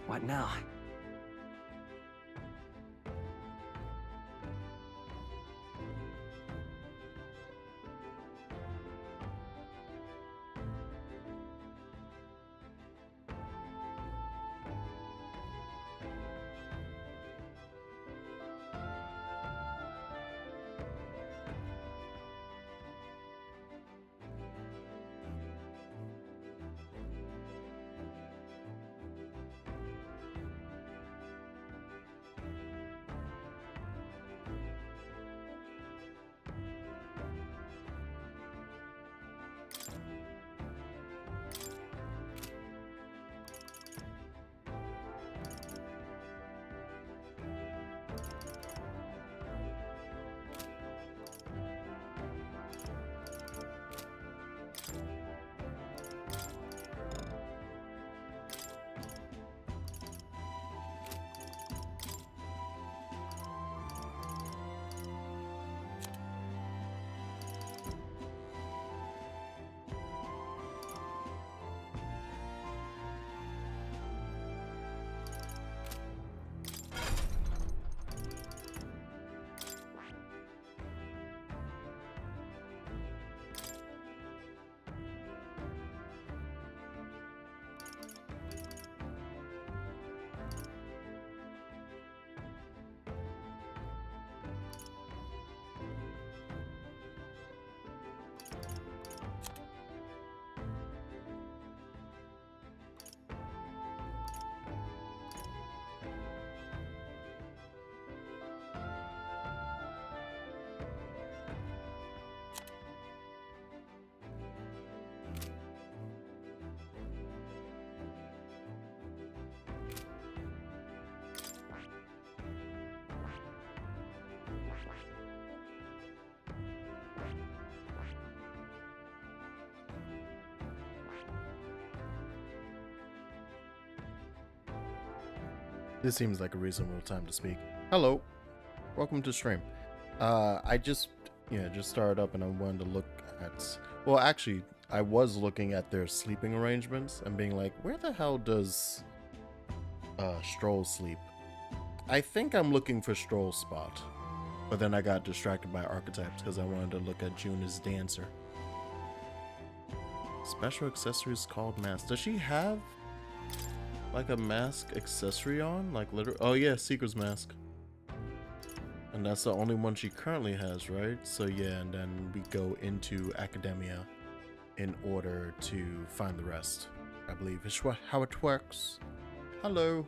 What now? This seems like a reasonable time to speak. Hello, welcome to stream. I just started up and I wanted to look at. Well, actually, I was looking at their sleeping arrangements and being like, where the hell does Stroll sleep? I think I'm looking for Stroll's spot, but then I got distracted by archetypes because I wanted to look at Juna's dancer. Special accessories called mask. Does she have like a mask accessory on? Like literally? Oh yeah, Seeker's mask. And that's the only one she currently has, right? So yeah, and then we go into Academia in order to find the rest. I believe is how it works. Hello.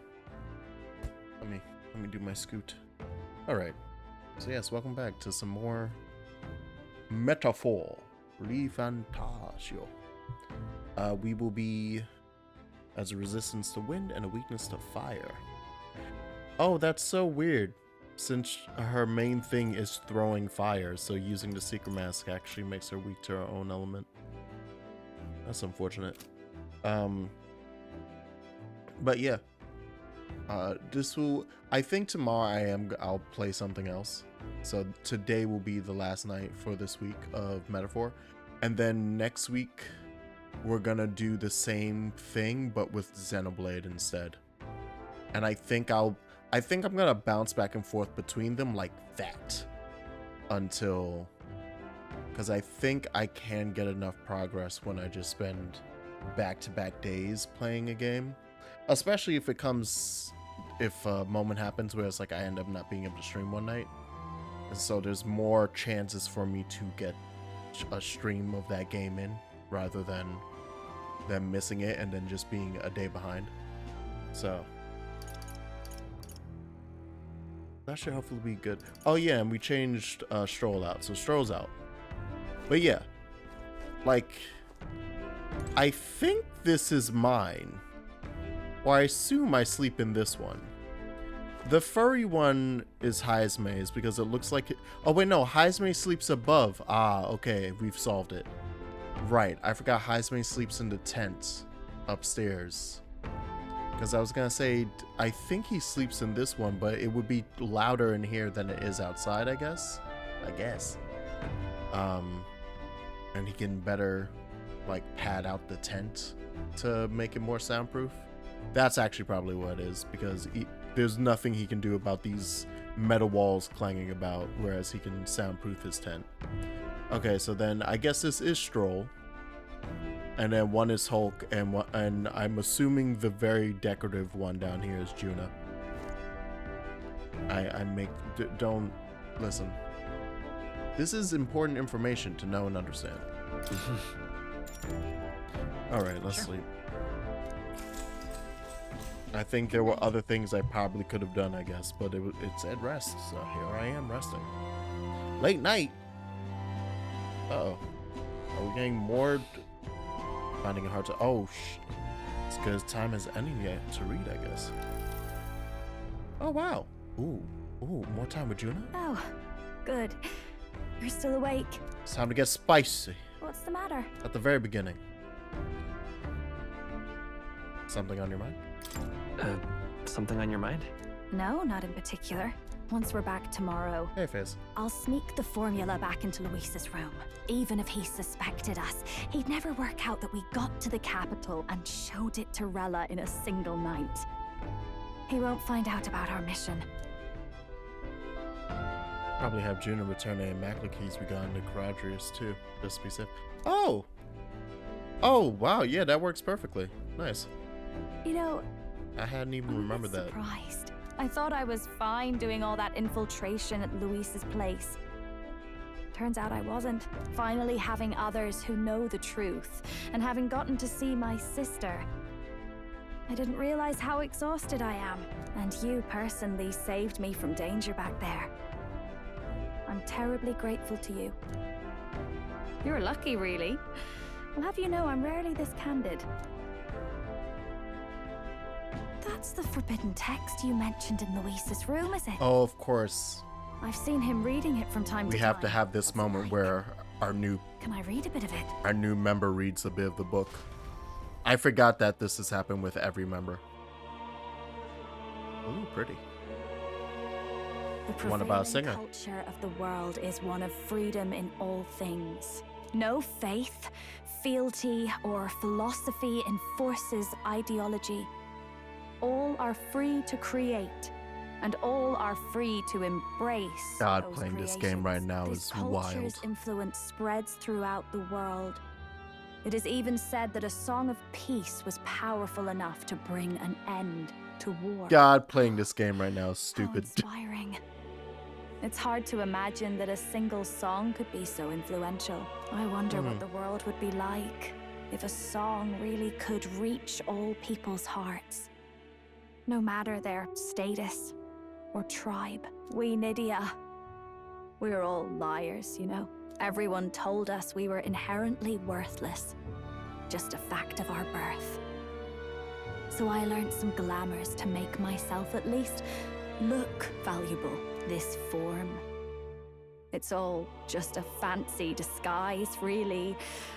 Let me do my scoot. Alright. So yes, welcome back to some more Metaphor. ReFantazio. We will be as a resistance to wind and a weakness to fire. Oh, that's so weird. Since her main thing is throwing fire, so using the secret mask actually makes her weak to her own element. That's unfortunate. But yeah. I think tomorrow I'll play something else. So today will be the last night for this week of Metaphor. And then next week we're gonna do the same thing but with Xenoblade instead. And I think I'm gonna bounce back and forth between them like that until, because I think I can get enough progress when I just spend back-to-back days playing a game, especially if a moment happens where it's like I end up not being able to stream one night, and so there's more chances for me to get a stream of that game in rather than them missing it and then just being a day behind. So that should hopefully be good. Oh yeah, and we changed Stroll out, so Stroll's out. But yeah, like, I think this is mine, or I assume I sleep in this one. The furry one is Haizme's because it looks like it. Oh wait, no, Haizme sleeps above. Ah, okay, we've solved it. Right, I forgot Haizme sleeps in the tent upstairs. Because I was gonna say, I think he sleeps in this one, but it would be louder in here than it is outside, I guess. And he can better, like, pad out the tent to make it more soundproof. That's actually probably what it is, because there's nothing he can do about these metal walls clanging about, whereas he can soundproof his tent. Okay, so then I guess this is Stroll, and then one is Hulk, and I'm assuming the very decorative one down here is Juna. Don't listen. This is important information to know and understand. All right, let's sleep. I think there were other things I probably could have done, I guess, but it said rest, so here I am resting. Late night. Uh-oh. Are we getting more? Finding it hard to. Oh, it's because time is ending yet to read, I guess. Oh wow. Ooh, more time with Juna. Oh, good. You're still awake. It's time to get spicy. What's the matter? At the very beginning. Something on your mind? Something on your mind? No, not in particular. Once we're back tomorrow, Hey, Fizz. I'll sneak the formula back into Luis's room. Even if he suspected us, he'd never work out that we got to the capital and showed it to Rella in a single night. He won't find out about our mission. Probably have Juna return any magla keys we got into Caradrius too, just to be safe. Oh! Oh, wow, yeah, that works perfectly. Nice. You know, I hadn't even remembered that. Surprised. I thought I was fine doing all that infiltration at Luis's place. Turns out I wasn't. Finally having others who know the truth, and having gotten to see my sister. I didn't realize how exhausted I am, and you personally saved me from danger back there. I'm terribly grateful to you. You're lucky, really. I'll have you know I'm rarely this candid. That's the forbidden text you mentioned in Luis's room, is it? Oh, of course. I've seen him reading it from time to time. We have to have this moment where Can I read a bit of it? our new member reads a bit of the book. I forgot that this has happened with every member. Ooh, pretty. The One about a singer. culture of the world is one of freedom in all things. No faith, fealty, or philosophy enforces ideology. All are free to create, and all are free to embrace. God, those playing this creations. game right now This is culture's wild. influence spreads throughout the world. It is even said that a song of peace was powerful enough to bring an end to war. God, playing this game right now is How stupid. inspiring. It's hard to imagine that a single song could be so influential. I wonder what the world would be like if a song really could reach all people's hearts. No matter their status or tribe. We Nydia, we're all liars, you know. Everyone told us we were inherently worthless. Just a fact of our birth. So I learned some glamours to make myself at least look valuable. This form. It's all just a fancy disguise, really.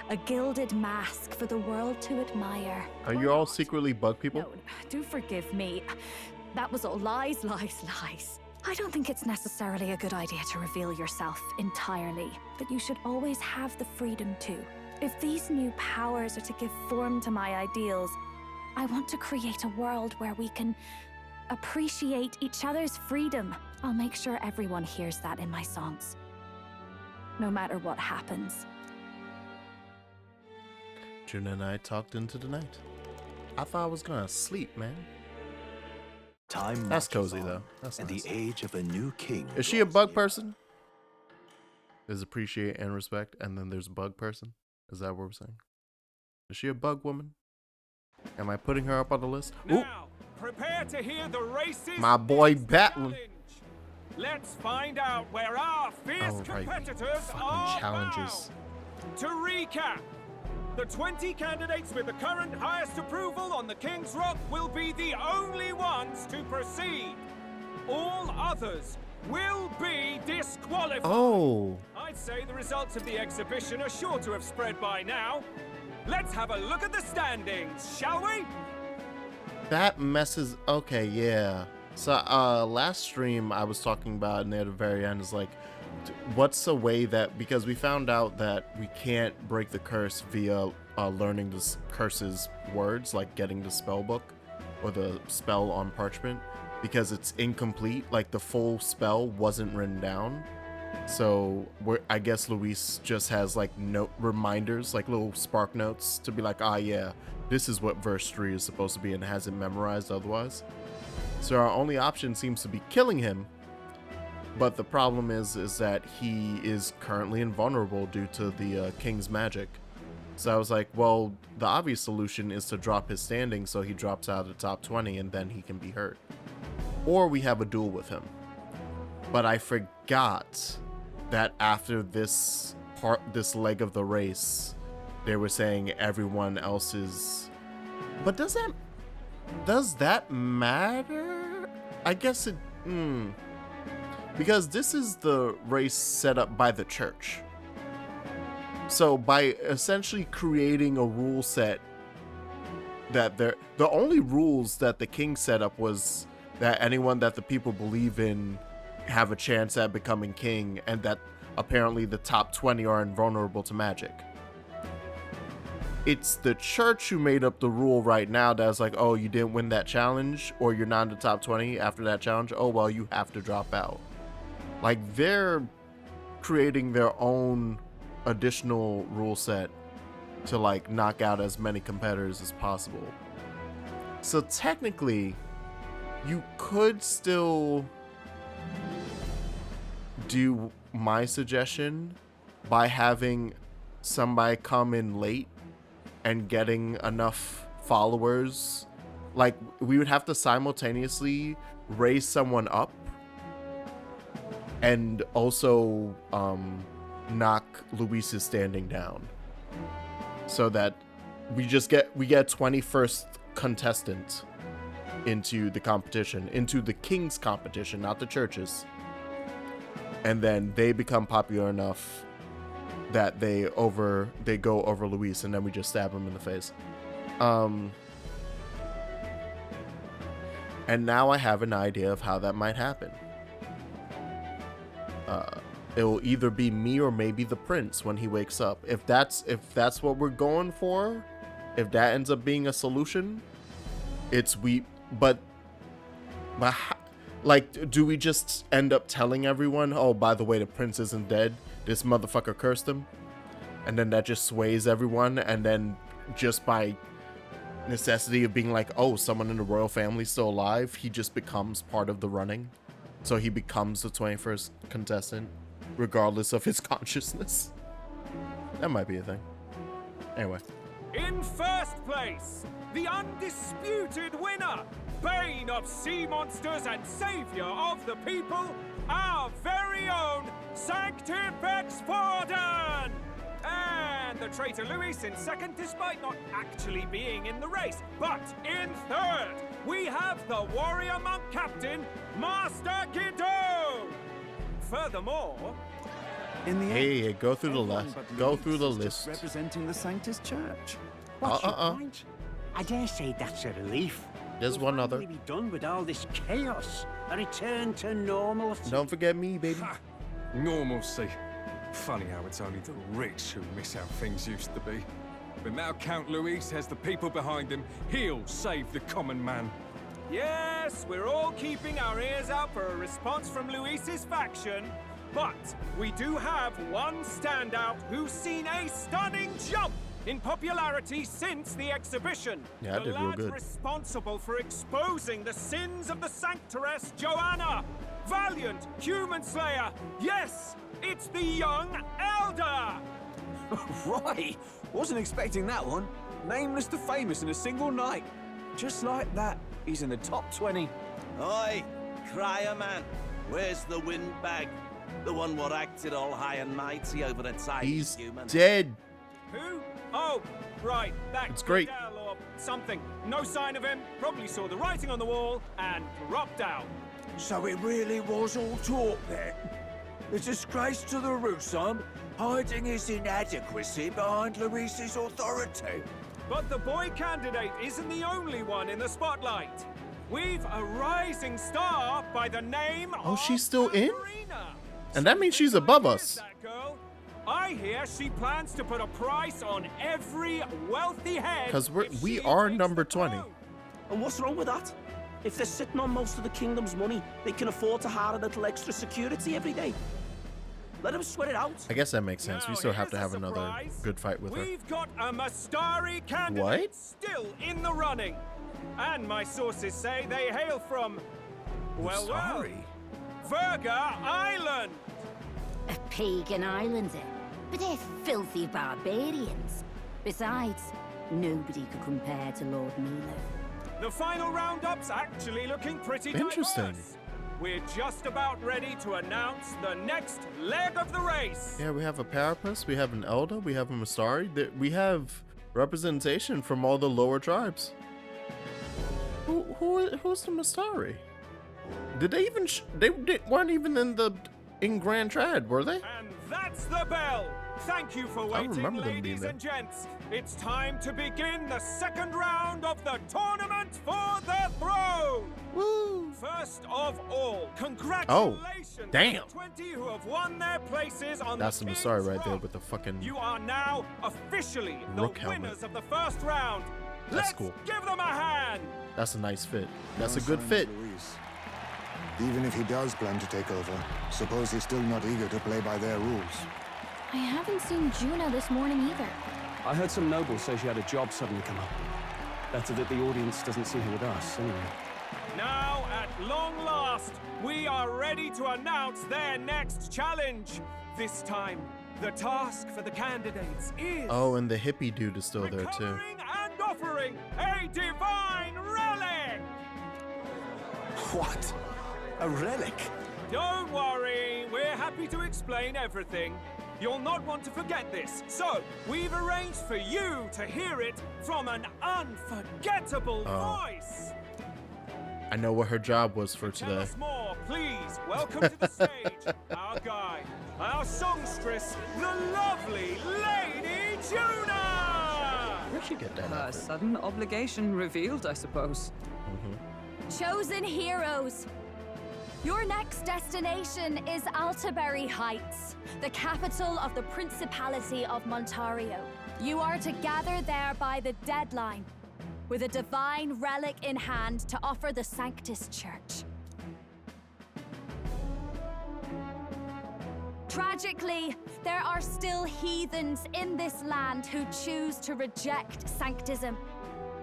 A gilded mask for the world to admire. Are you all secretly bug people? No, do forgive me. That was all lies, lies, lies. I don't think it's necessarily a good idea to reveal yourself entirely, but you should always have the freedom to. If these new powers are to give form to my ideals, I want to create a world where we can appreciate each other's freedom. I'll make sure everyone hears that in my songs. No matter what happens. Juna and I talked into the night. I thought I was gonna sleep, man. Time That's marches cozy, on, though. That's and nice. the age of a new king. Is she a draws bug near. person? There's appreciate and respect, and then there's bug person? Is that what we're saying? Is she a bug woman? Am I putting her up on the list? Ooh, Now, prepare to hear the race's my boy next Batlin. challenge. Let's find out where our fierce Oh, right. competitors Fucking are challenges. bound. To recap, the 20 candidates with the current highest approval on the King's Rock will be the only ones to proceed. All others will be disqualified. Oh, I'd say the results of the exhibition are sure to have spread by now. Let's have a look at the standings, shall we? that messes. Okay, yeah. So, last stream I was talking about near the very end is like, what's a way that, because we found out that we can't break the curse via learning the curse's words, like getting the spell book. or the spell on parchment, because it's incomplete. Like the full spell wasn't written down. So I guess Luis just has like note reminders, like little spark notes to be like, ah, yeah, this is what verse 3 is supposed to be, and hasn't memorized otherwise. So our only option seems to be killing him. But the problem is that he is currently invulnerable due to the king's magic. So I was like, well, the obvious solution is to drop his standing so he drops out of the top 20 and then he can be hurt. Or we have a duel with him. But I forgot that after this leg of the race, they were saying everyone else is... But does that matter? I guess it... Because this is the race set up by the church. So by essentially creating a rule set that the only rules that the king set up was that anyone that the people believe in have a chance at becoming king, and that apparently the top 20 are invulnerable to magic. It's the church who made up the rule right now that's like, oh, you didn't win that challenge, or you're not in the top 20 after that challenge, oh well, you have to drop out. Like, they're creating their own additional rule set to like knock out as many competitors as possible. So technically, you could still do my suggestion by having somebody come in late and getting enough followers. Like, we would have to simultaneously raise someone up and also knock Luis's standing down, so that we get 21st contestant into the competition, into the king's competition, not the church's, and then they become popular enough that they go over Luis, and then we just stab him in the face. And now I have an idea of how that might happen. It will either be me or maybe the prince when he wakes up. If that's what we're going for, if that ends up being a solution, but like, do we just end up telling everyone, oh, by the way, the prince isn't dead, this motherfucker cursed him, and then that just sways everyone, and then just by necessity of being like, oh, someone in the royal family's still alive, he just becomes part of the running, so he becomes the 21st contestant regardless of his consciousness? That might be a thing. Anyway, in first place, the undisputed winner, bane of sea monsters and savior of the people, our very own Sanctifex Forden! And the traitor Luis in second, despite not actually being in the race. But in third, we have the warrior monk captain, Master Guido! Furthermore... In the hey, go through the list. Go through the list. Representing the Sanctus Church. What's your point? I dare say that's a relief. There's one other. We'll be done with all this chaos. A return to normalcy. Don't forget me, baby. Ha! Normalcy. Funny how it's only the rich who miss how things used to be. But now Count Luis has the people behind him. He'll save the common man. Yes, we're all keeping our ears out for a response from Luis's faction. But we do have one standout who's seen a stunning jump in popularity since the exhibition. Yeah, I did real good. Responsible for exposing the sins of the Sanctoress Joanna. Valiant human slayer. Yes, it's the young Elda. Right, wasn't expecting that one. Nameless to famous in a single night. Just like that, he's in the top 20. Oi, crier man, where's the windbag? The one what acted all high and mighty over the time. He's human. dead. Who? Oh, right, that it's great. Or something. No sign of him. Probably saw the writing on the wall and dropped out. So it really was all talk then? A disgrace to the Rusum, hiding his inadequacy behind Luis's authority. But the boy candidate isn't the only one in the spotlight. We've a rising star by the name of she's still in? Katerina. And that means she's above us. That girl? I hear she plans to put a price on every wealthy head. Because we are number 20. And what's wrong with that? If they're sitting on most of the kingdom's money, they can afford to hire a little extra security every day. Let them sweat it out. I guess that makes sense. We Now, still have to here's have a another surprise. good fight with her. We've got a Mastari candidate What? still in the running. And my sources say they hail from, well, Verga Island. A pagan island, eh? But they're filthy barbarians. Besides, nobody could compare to Lord Milo. The final roundup's actually looking pretty Interesting. diverse. We're just about ready to announce the next leg of the race. Yeah, we have a Parapus, we have an Elda, we have a Mastari. We have representation from all the lower tribes. Who's the Mastari? Did they even? They weren't even in Grand Trad, were they? And that's the bell. Thank you for waiting, remember them being ladies there. and gents. It's time to begin the second round of the tournament for the throne. Woo! First of all, congratulations damn. to the 20 who have won their places on That's the the King's Mastari right there Rock. with the fucking. You are now officially the Rook helmet. winners of the first round. That's Let's cool. give them a hand. That's a nice fit. That's No a good sign of fit. Luis. Even if he does plan to take over, suppose he's still not eager to play by their rules. I haven't seen Juno this morning either. I heard some nobles say she had a job suddenly come up. Better that the audience doesn't see her with us, anyway. Now, at long last, we are ready to announce their next challenge. This time, the task for the candidates is Oh, and the hippie dude is still there too. recovering and offering a divine relic. What? A relic? Don't worry, we're happy to explain everything. You'll not want to forget this, so we've arranged for you to hear it from an unforgettable voice. I know what her job was for Tell today. us more, please. Welcome to the stage, our guide, our songstress, the lovely Lady Juna! Where'd she get that A outfit? sudden obligation revealed, I suppose. Chosen heroes. Your next destination is Altaberry Heights, the capital of the Principality of Montario. You are to gather there by the deadline, with a divine relic in hand to offer the Sanctus Church. Tragically, there are still heathens in this land who choose to reject sanctism.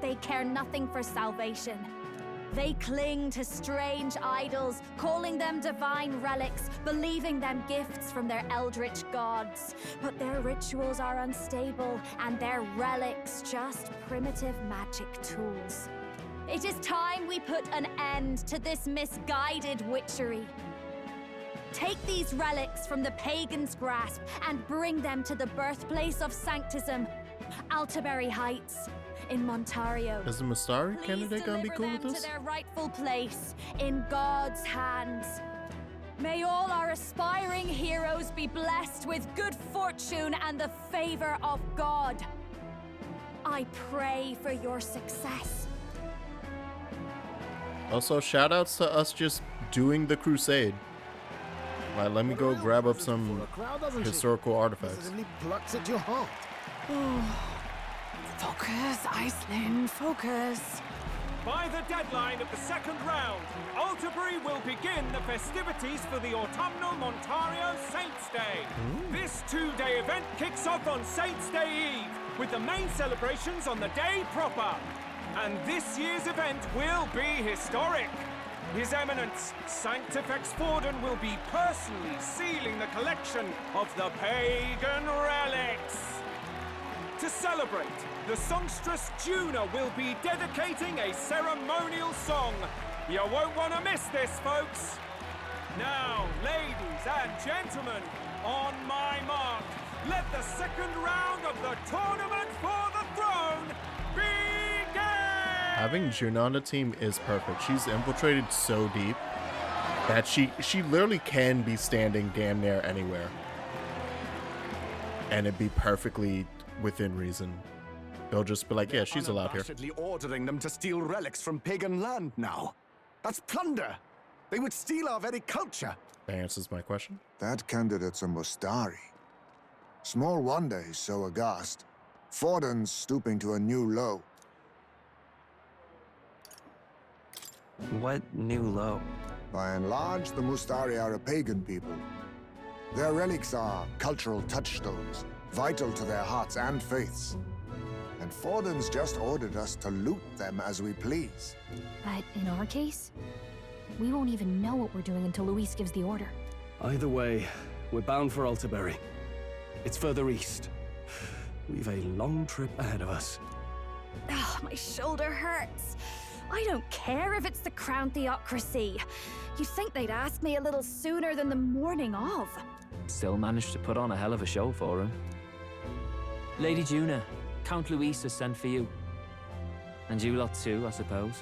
They care nothing for salvation. They cling to strange idols, calling them divine relics, believing them gifts from their eldritch gods. But their rituals are unstable, and their relics just primitive magic tools. It is time we put an end to this misguided witchery. Take these relics from the pagan's grasp and bring them to the birthplace of sanctism, Altaberry Heights, in Montario. Is the Mastari Please candidate gonna be deliver cool with them this? to their rightful place in God's hands. May all our aspiring heroes be blessed with good fortune and the favor of God. I pray for your success. Also, shout outs to us just doing the crusade. Right, let me go grab up some historical artifacts. Plucks at your heart. Focus, Iceland, focus. By the deadline of the second round, Altabury will begin the festivities for the autumnal Montario Saints' Day. This two-day event kicks off on Saints' Day Eve, with the main celebrations on the day proper. And this year's event will be historic. His Eminence, Sanctifex Forden, will be personally sealing the collection of the pagan relics. To celebrate, the songstress Juna will be dedicating a ceremonial song. You won't want to miss this, folks. Now, ladies and gentlemen, on my mark, let the second round of the tournament for the throne begin! Having Juna on the team is perfect. She's infiltrated so deep that she literally can be standing damn near anywhere. And it'd be perfectly within reason. They'll just be like, yeah, she's allowed here. Unabashedly ordering them to steal relics from pagan land now. That's plunder. They would steal our very culture. That answers my question. That candidate's a Mustari. Small wonder he's so aghast. Forden's stooping to a new low. What new low? By and large, the Mustari are a pagan people. Their relics are cultural touchstones, vital to their hearts and faiths. And Forden's just ordered us to loot them as we please. But in our case, we won't even know what we're doing until Luis gives the order. Either way, we're bound for Altaberry. It's further east. We've a long trip ahead of us. Oh, my shoulder hurts. I don't care if it's the Crown Theocracy. You'd think they'd ask me a little sooner than the morning of. Still managed to put on a hell of a show for him. Lady Juna, Count Luis has sent for you. And you lot too, I suppose.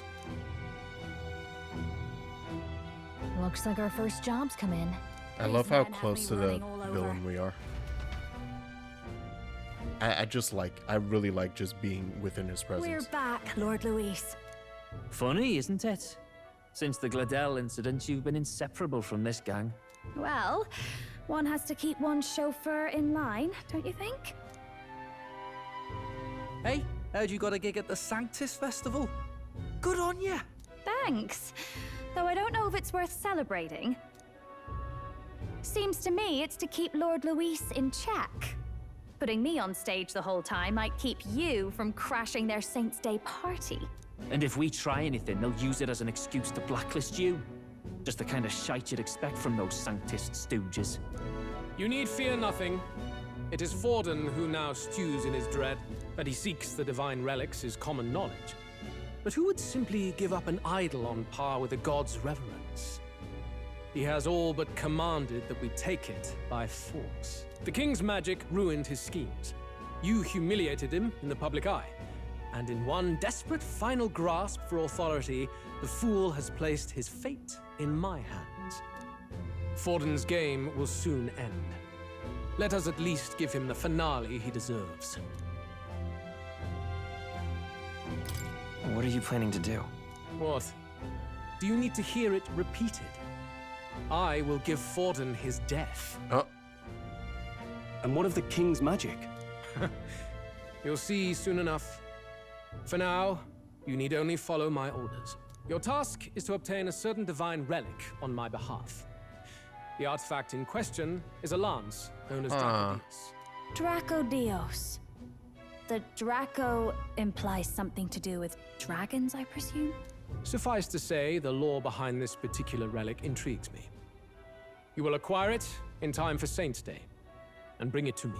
Looks like our first job's come in. I love how close to the villain we are. I really like just being within his presence. We're back, Lord Luis. Funny, isn't it? Since the Gladel incident, you've been inseparable from this gang. Well, one has to keep one's chauffeur in line, don't you think? Hey, heard you got a gig at the Sanctus Festival? Good on ya! Thanks. Though I don't know if it's worth celebrating. Seems to me it's to keep Lord Luis in check. Putting me on stage the whole time might keep you from crashing their Saints' Day party. And if we try anything, they'll use it as an excuse to blacklist you. Just the kind of shite you'd expect from those Sanctist stooges. You need fear nothing. It is Forden who now stews in his dread. That he seeks the divine relics is common knowledge. But who would simply give up an idol on par with a god's reverence? He has all but commanded that we take it by force. The king's magic ruined his schemes. You humiliated him in the public eye. And in one desperate final grasp for authority, the fool has placed his fate in my hands. Forden's game will soon end. Let us at least give him the finale he deserves. What are you planning to do? What? Do you need to hear it repeated? I will give Forden his death. Oh. And what of the king's magic? You'll see soon enough. For now, you need only follow my orders. Your task is to obtain a certain divine relic on my behalf. The artifact in question is a lance known as Dracodios. Dracodios. The Draco implies something to do with dragons, I presume? Suffice to say, the lore behind this particular relic intrigues me. You will acquire it in time for Saints' Day, and bring it to me.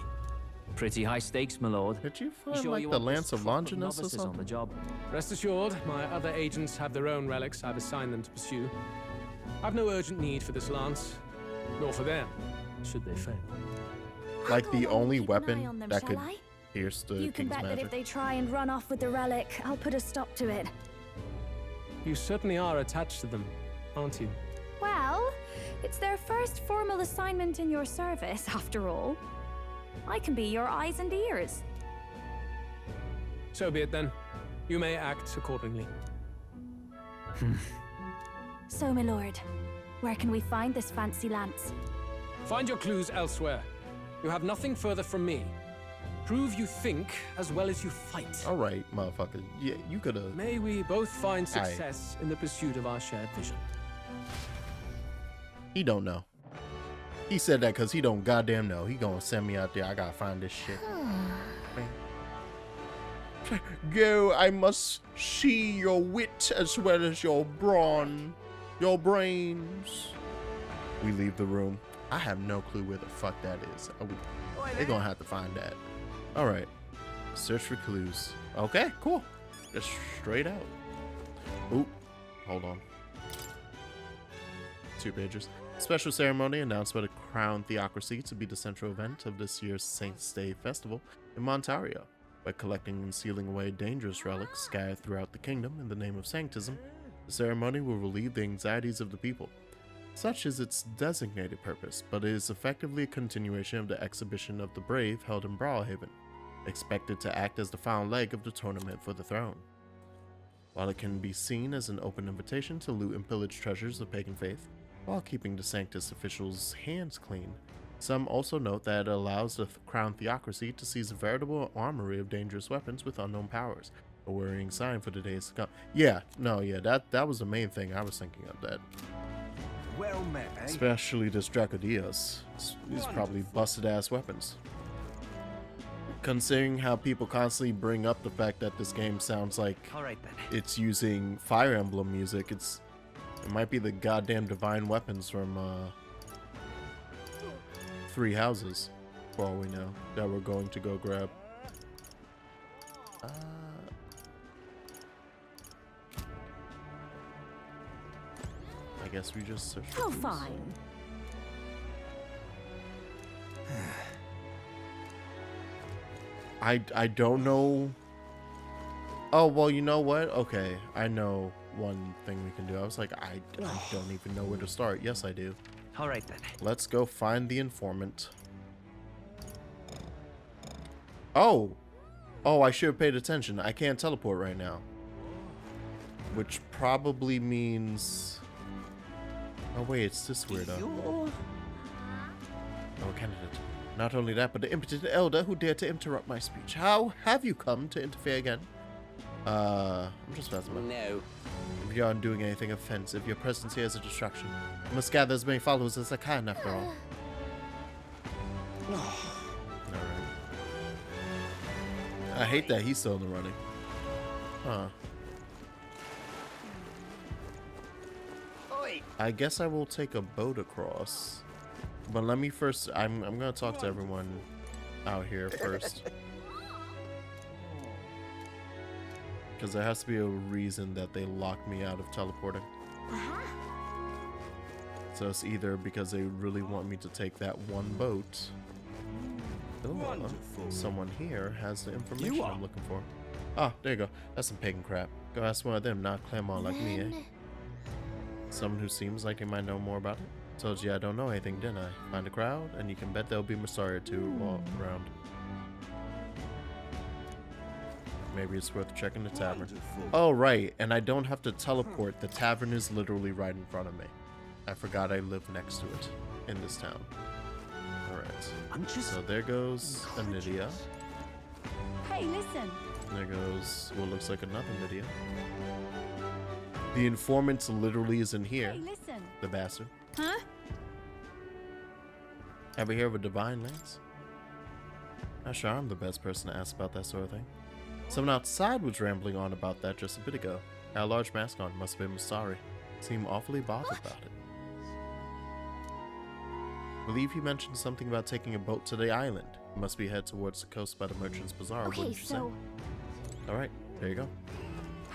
Pretty high stakes, my lord. Did you find like the Lance of Longinus or something? On the job. Rest assured, my other agents have their own relics I've assigned them to pursue. I've no urgent need for this lance, nor for them, should they fail. Like the only weapon that could pierce the You can king's bet that magic. if they try and run off with the relic, I'll put a stop to it. You certainly are attached to them, aren't you? Well, it's their first formal assignment in your service, after all. I can be your eyes and ears. So be it then. You may act accordingly. So, my lord, where can we find this fancy lance? Find your clues elsewhere. You have nothing further from me. Prove you think as well as you fight. All right, motherfucker. Yeah, you could have. May we both find success in the pursuit of our shared vision. He don't know. He said that because he don't goddamn know. He gonna send me out there. I gotta find this shit. Go, I must see your wit as well as your brawn, your brains. We leave the room. I have no clue where the fuck that is. They're gonna have to find that. All right, search for clues. Okay, cool. Just straight out. Oop, hold on. 2 pages. Special ceremony announced by the Crown Theocracy to be the central event of this year's Saints' Day Festival in Montario. By collecting and sealing away dangerous relics scattered throughout the kingdom in the name of sanctism, the ceremony will relieve the anxieties of the people. Such is its designated purpose, but it is effectively a continuation of the exhibition of the brave held in Brawlhaven, expected to act as the final leg of the tournament for the throne. While it can be seen as an open invitation to loot and pillage treasures of pagan faith, while keeping the Sanctus officials' hands clean, some also note that it allows the Crown Theocracy to seize a veritable armory of dangerous weapons with unknown powers, A worrying sign for the days to come. Yeah, no, yeah, that was the main thing I was thinking of. That. Well met, eh? Especially this Dracodias. These probably busted ass weapons. Considering how people constantly bring up the fact that this game sounds like it's using Fire Emblem music, it might be the goddamn divine weapons from Three Houses, for all we know, that we're going to go grab. I guess we just search for How these. fine. I don't know. Oh, well, you know what? Okay, I know one thing we can do. I was like, I don't even know where to start. Yes, I do. All right then. Let's go find the informant. Oh, I should have paid attention. I can't teleport right now, which probably means. Oh wait, it's this weirdo. Oh, candidate. Not only that, but the impotent Elda who dared to interrupt my speech. How have you come to interfere again? I'm just passing by. No. If you aren't doing anything offensive, your presence here is a distraction. You must gather as many followers as I can, after all. Alright. I hate that he's still in the running. Huh. I guess I will take a boat across. But let me first, I'm gonna talk to everyone out here first. Because there has to be a reason that they locked me out of teleporting. So it's either because they really want me to take that one boat. Oh, someone here has the information I'm looking for. Ah, there you go. That's some pagan crap. Go ask one of them, not Clermont like me, eh? Someone who seems like they might know more about it. Told you I don't know anything, didn't I? Find a crowd, and you can bet there'll be Masari or two all around. Maybe it's worth checking the tavern. Oh, right, and I don't have to teleport. The tavern is literally right in front of me. I forgot I live next to it in this town. Alright, so there goes a Nydia. Hey, listen. There goes what looks like another Nydia. The informant literally isn't here. Hey, listen. The bastard. Huh? Ever hear of a divine lance? Not sure I'm the best person to ask about that sort of thing. Someone outside was rambling on about that just a bit ago. Had a large mask on, must have been Masari. Seemed awfully bothered about it. Believe he mentioned something about taking a boat to the island. He must be headed towards the coast by the Merchant's Bazaar, Okay, wouldn't you say? Alright, there you go.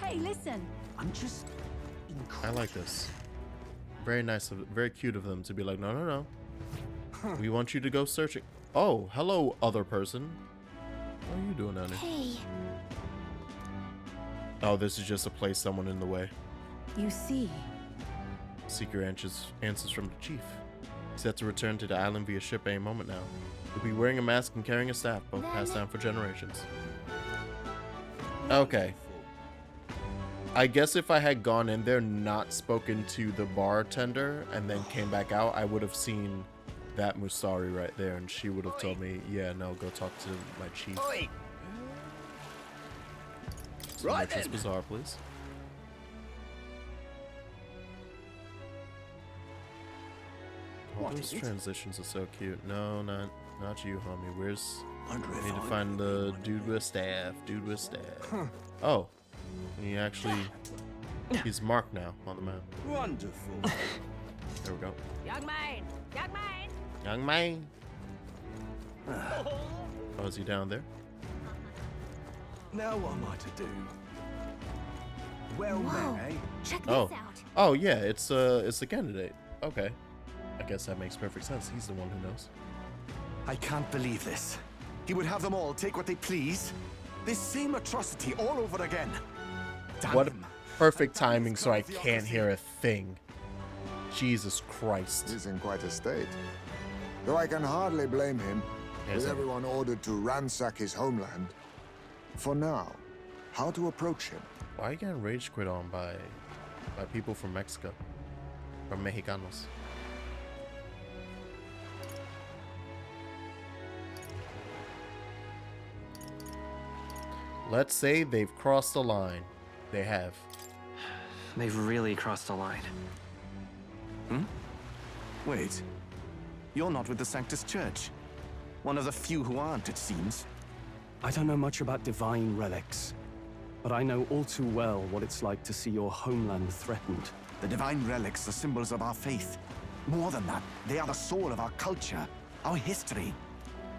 Hey, listen. I'm just I like this. Very nice of very cute of them to be like, no. We want you to go searching. Oh, hello, other person. What are you doing down here? Hey. Oh, this is just to place someone in the way. You see. Seek your answers from the chief. He's set to return to the island via ship any moment now. He'll be wearing a mask and carrying a staff, both passed down for generations. Okay. I guess if I had gone in there, not spoken to the bartender, and then came back out, I would have seen that Masari right there, and she would have told me, yeah, no, go talk to my chief. So Right Merchant's then. Bazaar, please. All What those is it? transitions are so cute. No, not you, homie. Where's... I need to find the dude with staff. Dude with staff. Oh. He actually... He's marked now on the map. Wonderful. There we go. Young man! Young man! Young man! Oh, is he down there? Now what am I to do? Well Whoa. met, eh? Check Oh. this out. Oh, yeah, it's the candidate. Okay. I guess that makes perfect sense. He's the one who knows. I can't believe this. He would have them all take what they please. This same atrocity all over again. Damn What him. perfect timing so I can't hear a thing. Jesus Christ. He's in quite a state. Though I can hardly blame him, Yes, with sir. everyone ordered to ransack his homeland. For now, how to approach him? Why are you getting rage quit on by people from Mexico? From Mexicanos? Let's say they've crossed the line. They have. They've really crossed the line. Wait. You're not with the Sanctus Church. One of the few who aren't, it seems. I don't know much about divine relics, but I know all too well what it's like to see your homeland threatened. The divine relics are symbols of our faith. More than that, they are the soul of our culture, our history.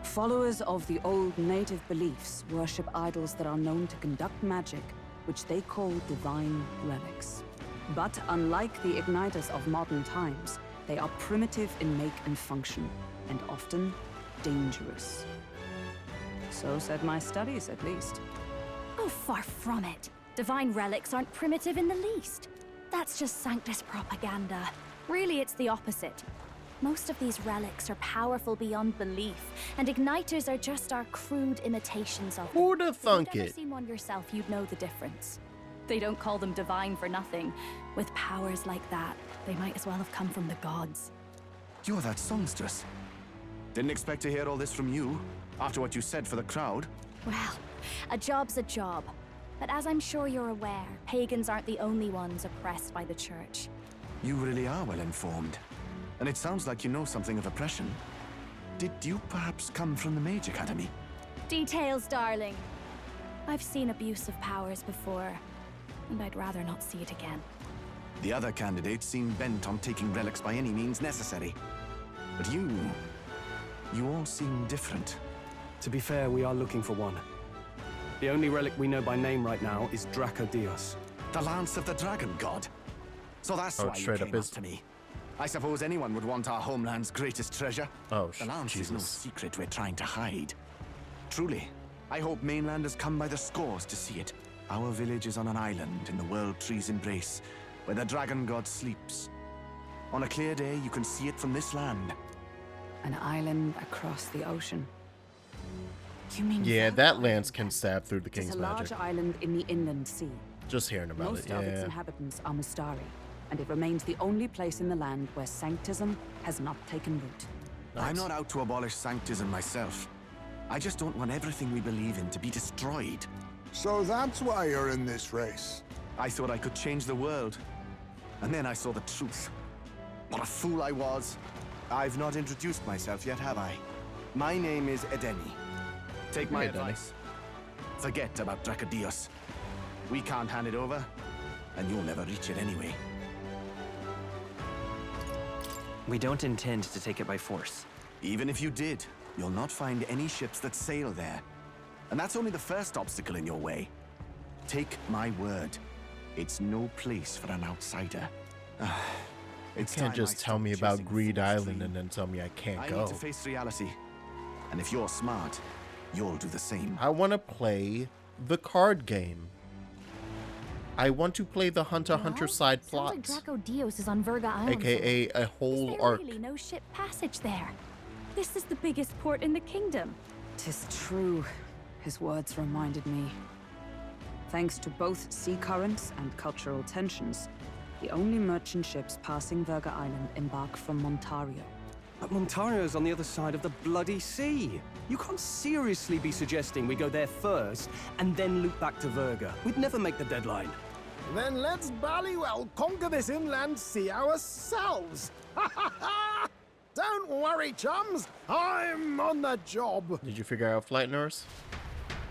Followers of the old native beliefs worship idols that are known to conduct magic, which they call divine relics. But unlike the igniters of modern times, they are primitive in make and function, and often dangerous. So said my studies, at least. Oh, far from it. Divine relics aren't primitive in the least. That's just Sanctus propaganda. Really, it's the opposite. Most of these relics are powerful beyond belief, and igniters are just our crude imitations of them. Who'd have thunk If you'd ever it? seen one yourself, you'd know the difference. They don't call them divine for nothing. With powers like that, they might as well have come from the gods. You're that songstress. Didn't expect to hear all this from you, after what you said for the crowd. Well, a job's a job. But as I'm sure you're aware, pagans aren't the only ones oppressed by the church. You really are well informed. And it sounds like you know something of oppression. Did you perhaps come from the Mage Academy? Details, darling. I've seen abuse of powers before, and I'd rather not see it again. The other candidates seem bent on taking relics by any means necessary. But you all seem different. To be fair, we are looking for one. The only relic we know by name right now is Dracodios. The Lance of the Dragon God. So that's why you came up to me. I suppose anyone would want our homeland's greatest treasure. Oh, the Lance Jesus. is no secret we're trying to hide. Truly, I hope mainlanders come by the scores to see it. Our village is on an island in the World Tree's embrace, where the Dragon God sleeps. On a clear day, you can see it from this land. An island across the ocean. You mean Yeah, that lance can stab through the It's king's a large magic. island in the inland sea. Just hearing about Most it, of its yeah. inhabitants are Mustari, and it remains the only place in the land where sanctism has not taken root. I'm not out to abolish sanctism myself. I just don't want everything we believe in to be destroyed. So that's why you're in this race. I thought I could change the world. And then I saw the truth. What a fool I was. I've not introduced myself yet, have I? My name is Edeni. Take my Hey, Edeni. advice. Forget about Dracodios. We can't hand it over, and you'll never reach it anyway. We don't intend to take it by force. Even if you did, you'll not find any ships that sail there. And that's only the first obstacle in your way. Take my word. It's no place for an outsider. You It's can't time just I tell stopped me about chasing Greed fool's Island dream. and then tell me I can't I go. need to face reality. And if you're smart, you'll do the same. I want to play the card game. I want to play the Hunter x Hunter side Sounds plot, like Dracodios is on Virga Island. aka a whole Is there arc. really no ship passage there? This is the biggest port in the kingdom. 'Tis true. His words reminded me. Thanks to both sea currents and cultural tensions, the only merchant ships passing Virga Island embark from Montario. But Montario's on the other side of the bloody sea. You can't seriously be suggesting we go there first and then loop back to Virga. We'd never make the deadline. Then let's ballywell conquer this inland sea ourselves. Don't worry, chums. I'm on the job. Did you figure out Flight Nurse?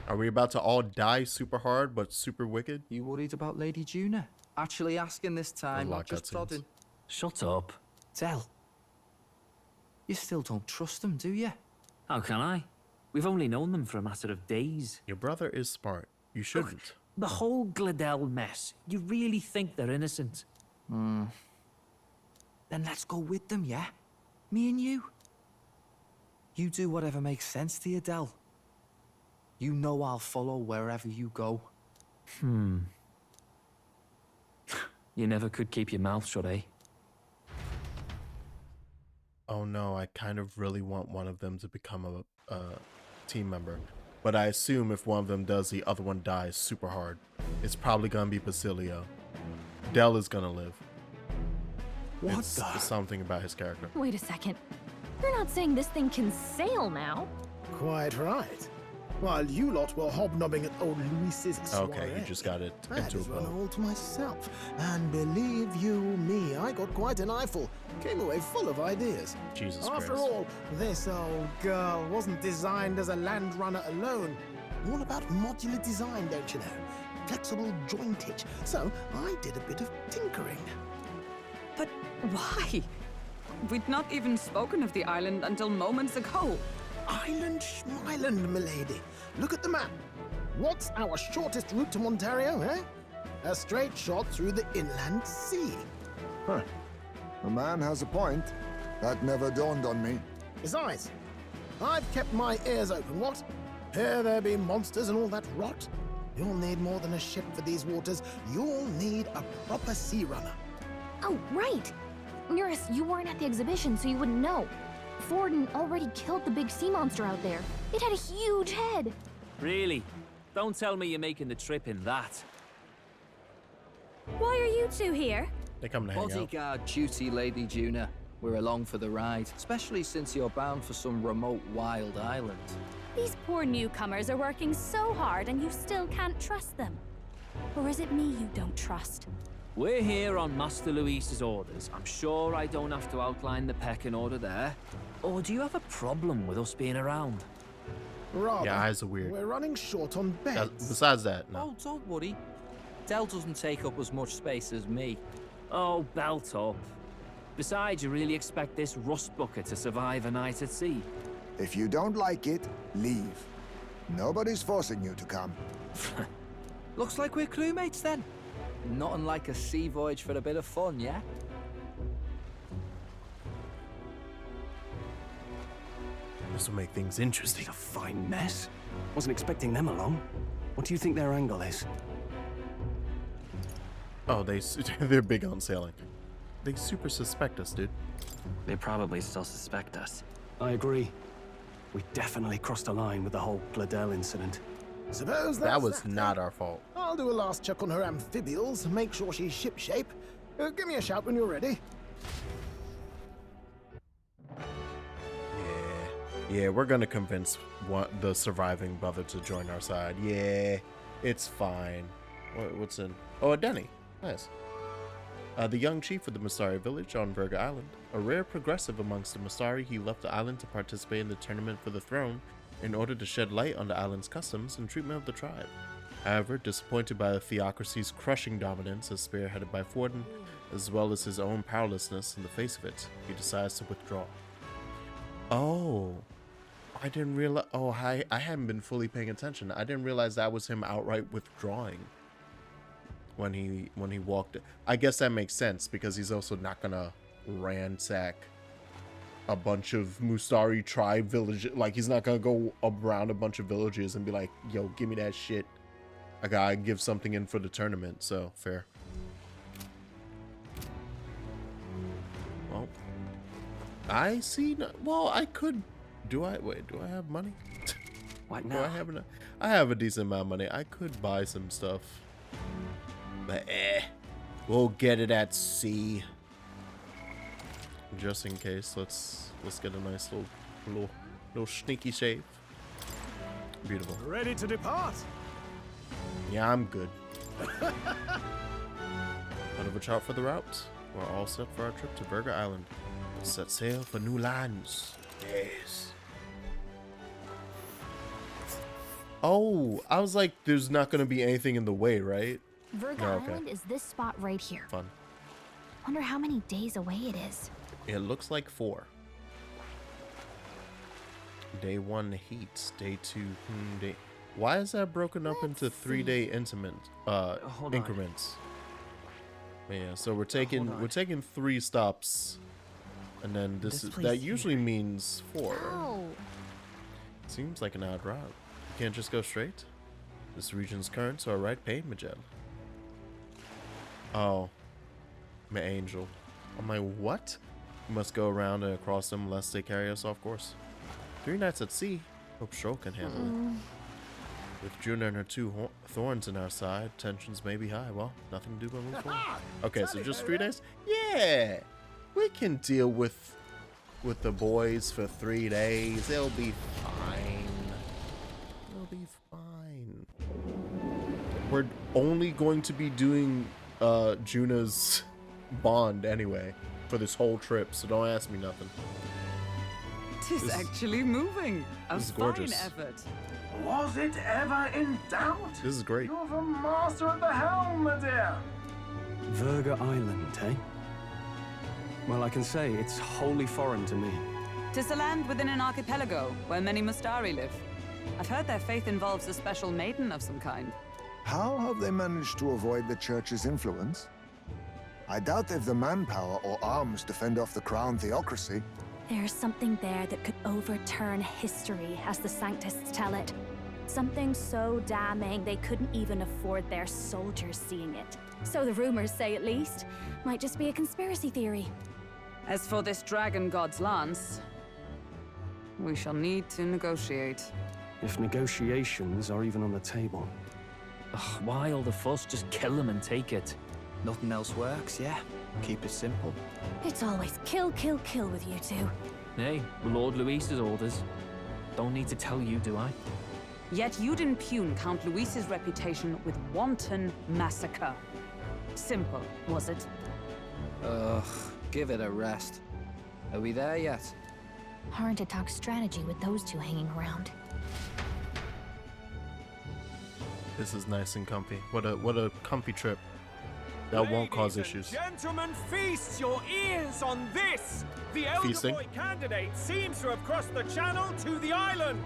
Are we about to all die super hard but super wicked? You worried about Lady Juna? Actually asking this time, lot not of just cutscenes. prodding. Shut up. Tell. You still don't trust them, do you? How can I? We've only known them for a matter of days. Your brother is smart. You shouldn't. The whole Gladell mess. You really think they're innocent? Then let's go with them, yeah? Me and you. You do whatever makes sense to you, Del. You know I'll follow wherever you go. You never could keep your mouth shut, eh? Oh no, I kind of really want one of them to become a team member. But I assume if one of them does, the other one dies super hard. It's probably gonna be Basilio. Del is gonna live. What It's the? something about his character. Wait a second. You're not saying this thing can sail now? Quite right. while you lot were hobnobbing at old Luis's soiree. Okay, he just got it I had into a this one boat. all to myself, and believe you me, I got quite an eyeful. Came away full of ideas. Jesus After Christ. all, this old girl wasn't designed as a land runner alone. All about modular design, don't you know? Flexible jointage. So I did a bit of tinkering. But why? We'd not even spoken of the island until moments ago. Island Schmeiland, milady. Look at the map. What's our shortest route to Montario, eh? A straight shot through the inland sea. Huh. The man has a point. That never dawned on me. Besides, I've kept my ears open, what? Here there be monsters and all that rot. You'll need more than a ship for these waters. You'll need a proper sea runner. Oh, right! Nearest, you weren't at the exhibition, so you wouldn't know. Forden already killed the big sea monster out there. It had a huge head. Really? Don't tell me you're making the trip in that. Why are you two here? They come to hang out. Bodyguard duty, Lady Juna. We're along for the ride, especially since you're bound for some remote wild island. These poor newcomers are working so hard and you still can't trust them. Or is it me you don't trust? We're here on Master Luis's orders. I'm sure I don't have to outline the pecking order there. Or do you have a problem with us being around? Rather. Yeah, eyes are weird. We're running short on beds. Besides that, no. Oh, don't worry. Del doesn't take up as much space as me. Oh, belt up. Besides, you really expect this rust bucket to survive a night at sea? If you don't like it, leave. Nobody's forcing you to come. Looks like we're crewmates then. Not unlike a sea voyage for a bit of fun, yeah? This will make things interesting. It's a fine mess. Wasn't expecting them along. What do you think their angle is? Oh, they're big on sailing. They super suspect us, dude. They probably still suspect us. I agree. We definitely crossed a line with the whole Gladel incident. Suppose that was not our fault. I'll do a last check on her amphibials, make sure she's shipshape. Give me a shout when you're ready. Yeah, we're gonna convince the surviving brother to join our side. Yeah, it's fine. What's in? Oh, a Denny. Nice. The young chief of the Mastari village on Verga Island. A rare progressive amongst the Mastari, he left the island to participate in the tournament for the throne in order to shed light on the island's customs and treatment of the tribe. However, disappointed by the theocracy's crushing dominance as spearheaded by Forden, as well as his own powerlessness in the face of it, he decides to withdraw. Oh, I didn't realize. Oh, I hadn't been fully paying attention. I didn't realize that was him outright withdrawing when he walked. I guess that makes sense because he's also not gonna ransack a bunch of Mustari tribe villages. Like, he's not gonna go around a bunch of villages and be like, "Yo, give me that shit. I gotta give something in for the tournament." So fair. Well, I see. Well, I could. Do I have money? What now? I have a decent amount of money. I could buy some stuff. But we'll get it at sea. Just in case, let's get a nice little sneaky shave. Beautiful. Ready to depart? Yeah, I'm good. Watch out for the route. We're all set for our trip to Verga Island. Let's set sail for new lands. Yes. Oh, I was like, there's not gonna be anything in the way, right? Verga Island is this spot right here. Fun. Wonder how many days away it is. It looks like 4. Day 1 heat. Day 2 day. Why is that broken up into 3-day increments? Yeah, so we're taking 3 stops, and then that usually means 4. Oh. Seems like an odd route. You can't just go straight. This region's currents are right paid, Miguel. Oh, my angel. I'm like, what? We must go around and across them lest they carry us off course. 3 nights at sea. Hope Stroll can handle it. With Juna and her 2 thorns in our side, tensions may be high. Well, nothing to do but move forward. Okay, so just 3 days? Yeah! We can deal with the boys for 3 days. They'll be fine. They'll we're only going to be doing Juna's bond anyway for this whole trip, so don't ask me nothing. Tis actually moving. A this is fine gorgeous. effort. Was it ever in doubt? This is great. You're the master at the helm, my dear. Verga Island, eh? Well, I can say it's wholly foreign to me. 'Tis a land within an archipelago where many Mustari live. I've heard their faith involves a special maiden of some kind. How have they managed to avoid the church's influence? I doubt they've the manpower or arms to fend off the crown theocracy. There's something there that could overturn history, as the Sanctists tell it. Something so damning they couldn't even afford their soldiers seeing it. So the rumors say, at least. Might just be a conspiracy theory. As for this dragon god's lance, we shall need to negotiate. If negotiations are even on the table. Ugh, why all the fuss? Just kill them and take it. Nothing else works, yeah? Keep it simple. It's always kill, kill, kill with you two. Hey, Lord Luis's orders. Don't need to tell you, do I? Yet you'd impugn Count Luis's reputation with wanton massacre. Simple, was it? Ugh, give it a rest. Are we there yet? Hard to talk strategy with those two hanging around. This is nice and comfy. What a comfy trip. That won't cause issues. Gentlemen, feast your ears on this! The elder boy candidate seems to have crossed the channel to the island!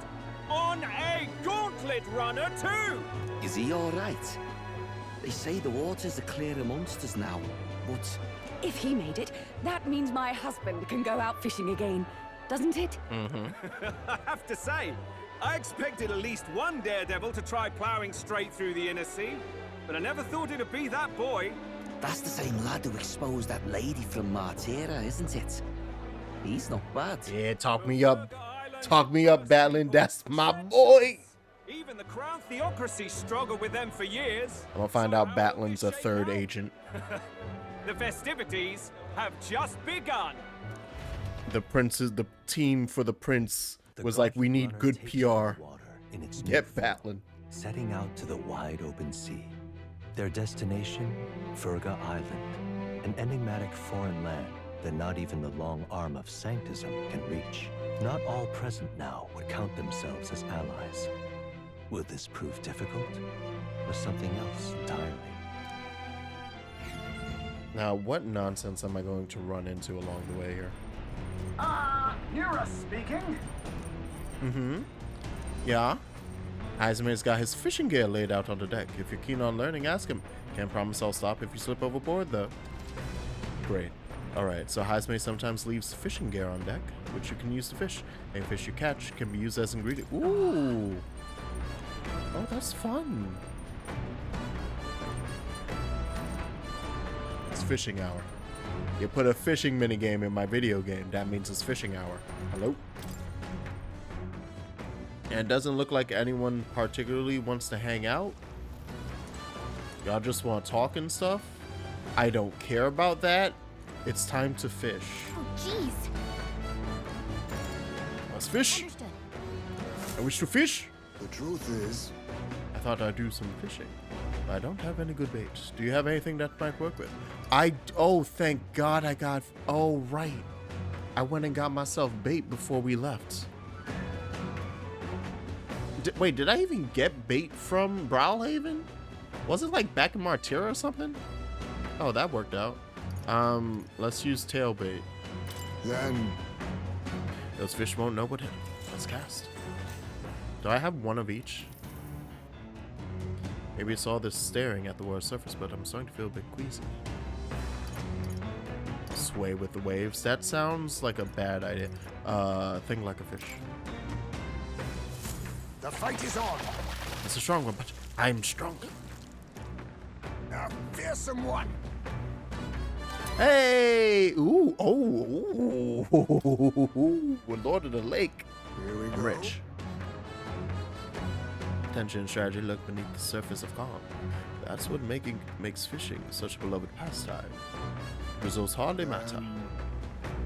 On a gauntlet runner too! Is he alright? They say the waters are clear amongst us now, but... If he made it, that means my husband can go out fishing again, doesn't it? I have to say, I expected at least one daredevil to try plowing straight through the inner sea, but I never thought it'd be that boy. That's the same lad who exposed that lady from Martira, isn't it? He's not bad. Yeah, talk me up. Talk me up, Battling. That's my boy. Even the crown theocracy struggled with them for years. I'm gonna find out Battling's a third agent. The festivities have just begun. The team for the prince was like, we need good PR. Get Battling. Setting out to the wide open sea. Their destination, Verga Island, an enigmatic foreign land that not even the long arm of sanctism can reach. Not all present now would count themselves as allies. Will this prove difficult, or something else entirely? Now, what nonsense am I going to run into along the way here? Nura speaking. Mm-hmm. Yeah? Heisenberg's got his fishing gear laid out on the deck. If you're keen on learning, ask him. Can't promise I'll stop if you slip overboard, though. Great. Alright, so Heisenberg sometimes leaves fishing gear on deck, which you can use to fish. Any fish you catch can be used as ingredient. Ooh! Oh, that's fun. It's fishing hour. You put a fishing minigame in my video game, that means it's fishing hour. Hello? And it doesn't look like anyone particularly wants to hang out. Y'all just want to talk and stuff. I don't care about that. It's time to fish. Oh, jeez. Let's fish. I wish to fish. The truth is, I thought I'd do some fishing. But I don't have any good bait. Do you have anything that might work with? Oh, thank God I got... Oh, right. I went and got myself bait before we left. Wait, did I even get bait from Brawlhaven? Was it like back in Martira or something? Oh, that worked out. Let's use tail bait. Then those fish won't know what hit them. Let's cast. Do I have one of each? Maybe it's all this staring at the water surface, but I'm starting to feel a bit queasy. Sway with the waves. That sounds like a bad idea. Think like a fish. the fight is on. It's a strong one, but I'm strong. A fearsome one. Hey! Ooh! Oh! Ooh. We're Lord of the Lake. Here we go. Rich. Tension and strategy lurk beneath the surface of calm. That's what makes fishing such a beloved pastime. Results hardly matter.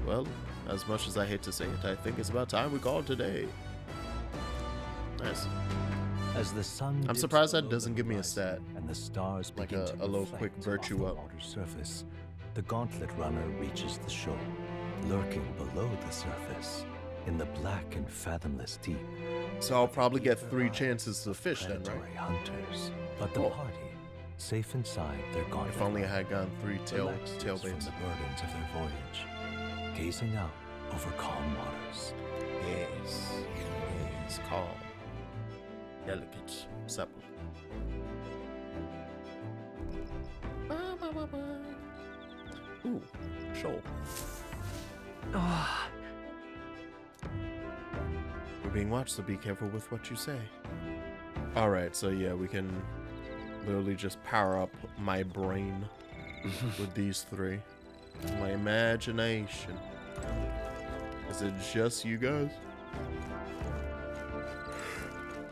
Well, as much as I hate to say it, I think it's about time we call it today. Nice. As the sun I'm surprised that doesn't give me a stat. and the stars Like begin to a little quick reflect virtue off up. the water's surface, the gauntlet runner reaches the shore, lurking below the surface, in the black and fathomless deep. So I'll probably get 3 chances to fish then, right? Predatory hunters, but the party, safe inside their gauntlet. If only I had gotten 3 tail relaxes baits. from the burdens of their voyage, gazing out over calm waters. Yes, yes, calm, delicate, supple. Ooh, shoal. We're being watched, so be careful with what you say. Alright, so yeah, we can literally just power up my brain with these 3. My imagination. Is it just you guys?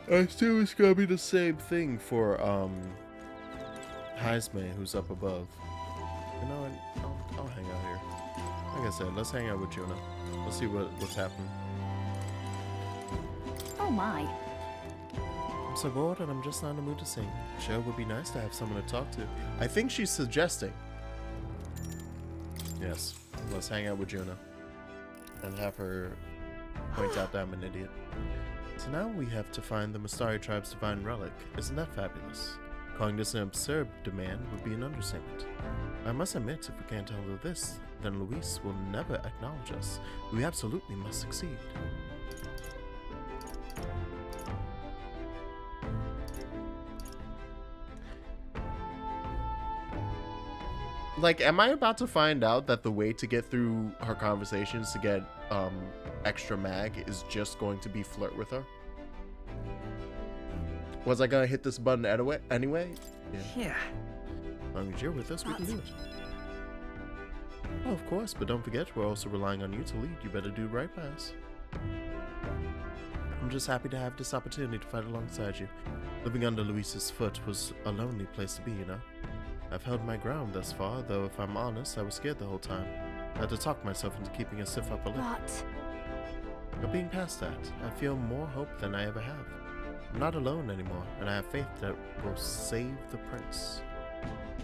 I assume it's gonna be the same thing for Heisme, who's up above. You know what? I'll hang out here. Like I said, let's hang out with Juna. Let's see what's happening. Oh my. I'm so bored and I'm just not in the mood to sing. Sure would be nice to have someone to talk to. I think she's suggesting. Yes, let's hang out with Juna. And have her point out that I'm an idiot. So now we have to find the Mistari tribe's divine relic. Isn't that fabulous? Calling this an absurd demand would be an understatement. I must admit, if we can't handle this, then Luis will never acknowledge us. We absolutely must succeed. Like, am I about to find out that the way to get through her conversations to get extra mag is just going to be flirt with her? Was I gonna hit this button anyway? Yeah. As long as you're with us, we can do it. Oh, of course, but don't forget, we're also relying on you to lead. You better do right by us. I'm just happy to have this opportunity to fight alongside you. Living under Luis's foot was a lonely place to be, you know? I've held my ground thus far, though if I'm honest, I was scared the whole time. I had to talk myself into keeping a stiff upper lip. What? But being past that, I feel more hope than I ever have. I'm not alone anymore, and I have faith that we'll save the prince.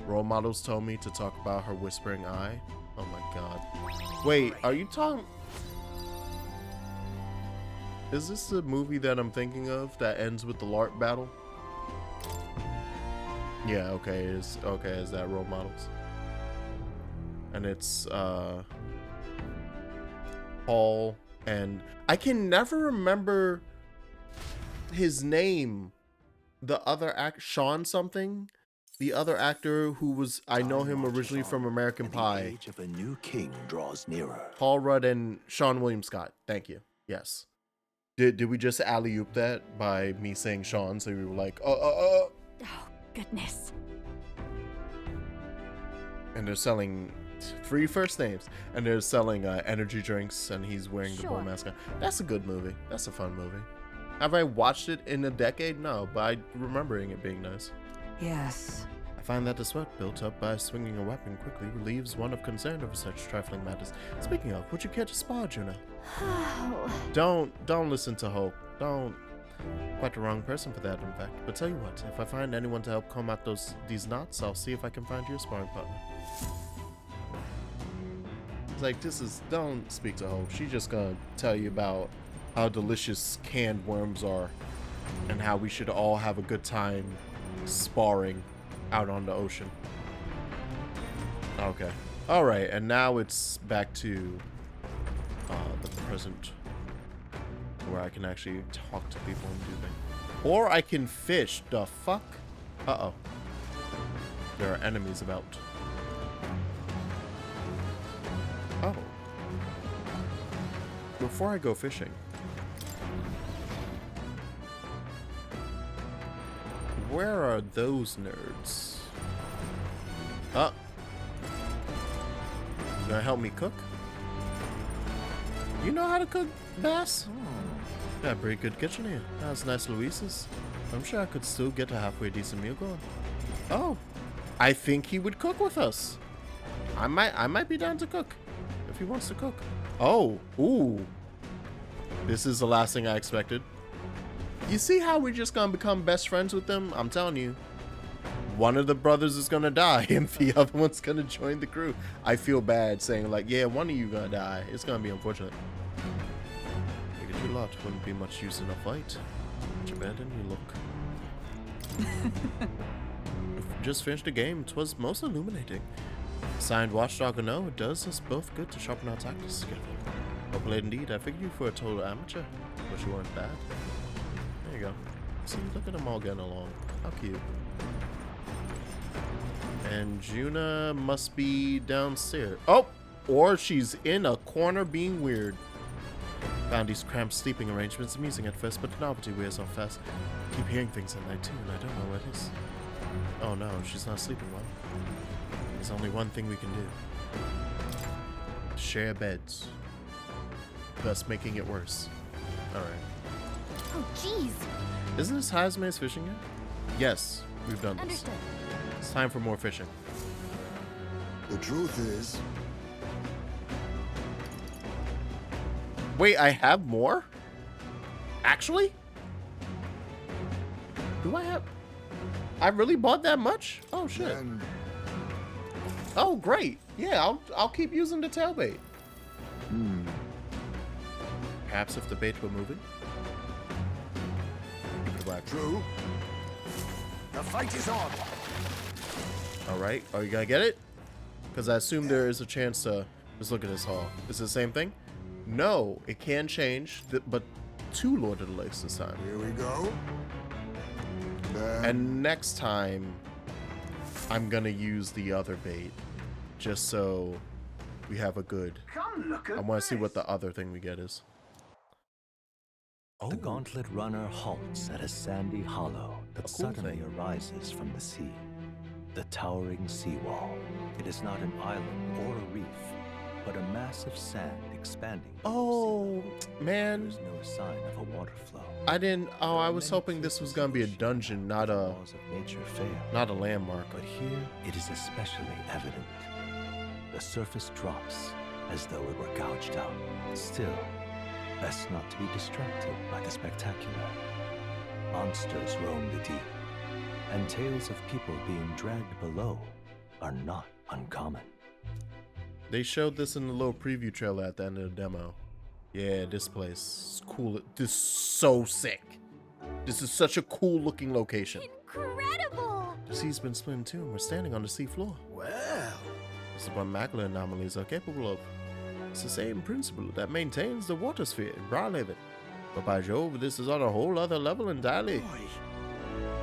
Role models told me to talk about her whispering eye. Oh my god. Wait, are you talking... Is this the movie that I'm thinking of that ends with the LARP battle? Yeah, okay, is that role models? And it's Paul, and I can never remember his name. The other Sean something, the other actor who was, I know him originally from American Pie. The age of a new king draws nearer. Paul Rudd and Sean William Scott. Thank you. Yes. Did we just alley-oop that by me saying Sean? So we were like, Oh, goodness. And they're selling 3 first names, and they're selling energy drinks, and he's wearing the bull mask. That's a good movie. That's a fun movie. Have I watched it in a decade? No, but I remembering it being nice. Yes. I find that the sweat built up by swinging a weapon quickly relieves one of concern over such trifling matters. Speaking of, would you care to spar, Juna? Don't listen to Hope. Don't. Quite the wrong person for that, in fact. But tell you what, if I find anyone to help comb out these knots, I'll see if I can find you a sparring partner. It's like, don't speak to Hope. She's just gonna tell you about how delicious canned worms are and how we should all have a good time sparring out on the ocean. Okay. Alright, and now it's back to the present, where I can actually talk to people and do things. Or I can fish. The fuck? Uh-oh. There are enemies about. Oh. Before I go fishing, where are those nerds? You gonna help me cook? You know how to cook, Bass? Got a pretty good kitchen here. That's nice Luis's. I'm sure I could still get a halfway decent meal going. Oh, I think he would cook with us. I might be down to cook if he wants to cook. Oh, ooh. This is the last thing I expected. You see how we're just gonna become best friends with them? I'm telling you. one of the brothers is gonna die and the other one's gonna join the crew. I feel bad saying like, yeah, one of you gonna die. It's gonna be unfortunate. You could do a lot. Wouldn't be much use in a fight. Much abandoned you look. Just finished the game. 'Twas most illuminating. Signed Watchdog or no, it does us both good to sharpen our tactics together. Well played indeed. I figured you for a total amateur, but you weren't bad. There you go. See, look at them all getting along. How cute. And Juna must be downstairs. Oh! Or she's in a corner being weird. Found these cramped sleeping arrangements amusing at first, but the novelty wears off fast. Keep hearing things at night too, and I don't know what it is. Oh no, she's not sleeping well. There's only one thing we can do. Share beds. Thus making it worse. Alright. Oh, jeez. Isn't this Hazume's fishing yet? Yes, we've done this. Understood. It's time for more fishing. The truth is... Wait, I have more? Actually? Do I have... I really bought that much? Oh, shit. Oh, great. Yeah, I'll keep using the tailbait. Perhaps if the bait were moving? Give it a whack. True. The fight is on. Alright, are you gonna get it? Because I assume there is a chance to... Just look at this haul. Is it the same thing? No, it can change, but 2 Lord of the Lakes this time. Here we go. And next time, I'm gonna use the other bait, just so we have a good... I want to see what the other thing we get is. The gauntlet runner halts at a sandy hollow that suddenly arises from the sea. The towering seawall. It is not an island or a reef, but a mass of sand expanding. Oh, man. There's no sign of a water flow. I didn't... Oh, I was hoping this was gonna be a dungeon, not a... Not a landmark. But here, it is especially evident. The surface drops as though it were gouged out. Still, best not to be distracted by the spectacular. Monsters roam the deep, and tales of people being dragged below are not uncommon. They showed this in the little preview trailer at the end of the demo. Yeah, this place is cool. This is so sick. This is such a cool looking location. Incredible! The sea's been split in two and we're standing on the sea floor. Well, this is what magla anomalies are capable of. It's the same principle that maintains the water sphere in Brawlhaven. But by Jove, this is on a whole other level entirely.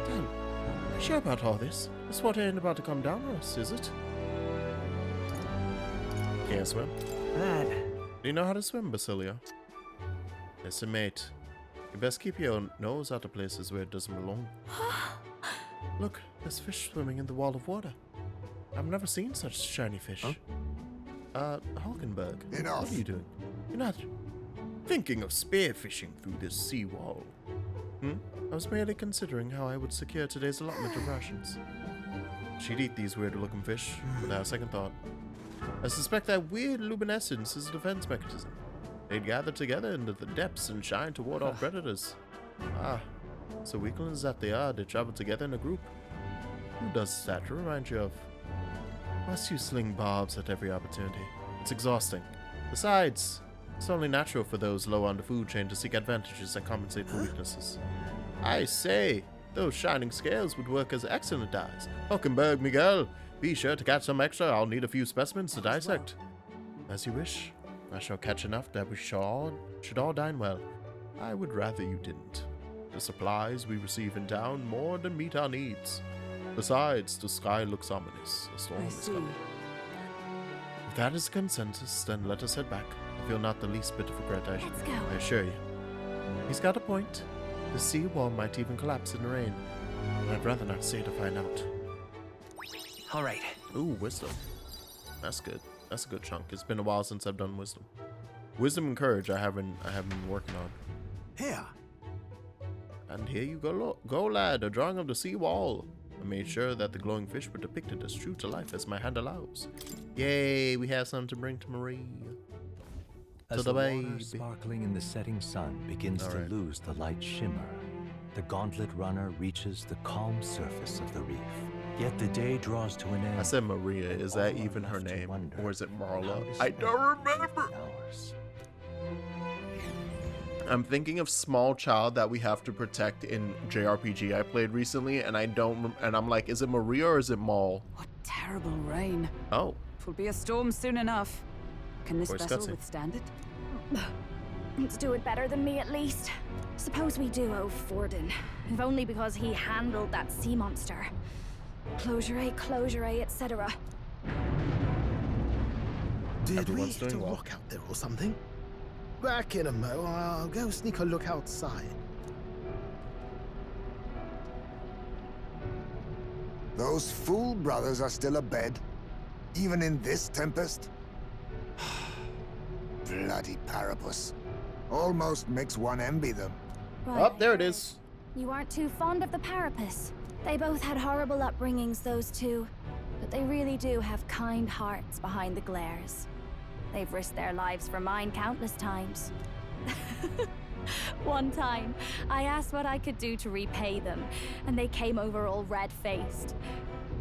Damn, are you sure about all this? This water ain't about to come down on us, is it? Can't swim? Do you know how to swim, Basilio? Yes, mate. You best keep your nose out of places where it doesn't belong. Look, there's fish swimming in the wall of water. I've never seen such shiny fish. Hulkenberg, what are you doing? You're not thinking of spearfishing through this sea wall. I was merely considering how I would secure today's allotment of rations. She'd eat these weird-looking fish without a second thought. I suspect that weird luminescence is a defense mechanism. They'd gather together into the depths and shine to ward off predators. So weaklings that they are, they travel together in a group. Who does that remind you of? Must you sling barbs at every opportunity? It's exhausting. Besides, it's only natural for those low on the food chain to seek advantages that compensate for weaknesses. I say, those shining scales would work as excellent dyes. Hulkenberg, Miguel, be sure to catch some extra. I'll need a few specimens to dissect. As you wish. I shall catch enough that we should all dine well. I would rather you didn't. The supplies we receive in town more than meet our needs. Besides, the sky looks ominous. A storm is coming. If that is consensus, then let us head back. I feel not the least bit of regret. I assure you. He's got a point. The sea wall might even collapse in the rain. And I'd rather not stay to find out. All right. Ooh, wisdom. That's good. That's a good chunk. It's been a while since I've done wisdom. Wisdom and courage I haven't been working on. Here. And here you go, lad. A drawing of the sea wall. I made sure that the glowing fish were depicted as true to life as my hand allows. Yay, we have something to bring to Marie. As the water sparkling in the setting sun begins to lose the light shimmer, the gauntlet runner reaches the calm surface of the reef. Yet the day draws to an end. I said Maria. Is that even her name? Or is it Marla? I don't remember. I'm thinking of small child that we have to protect in JRPG I played recently, and I'm like, is it Maria or is it Maul? What terrible rain. Oh. It'll be a storm soon enough. Can this Voice vessel cutscene. withstand it? It's doing better than me, at least. Suppose we do owe Forden, if only because he handled that sea monster. Closure, etc. Did Everyone's we doing well. walk out there or something? Back in a mo. I'll go sneak a look outside. Those fool brothers are still abed, even in this tempest. Bloody Parapus. Almost makes one envy them. Oh, there it is. You aren't too fond of the Parapus. They both had horrible upbringings, those two. But they really do have kind hearts behind the glares. They've risked their lives for mine countless times. One time, I asked what I could do to repay them, and they came over all red-faced.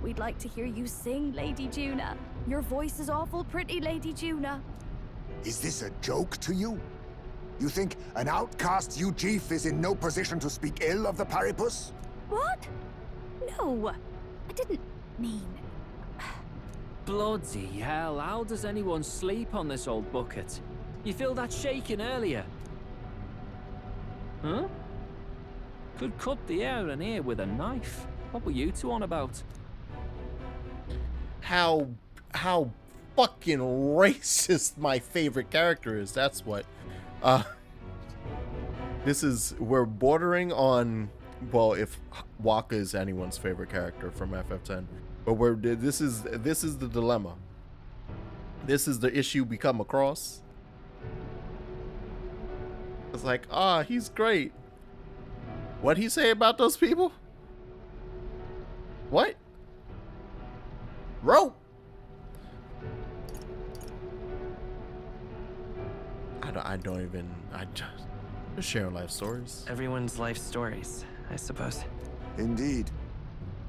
We'd like to hear you sing, Lady Juna. Your voice is awful pretty, Lady Juna. Is this a joke to you? You think an outcast Uchief is in no position to speak ill of the Paripus? What? No, I didn't mean... Bloody hell, how does anyone sleep on this old bucket? You feel that shaking earlier? Huh? Could cut the air in here with a knife. What were you two on about? How fucking racist my favorite character is. That's what. We're bordering on, well, if Waka is anyone's favorite character from FF10, but this is the dilemma. This is the issue we come across. It's like, he's great. What'd he say about those people? What? Rope. I just share life stories. Everyone's life stories, I suppose. Indeed.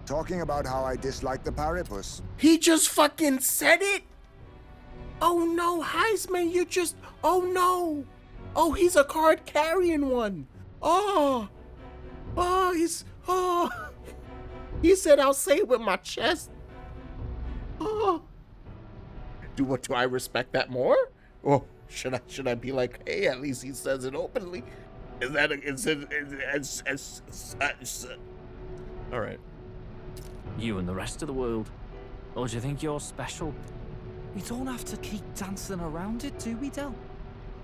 Talking about how I dislike the Paripus. He just fucking said it? Oh no, Heisman, you just... Oh no. Oh, he's a card carrying one. He said, I'll say it with my chest. Do I respect that more? Or should I be like, hey, at least he says it openly? Is that all right. You and the rest of the world. Or do you think you're special? We don't have to keep dancing around it, do we, Del?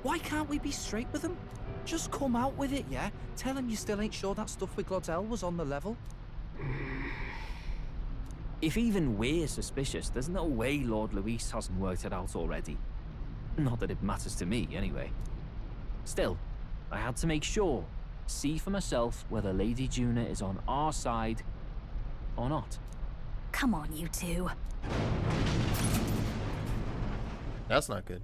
Why can't we be straight with him? Just come out with it, yeah? Tell him you still ain't sure that stuff with Glodell was on the level. If even we're suspicious, there's no way Lord Luis hasn't worked it out already. Not that it matters to me, anyway. Still, I had to make sure, see for myself whether Lady Juna is on our side or not. Come on, you two. That's not good.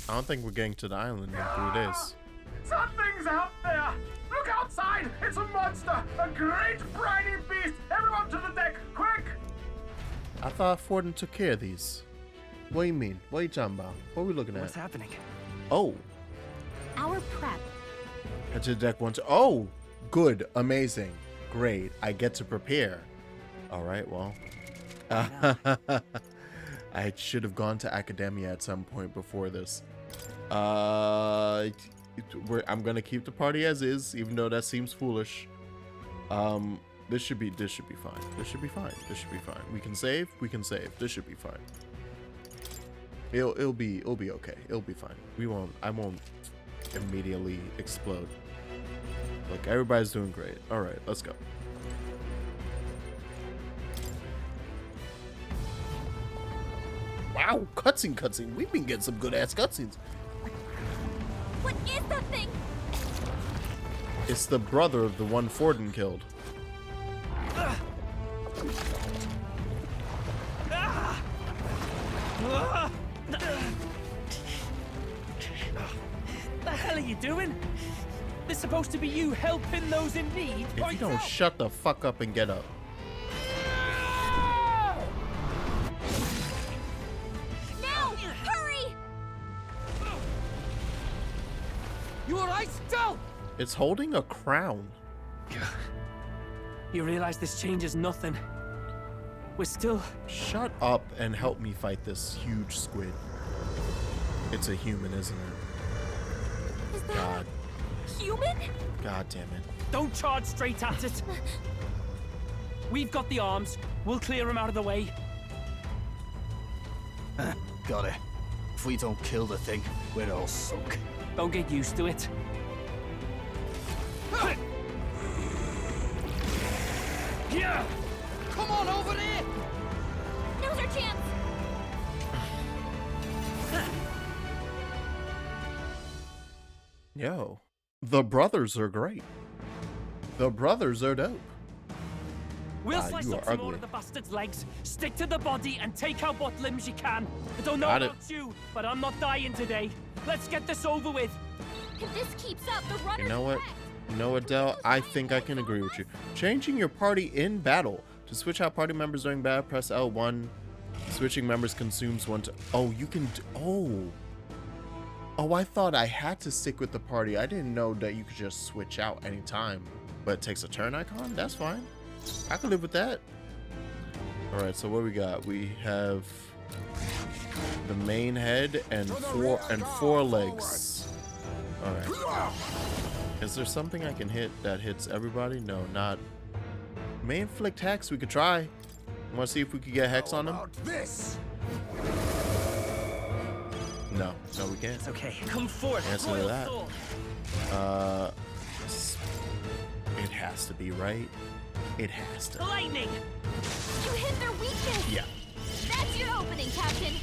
I don't think we're getting to the island in 3 days. Something's out there! Look outside! It's a monster! A great briny beast! Everyone to the deck, quick! I thought Forden took care of these. What do you mean? What are you talking about? What are we looking at? What's happening? Oh. Our prep. Head to the deck once. Oh, good. Amazing. Great. I get to prepare. All right, well. I should have gone to academia at some point before this. I'm gonna keep the party as is, even though that seems foolish. This should be fine. This should be fine. We can save. This should be fine. It'll be okay. It'll be fine. I won't immediately explode. Look, everybody's doing great. All right, let's go. Wow, cutscene. We've been getting some good ass cutscenes. What is that thing? It's the brother of the one Forden killed. The hell are you doing? This is supposed to be you helping those in need. If you don't shut the fuck up and get up. You alright still? It's holding a crown. You realize this changes nothing. We're still... Shut up and help me fight this huge squid. It's a human, isn't it? Is that God. human? God damn it. Don't charge straight at it. We've got the arms. We'll clear him out of the way. Got it. If we don't kill the thing, we're all sunk. Don't get used to it. Yeah! Come on over there! Now's our chance. Yo, the brothers are great. The brothers are dope. We'll slice you up are some ugly. more of the bastard's legs, stick to the body, and take out what limbs you can. I don't know Got it. about you, but I'm not dying today. Let's get this over with. If this keeps up, the runners You know what? You know what, Del? I think I can agree with you. Changing your party in battle. To switch out party members during battle, press L1. Switching members consumes one to... Oh, you can... Oh, I thought I had to stick with the party. I didn't know that you could just switch out anytime. But it takes a turn icon? That's fine. I can live with that. Alright, so what we got? We have the main head and four legs. Alright. Is there something I can hit that hits everybody? No, not. Main inflict hex, we could try. Wanna see if we could get hex on him? No, we can't. It's okay. Come forth. Answer to that. It has to be, right? It has to. Lightning! You hit their weakness. Yeah. That's your opening, Captain.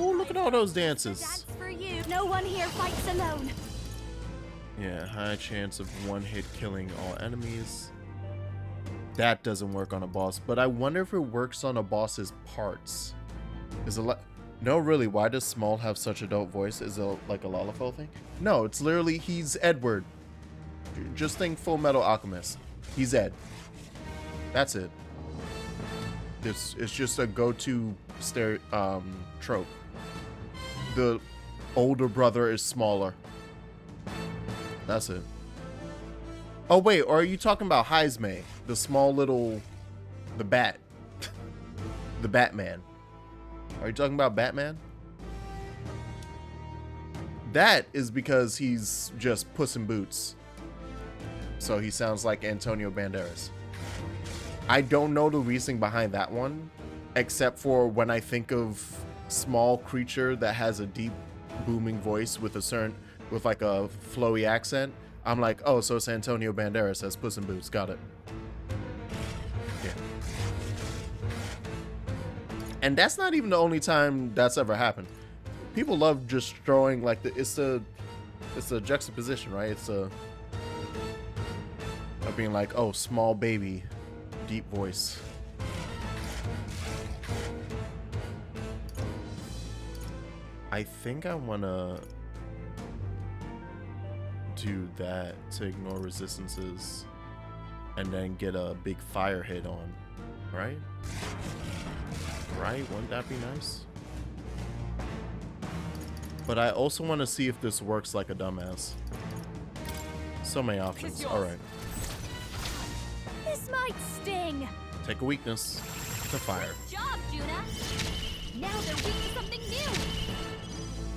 Ooh, look at all those dances. Dance for you. No one here fights alone. Yeah, high chance of one hit killing all enemies. That doesn't work on a boss, but I wonder if it works on a boss's parts. Is it like... No, really, why does Small have such a dope voice? Is it like a Lalafell thing? No, it's literally, he's Edward. Just think Full Metal Alchemist. He's Ed. That's it. It's just a go-to trope. The older brother is smaller. That's it. Oh wait, or are you talking about Heisme, the small little, the bat, the Batman? Are you talking about Batman? That is because he's just Puss in Boots. So he sounds like Antonio Banderas. I don't know the reasoning behind that one, except for when I think of small creature that has a deep booming voice with like a flowy accent, I'm like, oh, so it's Antonio Banderas as Puss in Boots. Got it. Yeah. And that's not even the only time that's ever happened. People love just throwing like it's a juxtaposition, right? It's of being like, oh, small baby, deep voice. I think I wanna do that to ignore resistances and then get a big fire hit on, right? Right? Wouldn't that be nice? But I also want to see if this works like a dumbass. So many options. Alright. This might sting. Take a weakness to fire. Good job, Juna. Now they're weak to something new.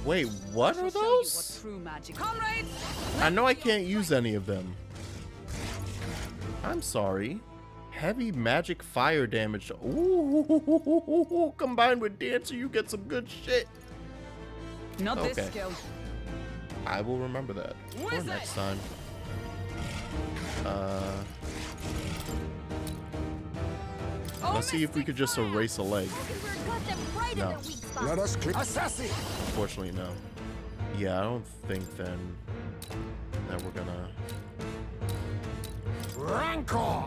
Wait, what are those? True magic. Comrades! I know I can't use any of them. I'm sorry. Heavy magic fire damage. Ooh, combined with Dancer, you get some good shit. Not Okay. this skill. I will remember that for next time. Let's see if we could just erase a leg. No. Let us click. Assassin! Unfortunately, no. Yeah, I don't think then that we're gonna... Rancor!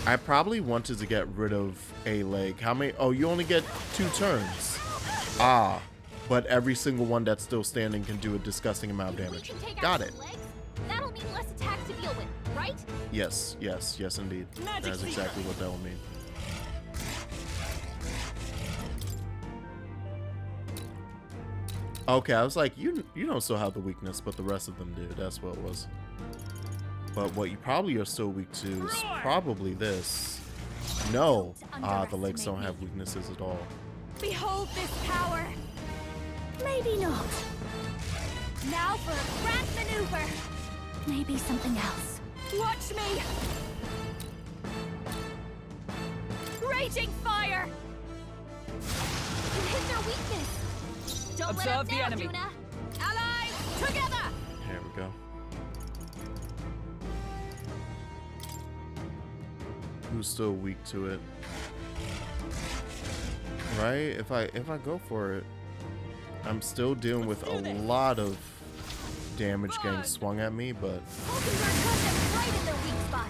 I probably wanted to get rid of a leg. How many? Oh, you only get 2 turns. Ah, but every single one that's still standing can do a disgusting amount of damage. Got it. That'll mean less attacks to deal with, right? Yes, indeed. That's exactly what that will mean. Okay, I was like, you don't still have the weakness, but the rest of them do. That's what it was. But what you probably are still weak to is probably this. No. The legs don't have weaknesses at all. Behold this power. Maybe not. Now for a grand maneuver. Maybe something else. Watch me. Raging fire. You hit their weakness. Don't Observe let up the now, enemy. Duna. Allies, together. Here we go. Who's still weak to it? Right? If I go for it, I'm still dealing with a lot of damage getting swung at me, but Right in their weak spot.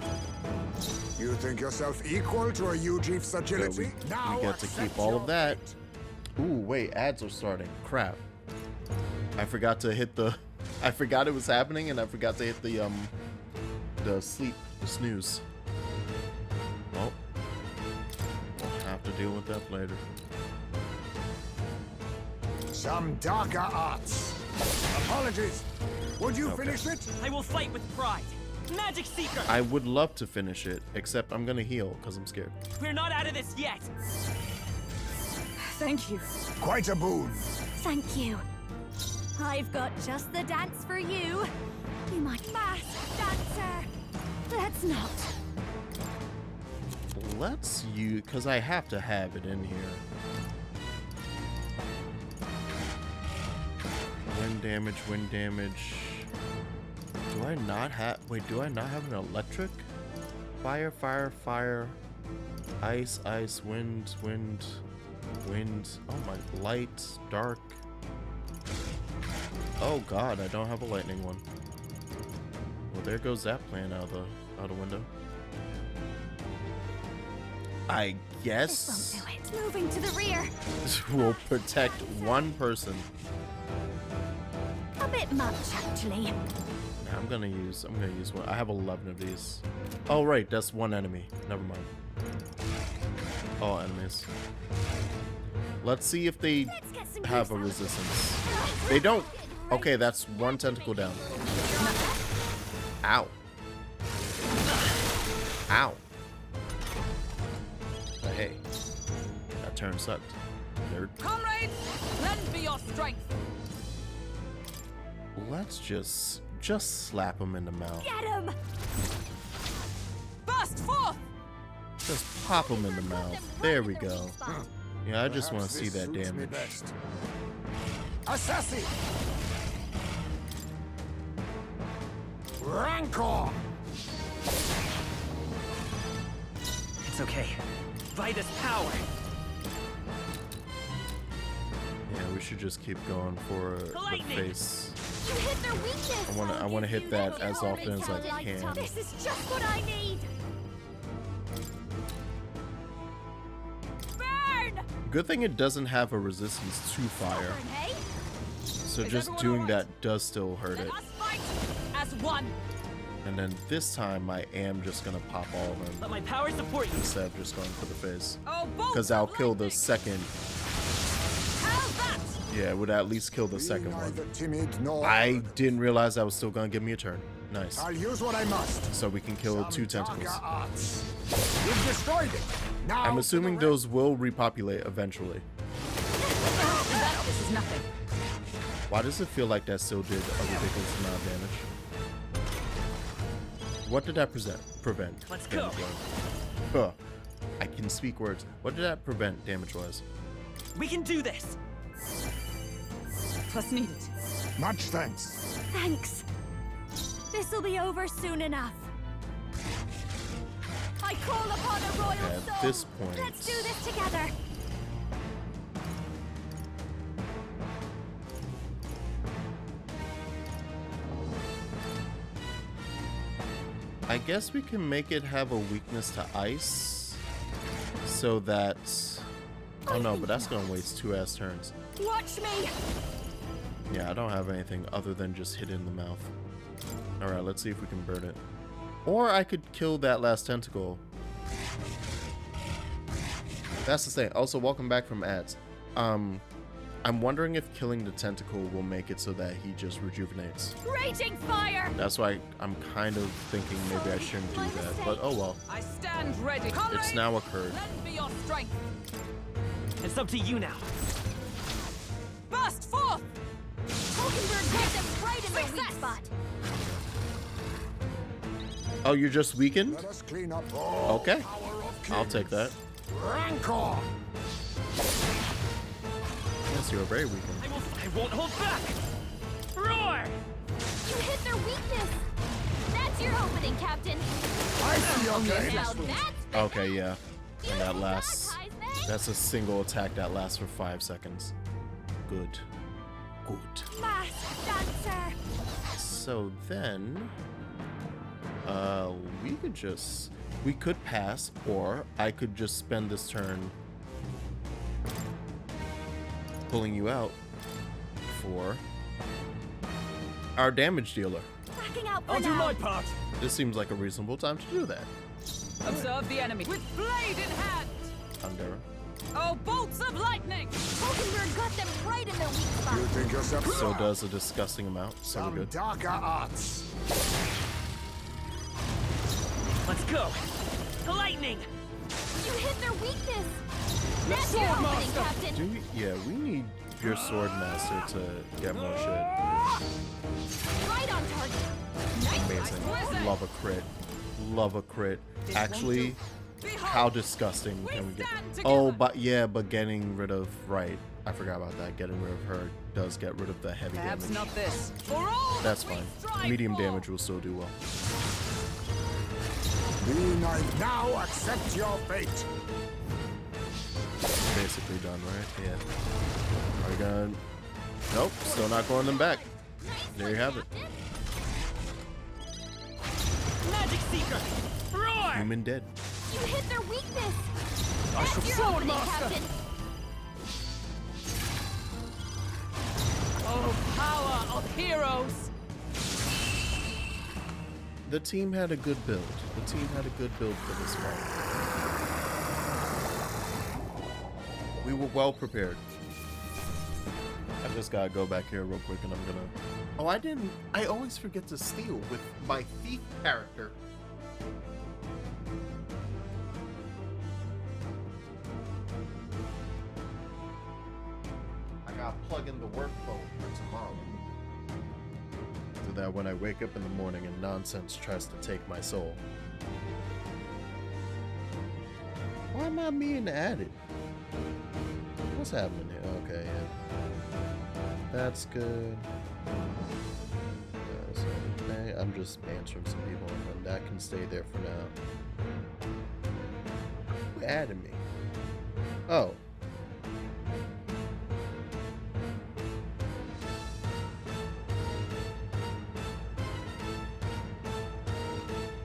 You think yourself equal to a Ujief's agility? we get to keep all of that. Ooh, wait, ads are starting. Crap. I forgot to hit the I forgot it was happening, and I forgot to hit the snooze. Well, we'll have to deal with that later. Some darker arts. Apologies. Would you finish it? I will fight with pride. Magic Seeker! I would love to finish it, except I'm gonna heal because I'm scared. We're not out of this yet! Thank you. Quite a boon. Thank you. I've got just the dance for you. You my masked dancer. Let's not. Let's use, because I have to have it in here. Wind damage, wind damage. Do I not have, wait, do I not have an electric? Fire, fire, fire. Ice, ice, wind, wind, wind. Oh my, light, dark. Oh god, I don't have a lightning one. Well, there goes that plan out the window. I guess This won't do it. Moving to the rear. this will protect one person. A bit much, actually. Nah, I'm gonna use one. I have 11 of these. Oh right, that's one enemy. Never mind. All enemies. Let's see if they have a resistance. They don't. Okay, that's one tentacle down. Ow. Ow. But hey, that turn sucked. Nerd. Comrades, lend me your strength. Let's just slap him in the mouth. Get him! Burst forth! Just pop him in the mouth. There we go. Yeah, I just want to see that damage. Assassin! Rancor! It's okay. By this power! Yeah, we should just keep going for the face. You hit their weakness. I wanna hit that as often as I can. This is just what I need. Burn! Good thing it doesn't have a resistance to fire. Hey? So just doing that does still hurt it. Fight as one. And then this time I am just gonna pop all of them Let my power support you! instead of just going for the face. Oh, Because I'll kill the second. how's that? Yeah, it would at least kill the second one. Neither timid nor I didn't realize that was still gonna give me a turn. Nice. I'll use what I must. So we can kill two tentacles. Darker arts. You've destroyed it. Now I'm assuming those will repopulate eventually. This is nothing. Why does it feel like that still did a ridiculous amount of damage? What did that prevent? Let's go. Huh. I can speak words. What did that prevent damage-wise? We can do this! Plus needed. Much thanks. Thanks. This'll be over soon enough. I call upon a royal At soul. this point, Let's do this together. I guess we can make it have a weakness to ice, so that. Oh no, but that's gonna waste 2 ass turns. Watch me. Yeah, I don't have anything other than just hit it in the mouth. All right, let's see if we can burn it, or I could kill that last tentacle. That's the thing. Also, welcome back from ads. I'm wondering if killing the tentacle will make it so that he just rejuvenates. Raging fire! That's why I'm kind of thinking maybe I shouldn't do that, but oh well. I stand ready. It's now occurred. Lend me your strength. It's up to you now. Burst forth! Hulkenberg hit them right in their weak spot. Oh, you're just weakened? Let us clean up all Okay. power of I'll take that. Rancor! Yes, you are very weakened. I won't hold back. Roar! You hit their weakness. That's your opening, Captain. I see your game. Now that's Okay, yeah. And that lasts. That's a single attack that lasts for 5 seconds. Good. Good. Mask Dancer. So then, we could pass, or I could just spend this turn pulling you out for our damage dealer. Backing out for I'll do now. my part. This seems like a reasonable time to do that. Observe the enemy. With blade in hand. Under. Oh, bolts of lightning! Hulkenberg got them right in their weak spot. You think yourself So does a disgusting amount, so we're some good. darker arts. Let's go. The lightning. You hit their weakness. Let's That's your sword opening, master. Captain. Yeah, we need your sword master to get more shit. Right on target. Nice. Amazing. Love a crit. Love a crit. Actually, how disgusting can we get? Oh, but yeah, but getting rid of, right. I forgot about that. Getting rid of her does get rid of the heavy Perhaps damage. not this. For all That's that we fine. strive Medium for. damage will still do well. Be nice. Now accept your fate. Basically done, right? Yeah. Are we gonna... Nope, still not going them back. There you have it. Magic Seeker. Roar! Human dead. You hit their weakness. I shall That's your sword opening, master. Captain. Oh, power of heroes! The team had a good build. The team had a good build for this one. We were well prepared. I just gotta go back here real quick and I'm gonna... Oh, I always forget to steal with my thief character. I gotta plug in the work phone for tomorrow. So that when I wake up in the morning and nonsense tries to take my soul. Why am I being added? What's happening here? Okay, yeah. That's good. That's okay. I'm just answering some people and that can stay there for now. Who added me? Oh.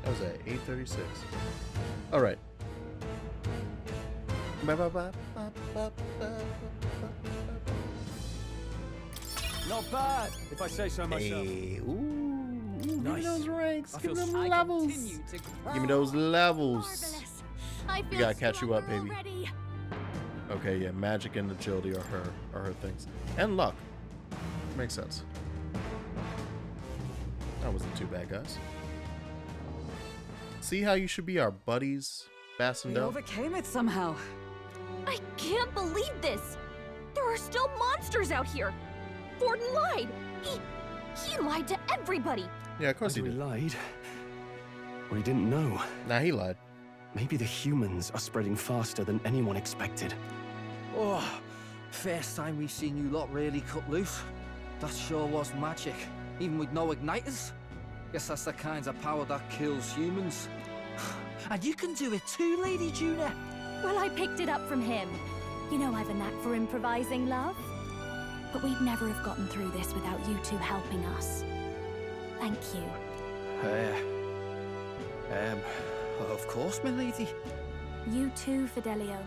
That was at 8:36. All right. Not bad, if I say so myself. Hey, ooh, give me Nice. those ranks. I Give feel me them I levels. continue to Give me those levels. Marvelous. I We feel gotta catch you up, stronger baby. already. Okay, yeah, magic and agility are her things, and luck. Makes sense. That wasn't too bad, guys. See how you should be our buddies, We Bassendell? overcame it somehow. I can't believe this. There are still monsters out here. Forden lied. He lied to everybody. Yeah, of course he Either did. lied, or he didn't know. Nah, he lied. Maybe the humans are spreading faster than anyone expected. Oh, first time we've seen you lot really cut loose. That sure was magic, even with no igniters. Guess that's the kind of power that kills humans. And you can do it too, Lady Juna. Well, I picked it up from him. You know I've a knack for improvising, love. But we'd never have gotten through this without you two helping us. Thank you. Of course, my lady. You too, Fidelio.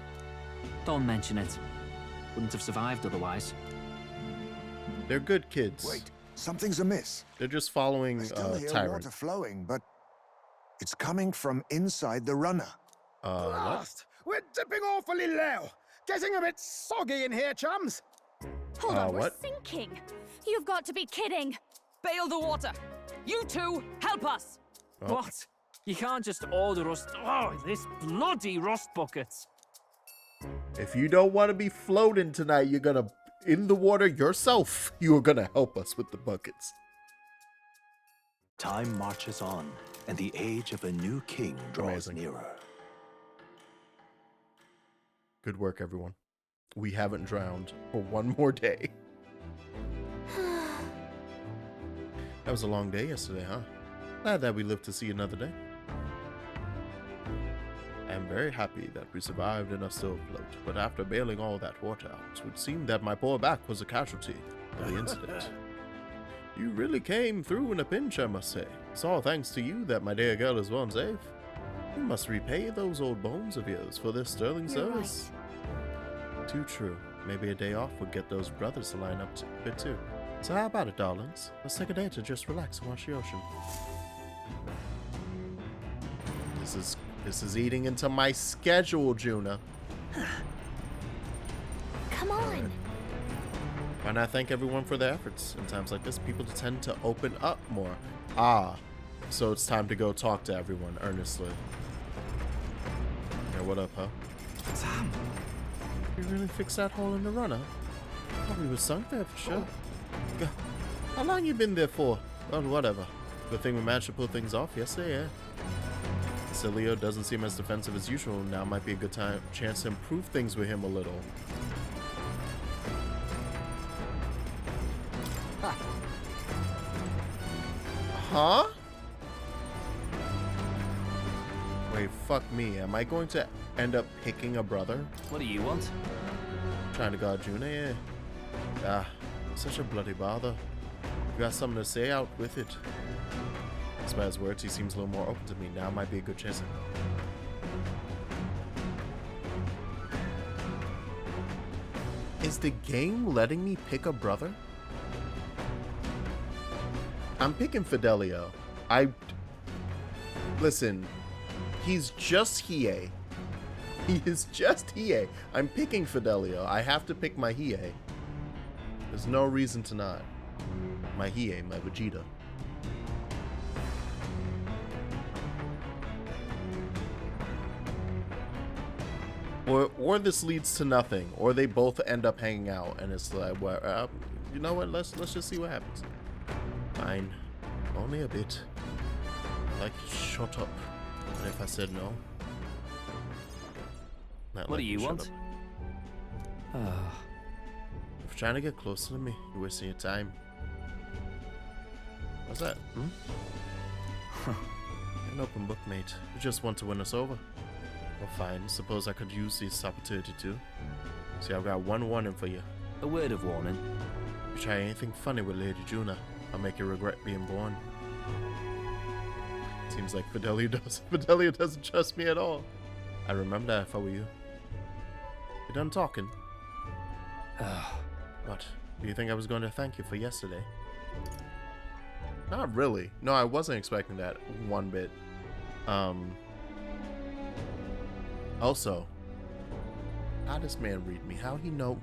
Don't mention it. Wouldn't have survived otherwise. They're good kids. Wait, something's amiss. They're just following I still hear Tyrant. water flowing, but it's coming from inside the runner. What? Blast! We're dipping awfully low. Getting a bit soggy in here, chums. Hold on, we're what? sinking. You've got to be kidding. Bail the water. You two, help us. Oh. What? You can't just order us. Oh, this bloody rust buckets. If you don't want to be floating tonight, you're gonna in the water yourself. You are gonna help us with the buckets. Time marches on, and the age of a new king draws nearer. Good work, everyone. We haven't drowned for one more day. That was a long day yesterday, huh? Glad that we lived to see another day. I am very happy that we survived and are still afloat, but after bailing all that water out, it would seem that my poor back was a casualty of the incident. You really came through in a pinch, I must say. It's all thanks to you that my dear girl is well and safe. You must repay those old bones of yours for their sterling service. Too true. Maybe a day off would get those brothers to line up a bit too. So how about it, darlings? Let's take a day to just relax and watch the ocean. This is eating into my schedule, Juna. Come on. Why not thank everyone for their efforts? In times like this, people tend to open up more. Ah, so it's time to go talk to everyone earnestly. Yeah, what up, huh? Sam, you really fixed that hole in the runner? Thought we were sunk there for sure. God, how long you been there for? Well, whatever. Good thing we managed to pull things off yesterday, yeah. Basilio doesn't seem as defensive as usual. Now might be a good chance to improve things with him a little. Huh? Wait, fuck me. Am I going to end up picking a brother? What do you want? Trying to guard Juna, yeah. Ah, such a bloody bother. You got something to say out with it. Despite his words, he seems a little more open to me. Now might be a good chance. Is the game letting me pick a brother? I'm picking Fidelio. Listen, he's just Hiei. He is just Hiei. I'm picking Fidelio. I have to pick my Hiei. There's no reason to not. My Hiei, my Vegeta. Or this leads to nothing, or they both end up hanging out, and it's like, well, you know what? Let's just see what happens. Fine, only a bit. Like, shut up. And if I said no, what do you want? If you're trying to get closer to me, you're wasting your time. What's that? You're an open book, mate. You just want to win us over. Well, fine. Suppose I could use this opportunity too. See, I've got one warning for you. A word of warning. If you try anything funny with Lady Juna, I'll make you regret being born. Seems like Fidelio doesn't trust me at all. I remember that if I were you. You done talking? What? Do you think I was going to thank you for yesterday? Not really. No, I wasn't expecting that one bit. Also, how does man read me? How he know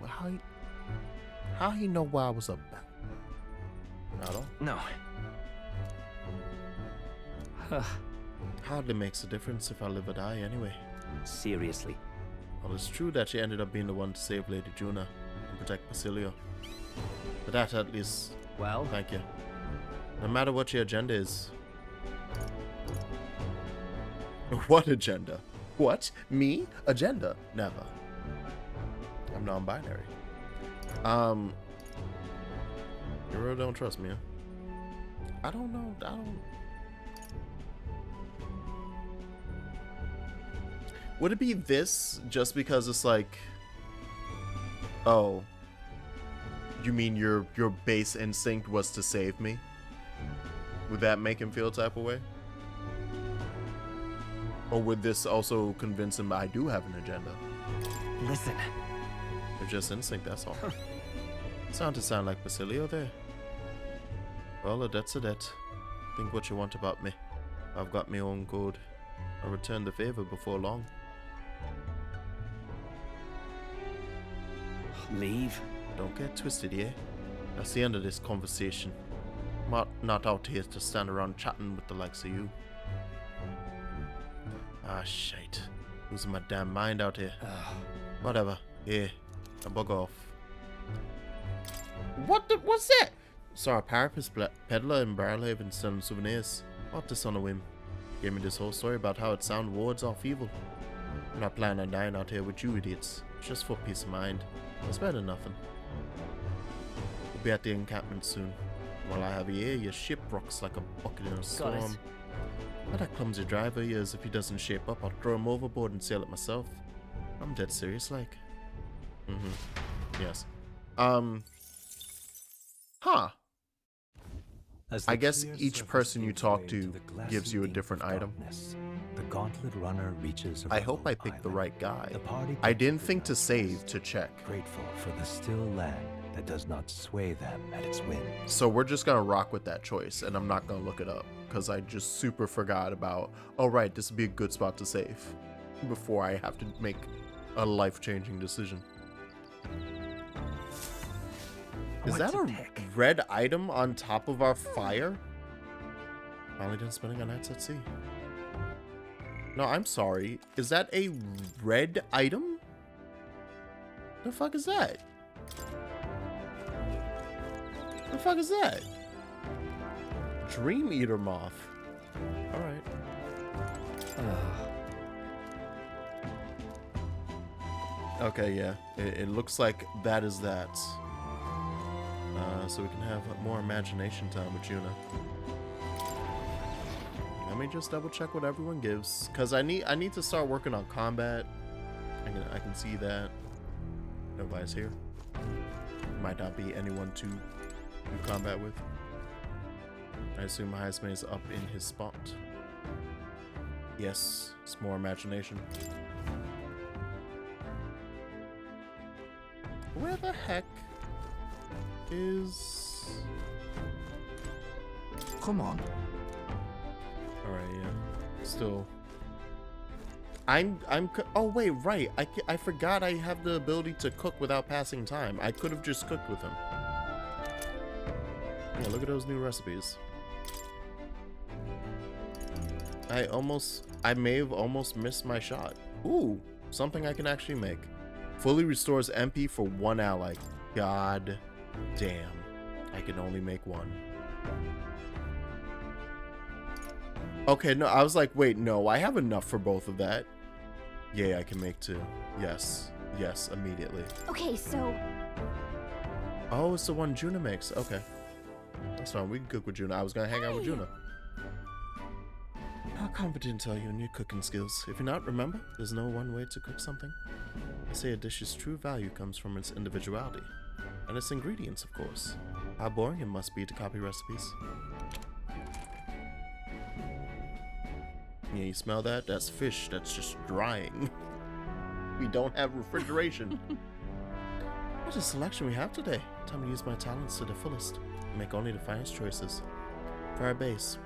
what I was about? Not all. No. Hardly makes a difference if I live or die anyway. Seriously. Well, it's true that she ended up being the one to save Lady Juna and protect Basilio. But that at least... Well? Thank you. No matter what your agenda is... What agenda? What? Me? Agenda? Never. I'm non-binary. You really don't trust me, huh? I don't know. Would it be this just because it's like, oh, you mean your base instinct was to save me? Would that make him feel a type of way? Or would this also convince him I do have an agenda? Listen. It's just instinct, that's all. Sound like Basilio there. Well, a debt's a debt. Think what you want about me. I've got my own code. I'll return the favor before long. Leave? don't get twisted, yeah? That's the end of this conversation. Not out here to stand around chatting with the likes of you. Ah, shite. Losing my damn mind out here. Whatever. Yeah, I bug off. What's that? Saw a parapet peddler in Barrelhaven selling souvenirs. Bought this on a whim. Gave me this whole story about how its sound wards off evil. I'm not planning on dying out here with you idiots. Just for peace of mind. It's better than nothing. We'll be at the encampment soon. While I have you here, your ship rocks like a bucket in a storm. But that clumsy driver here is if he doesn't shape up, I'll throw him overboard and sail it myself. I'm dead serious, like. Yes. Huh. I guess each person you talk to gives you a different item. The gauntlet runner reaches. I hope I picked the right guy. I didn't think to save to check. Grateful for the still land that does not sway them at its whim. So we're just gonna rock with that choice, and I'm not gonna look it up because I just super forgot about. Oh right, this would be a good spot to save before I have to make a life-changing decision. Is that a red item on top of our fire? Finally done spending our nights at sea. No, I'm sorry. Is that a red item? The fuck is that? The fuck is that? Dream Eater Moth. Alright. Okay, yeah. It looks like that is that. So we can have more imagination time with Juna. Let me just double check what everyone gives, cause I need to start working on combat. I can see that nobody's here. Might not be anyone to do combat with. I assume Heisman is up in his spot. Yes, it's more imagination. Where the heck is... Come on. Alright, yeah. Still. Oh wait, right. I forgot I have the ability to cook without passing time. I could have just cooked with him. Yeah, look at those new recipes. I may have almost missed my shot. Ooh, something I can actually make. Fully restores MP for one ally. God damn. I can only make one. Okay, no, I was like, wait, no, I have enough for both of that. Yeah, I can make two. Yes. Yes, immediately. Okay, so... Oh, it's the one Juna makes. Okay. That's fine. We can cook with Juna. I was going to hang out with Juna. How confident are you in your cooking skills? If you're not, remember, there's no one way to cook something. I say a dish's true value comes from its individuality. And its ingredients, of course. How boring it must be to copy recipes. Yeah, you smell that? That's fish. That's just drying. We don't have refrigeration. What a selection we have today. Time to use my talents to the fullest. Make only the finest choices. For our base,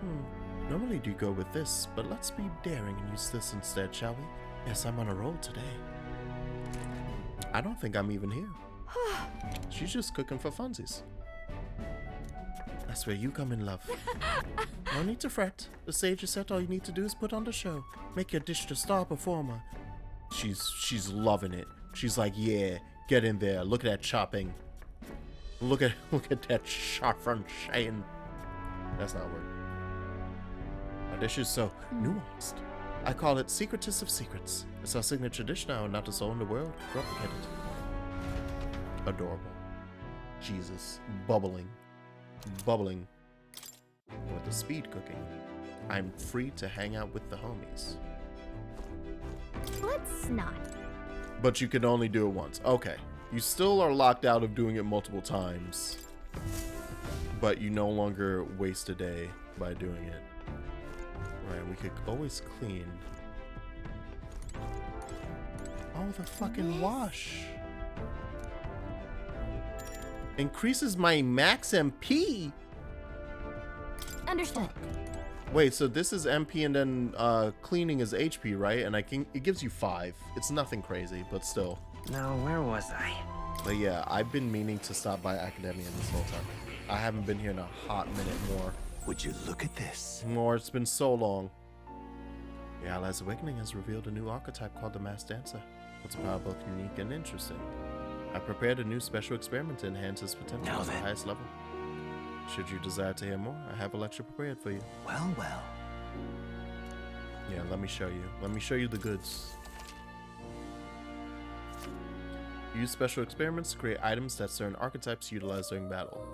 normally do go with this, but let's be daring and use this instead, shall we? Yes, I'm on a roll today. I don't think I'm even here. She's just cooking for funsies. That's where you come in, love. No need to fret. The stage has said all you need to do is put on the show. Make your dish the star performer. She's loving it. She's like, yeah, get in there. Look at that chopping. Look at that saffron shine. That's not working. My dish is so nuanced. I call it secretest of secrets. It's our signature dish now, and not a soul in the world can replicate it. Adorable. Jesus. Bubbling. Bubbling. With the speed cooking, I'm free to hang out with the homies. Let's not. But you can only do it once. Okay. You still are locked out of doing it multiple times. But you no longer waste a day by doing it. Right, we could always clean. Oh, the fucking wash. Increases my max MP. Understood. Wait, so this is MP and then cleaning is HP, right? And it gives you 5. It's nothing crazy, but still. Now, where was I? But yeah, I've been meaning to stop by Academia this whole time. I haven't been here in a hot minute more. Would you look at this? More, it's been so long. The Allies Awakening has revealed a new archetype called the Masked Dancer. Its power both unique and interesting. I prepared a new special experiment to enhance its potential to the highest level. Should you desire to hear more, I have a lecture prepared for you. Well, well. Yeah, let me show you. Let me show you the goods. Use special experiments to create items that certain archetypes utilize during battle.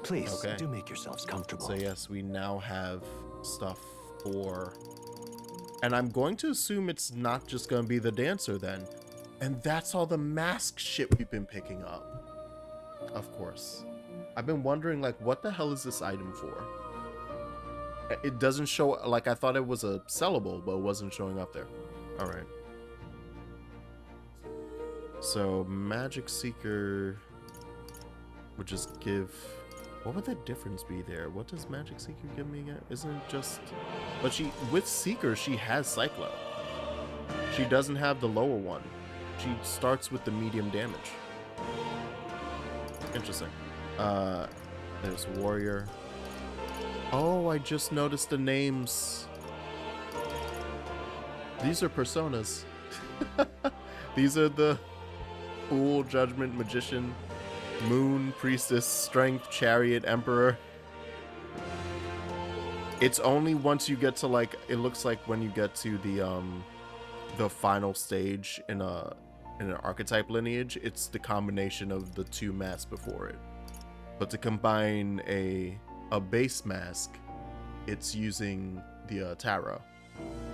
Please, do make yourselves comfortable. So yes, we now have stuff for... And I'm going to assume it's not just going to be the dancer then. And that's all the mask shit we've been picking up. Of course. I've been wondering, like, what the hell is this item for? It doesn't show, like, I thought it was a sellable, but it wasn't showing up there. Alright. So, Magic Seeker would just give... What would the difference be there? What does Magic Seeker give me again? Isn't it just... But she, with Seeker, she has Cyclo. She doesn't have the lower one. She starts with the medium damage. Interesting. There's Warrior. Oh, I just noticed the names. These are personas. These are the Fool, Judgment, Magician, Moon, Priestess, Strength, Chariot, Emperor. It's only once you get to, like, it looks like when you get to the final stage in an archetype lineage, it's the combination of the two masks before it. But to combine a base mask, it's using the Tarot.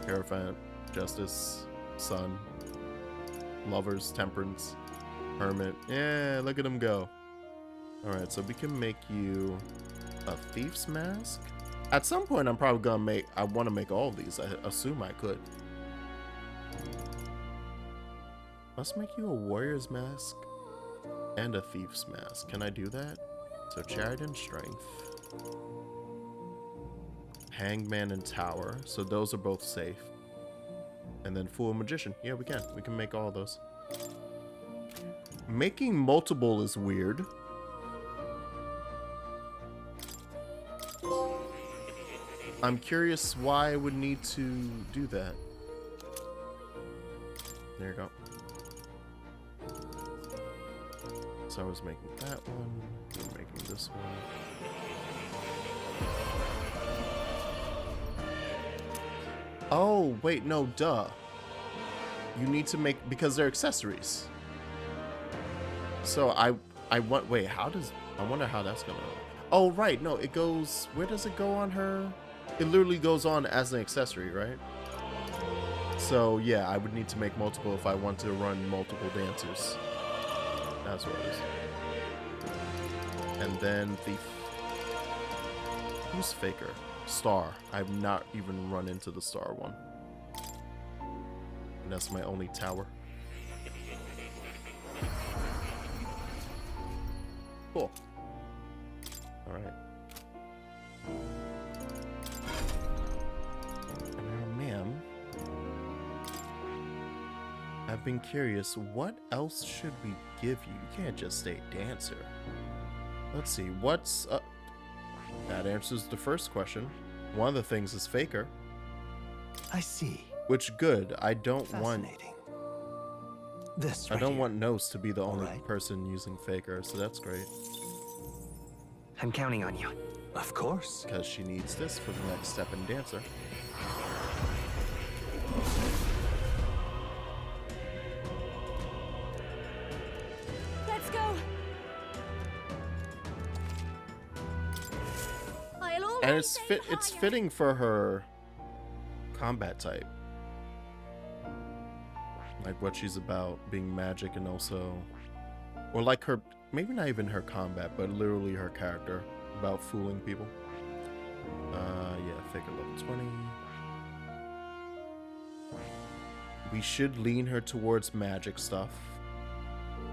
Hierophant, Justice, Sun, Lovers, Temperance, Hermit. Yeah, look at them go. Alright, so we can make you a Thief's Mask. At some point, I'm probably gonna make... I want to make all of these. I assume I could. Let's make you a Warrior's Mask and a Thief's Mask. Can I do that? So Chariot and Strength. Hangman and Tower. So those are both safe. And then Fool and Magician. Yeah, we can. We can make all those. Making multiple is weird. I'm curious why I would need to do that. There you go. So I was making that one. I'm making this one. Oh, wait, no, duh. You need to make, because they're accessories. So I want, wait, how does, I wonder how that's gonna, oh, right, no, it goes, where does it go on her? It literally goes on as an accessory, right? So yeah, I would need to make multiple if I want to run multiple dancers. That's what it is. And then the, who's Faker? Star. I've not even run into the Star one. And that's my only tower. Cool. Alright. Now, ma'am, I've been curious, what else should we give you? You can't just stay dancer. Let's see, what's up? That answers the first question. One of the things is Faker. I see. Which good. I don't want this. I don't want Nose to be the only person using Faker, so that's great. I'm counting on you. Of course. Because she needs this for the next step in Dancer. Let's go. And it's fitting for her combat type. Like what she's about, being magic, and also, or like her, maybe not even her combat, but literally her character about fooling people. Yeah, Faker level 20. We should lean her towards magic stuff.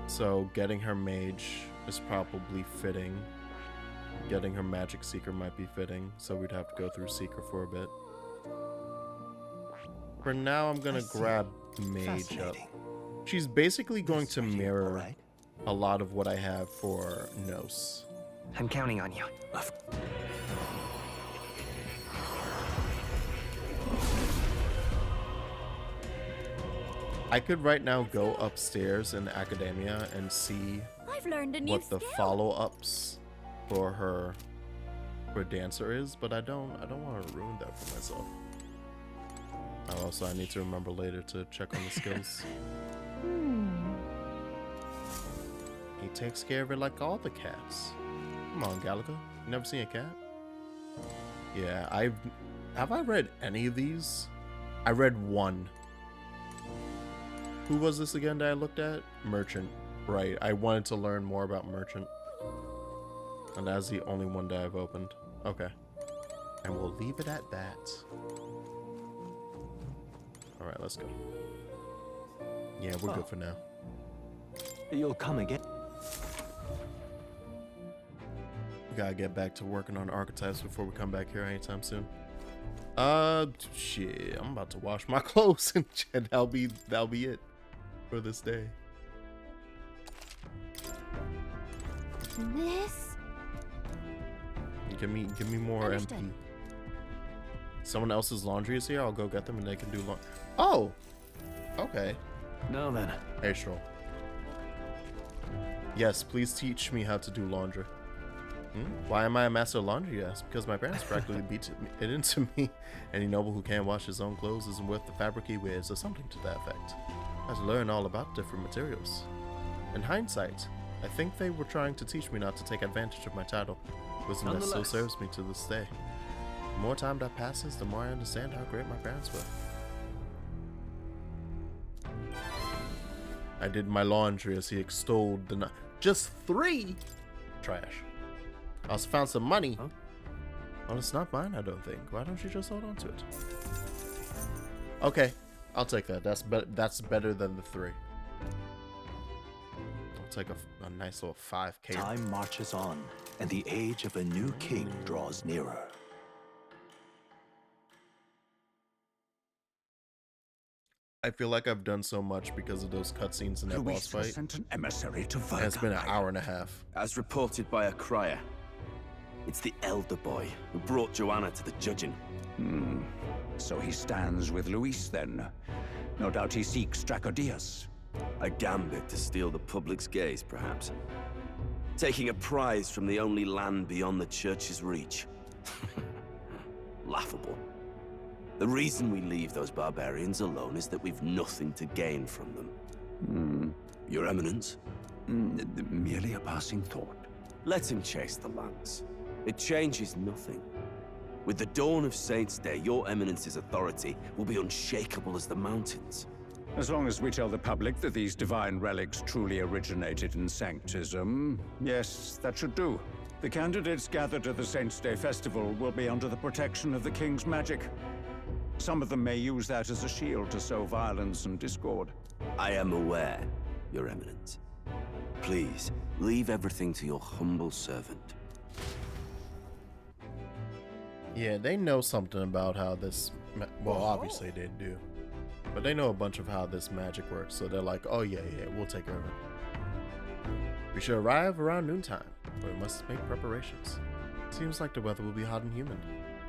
So getting her mage is probably fitting. Getting her Magic Seeker might be fitting, so we'd have to go through Seeker for a bit. For now, I'm gonna grab Mage up. She's basically going to mirror a lot of what I have for Nos. I'm counting on you. I could right now go upstairs in Academia and see I've learned a new what the skill. follow-ups for her dancer is, but I don't want to ruin that for myself. Also, I need to remember later to check on the skills. He takes care of it like all the cats. Come on, Gallica. You never seen a cat? Yeah, have I read any of these? I read one. Who was this again that I looked at? Merchant. Right, I wanted to learn more about Merchant. And that's the only one that I've opened. Okay. And we'll leave it at that. Alright, let's go. Yeah, we're good for now. You'll come again. We gotta get back to working on archetypes before we come back here anytime soon. Shit, I'm about to wash my clothes and that'll be it for this day. This? Give me more MP. Someone else's laundry is here. I'll go get them and they can do laundry. Oh, okay. Now then. Hey, Stroll. Yes, please teach me how to do laundry. Why am I a master of laundry? Yes, because my parents practically beat it into me. Any noble who can't wash his own clothes isn't worth the fabric he wears, or something to that effect. I had to learn all about different materials. In hindsight, I think they were trying to teach me not to take advantage of my title, wisdom that still serves me to this day. The more time that passes, the more I understand how great my parents were. I did my laundry as he extolled the just 3! Trash. I also found some money. Huh? Well, it's not mine, I don't think. Why don't you just hold on to it? Okay, I'll take that. That's better than the 3. I'll take a nice little 5K. Time marches on, and the age of a new king draws nearer. I feel like I've done so much because of those cutscenes in that boss fight. Sent an emissary to And it's been an hour and a half. As reported by a crier, it's the Elder boy who brought Joanna to the judging. So he stands with Luis then. No doubt he seeks Dracodius. A gambit to steal the public's gaze, perhaps. Taking a prize from the only land beyond the church's reach. Laughable. The reason we leave those barbarians alone is that we've nothing to gain from them. Your Eminence? Merely a passing thought. Let him chase the lance. It changes nothing. With the dawn of Saints' Day, your Eminence's authority will be unshakable as the mountains. As long as we tell the public that these divine relics truly originated in Sanctism, yes, that should do. The candidates gathered at the Saints' Day festival will be under the protection of the King's magic. Some of them may use that as a shield to sow violence and discord. I am aware, Your Eminence. Please, leave everything to your humble servant. Yeah, they know something about how this... Well, obviously they do. But they know a bunch of how this magic works, so they're like, oh yeah, we'll take care of it. We should arrive around noontime, but we must make preparations. Seems like the weather will be hot and humid.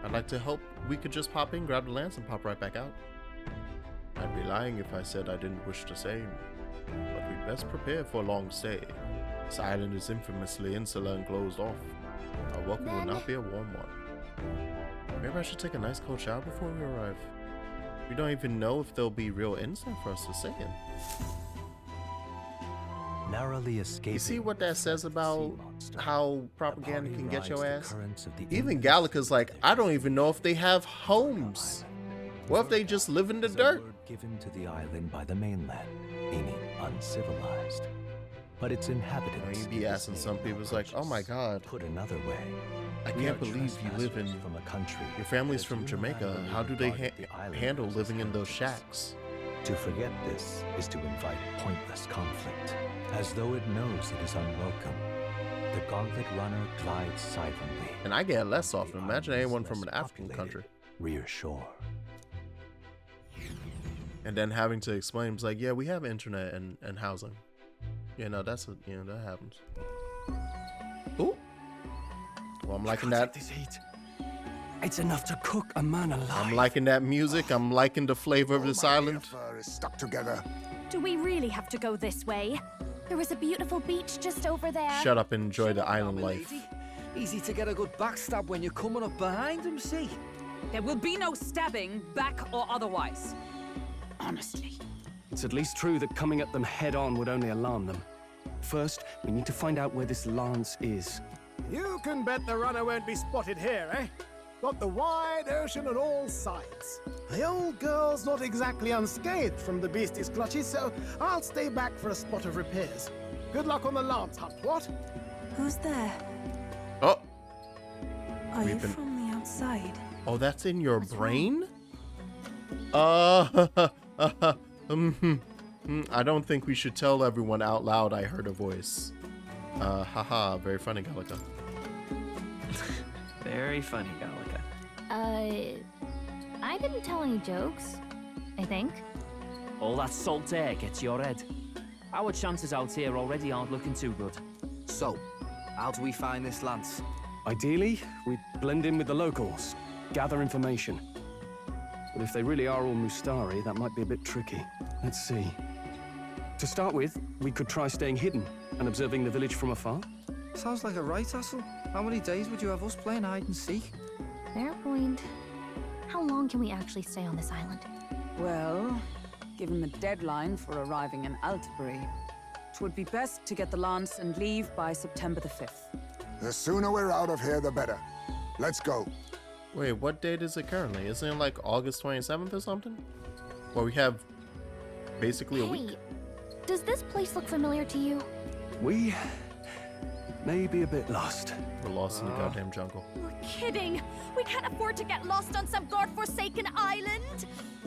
I'd like to hope we could just pop in, grab the lance, and pop right back out. I'd be lying if I said I didn't wish the same, but we'd best prepare for a long stay. This island is infamously insular and closed off. Our welcome will not be a warm one. Maybe I should take a nice cold shower before we arrive. We don't even know if there'll be real insight for us to stay in. Narrowly escaping. You see what that says about how propaganda can get your ass? Even Gallica's like, I don't even know if they have homes. What if they just live in the dirt? Given to the island by the mainland, meaning uncivilized. But its inhabitants. You'd be asking some people, it's like, oh my god. Put another way, I can't believe you live in from a country. Your family's from Jamaica. How do they handle living in those shacks? To forget this is to invite pointless conflict, as though it knows it is unwelcome. The gauntlet runner glides silently. And I get less often. Imagine anyone from an African country. Reassure. And then having to explain, it's like, yeah, we have internet and housing. Yeah, no, that happens. Ooh. Well, I'm liking that. This heat. It's enough to cook a man alive. I'm liking that music. I'm liking the flavor of this island. Fur is stuck together. Do we really have to go this way? There was a beautiful beach just over there. Shut up and enjoy the island life. Easy to get a good backstab when you're coming up behind him, see? There will be no stabbing, back or otherwise. Honestly. It's at least true that coming at them head-on would only alarm them. First, we need to find out where this lance is. You can bet the runner won't be spotted here, eh? Got the wide ocean on all sides. The old girl's not exactly unscathed from the beastie's clutches, so I'll stay back for a spot of repairs. Good luck on the lance hunt, what? Who's there? Oh. Are you from the outside? Oh, that's in your brain? I don't think we should tell everyone out loud I heard a voice. Haha, very funny, Gallica. Very funny, Gallica. I didn't tell any jokes, I think. All that salt air gets your head. Our chances out here already aren't looking too good. So, how do we find this lance? Ideally, we'd blend in with the locals, gather information. But if they really are all Mustari, that might be a bit tricky. Let's see. To start with, we could try staying hidden and observing the village from afar. Sounds like a right hassle. How many days would you have us playing hide and seek? Fair point. How long can we actually stay on this island? Well, given the deadline for arriving in Altbury, it would be best to get the lance and leave by September the 5th. The sooner we're out of here, the better. Let's go. Wait, what date is it currently? Isn't it like August 27th or something? Well, we have basically a week. Does this place look familiar to you? We may be a bit lost. We're lost in the goddamn jungle. You're kidding! We can't afford to get lost on some godforsaken island!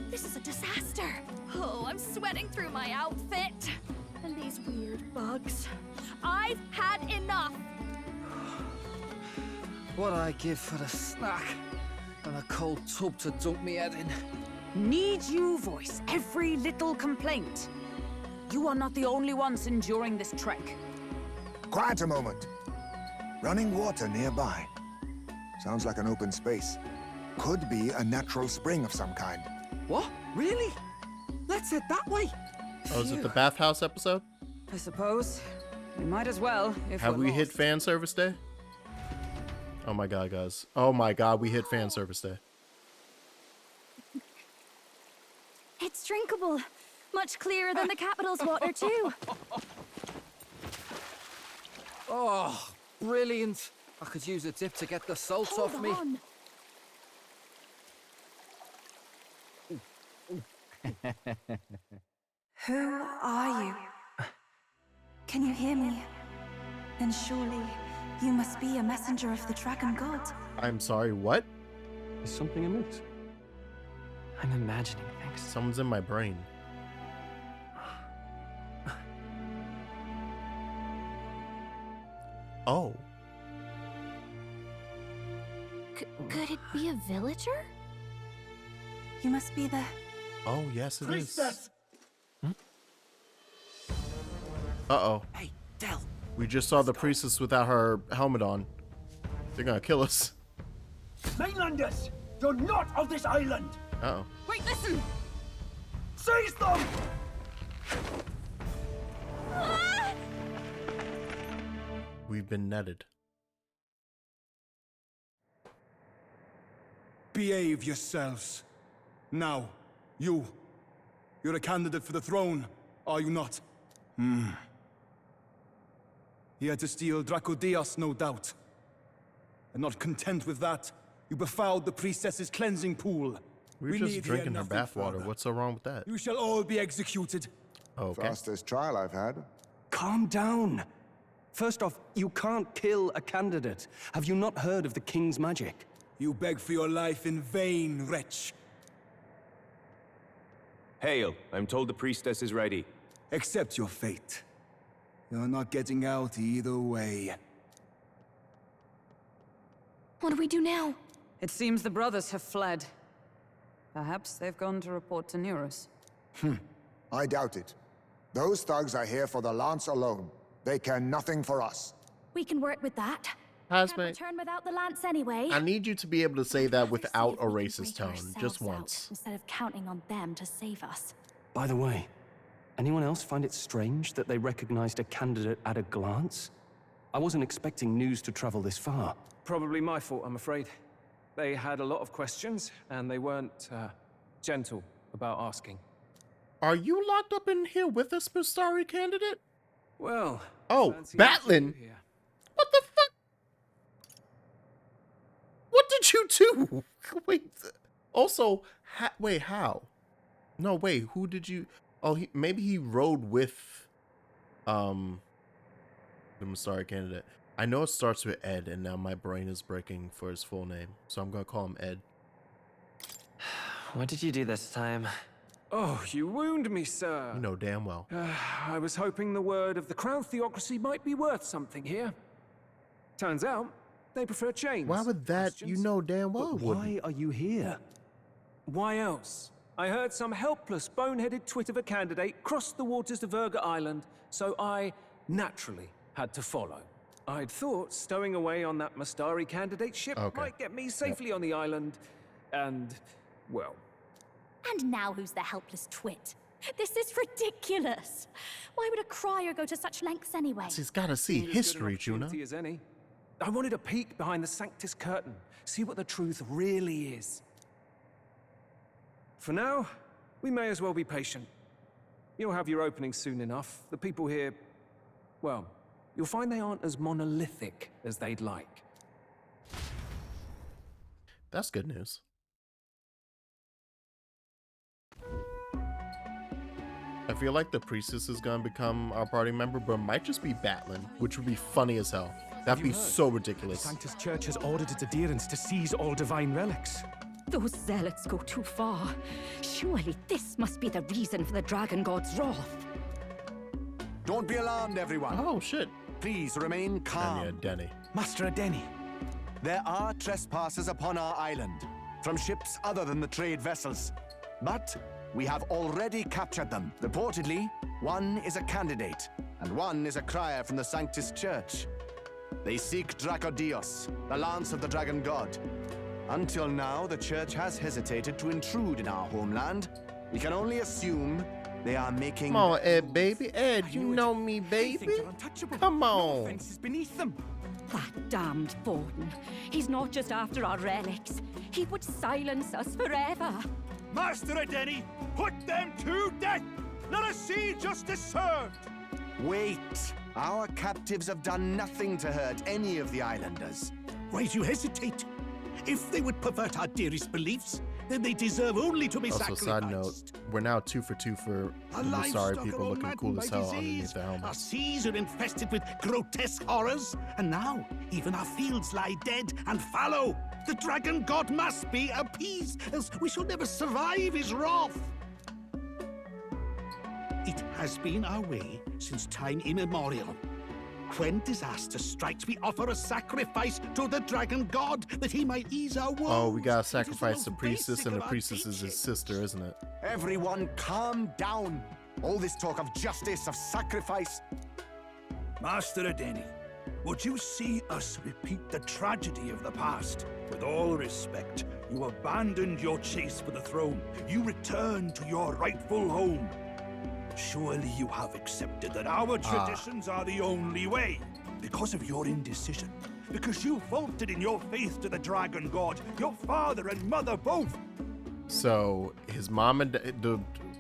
This is a disaster! Oh, I'm sweating through my outfit! And these weird bugs. I've had enough! What I give for a snack and a cold tub to dunk me head in. Need you voice every little complaint? You are not the only ones enduring this trek. Quiet a moment. Running water nearby. Sounds like an open space. Could be a natural spring of some kind. What? Really? Let's head that way. Oh, is it the bathhouse episode? I suppose. We might as well, if Have we're we lost. hit fan service day? Oh my god, guys. Oh my god, we hit fan service day. It's drinkable. Much clearer than the capital's water, too. Oh, brilliant. I could use a dip to get the salt Hold off me. on. Who are you? Can you hear me? Then surely you must be a messenger of the dragon god. I'm sorry, what? Is something amiss? I'm imagining things. Someone's in my brain. Oh. Could it be a villager? You must be the... Oh, yes, it is. Priestess! Uh-oh. Hey, Del. We just saw the priestess without her helmet on. They're gonna kill us. Mainlanders, you're not of this island. Uh-oh. Wait, listen! Seize them! We've been netted. Behave yourselves. Now, you're a candidate for the throne, are you not? He had to steal Dracodias, no doubt. And not content with that, you befouled the priestess's cleansing pool. We were just drinking her bathwater. What's so wrong with that? You shall all be executed. Okay. Fastest trial I've had. Calm down. First off, you can't kill a candidate. Have you not heard of the king's magic? You beg for your life in vain, wretch. Hail, I'm told the priestess is ready. Accept your fate. You're not getting out either way. What do we do now? It seems the brothers have fled. Perhaps they've gone to report to Neurus. I doubt it. Those thugs are here for the lance alone. They care nothing for us. We can work with that. Hazmate, Can't return without the lance anyway. I need you to be able to say that without a racist tone, just Ourselves once. out, instead of counting on them to save us. By the way, anyone else find it strange that they recognized a candidate at a glance? I wasn't expecting news to travel this far. Probably my fault, I'm afraid. They had a lot of questions, and they weren't gentle about asking. Are you locked up in here with us, Mustari candidate? Well, oh, Batlin. What the fuck? What did you do? Wait. Also, wait, how? No, wait. Who did you? Oh, maybe he rode with, the Mustari candidate. I know it starts with Ed, and now my brain is breaking for his full name, so I'm gonna call him Ed. What did you do this time? Oh, you wound me, sir. You know damn well. I was hoping the word of the crown theocracy might be worth something here. Turns out, they prefer chains. Why would that? You know damn well. Why are you here? Why else? I heard some helpless, boneheaded twit of a candidate cross the waters of Urga Island, so I naturally had to follow. I'd thought stowing away on that Mustari candidate ship might get me safely on the island, and, well... And now who's the helpless twit? This is ridiculous. Why would a crier go to such lengths anyway? He's got to see history, Juno. As any. I wanted a peek behind the Sanctus curtain, see what the truth really is. For now, we may as well be patient. You'll have your opening soon enough. The people here, well, you'll find they aren't as monolithic as they'd like. That's good news. I feel like the priestess is gonna become our party member, but it might just be Batlin, which would be funny as hell. That'd be so ridiculous. The Sanctus Church has ordered its adherents to seize all divine relics. Those zealots go too far. Surely this must be the reason for the Dragon God's wrath. Don't be alarmed, everyone. Oh, shit. Please remain calm. And yeah, Denny. Master Denny, there are trespassers upon our island, from ships other than the trade vessels. But we have already captured them. Reportedly, one is a candidate, and one is a crier from the Sanctus Church. They seek Dracodios, the lance of the Dragon God. Until now, the Church has hesitated to intrude in our homeland. We can only assume they are making... Come on, Ed, baby. Ed, you know me, baby. Come on. No offense is beneath them. That damned Borden. He's not just after our relics. He would silence us forever. Master Adeni, put them to death! Let us see justice served! Wait. Our captives have done nothing to hurt any of the islanders. Why do you hesitate? If they would pervert our dearest beliefs, then they deserve only to be also, sacrificed. Side note, we're now 2 for 2 for the Mustari people looking cool as hell underneath their Our helmets. seas are infested with grotesque horrors, and now even our fields lie dead and fallow. The Dragon God must be appeased, else we shall never survive his wrath. It has been our way since time immemorial. When disaster strikes, we offer a sacrifice to the Dragon God that he might ease our woes. Oh, we gotta sacrifice the priestess, and the priestess is his sister, isn't it? Everyone calm down. All this talk of justice, of sacrifice. Master Adeni, would you see us repeat the tragedy of the past? With all respect, you abandoned your chase for the throne. You returned to your rightful home. Surely you have accepted that our traditions are the only way. Because of your indecision. Because you faltered in your faith to the Dragon God. Your father and mother both. So, his mom and the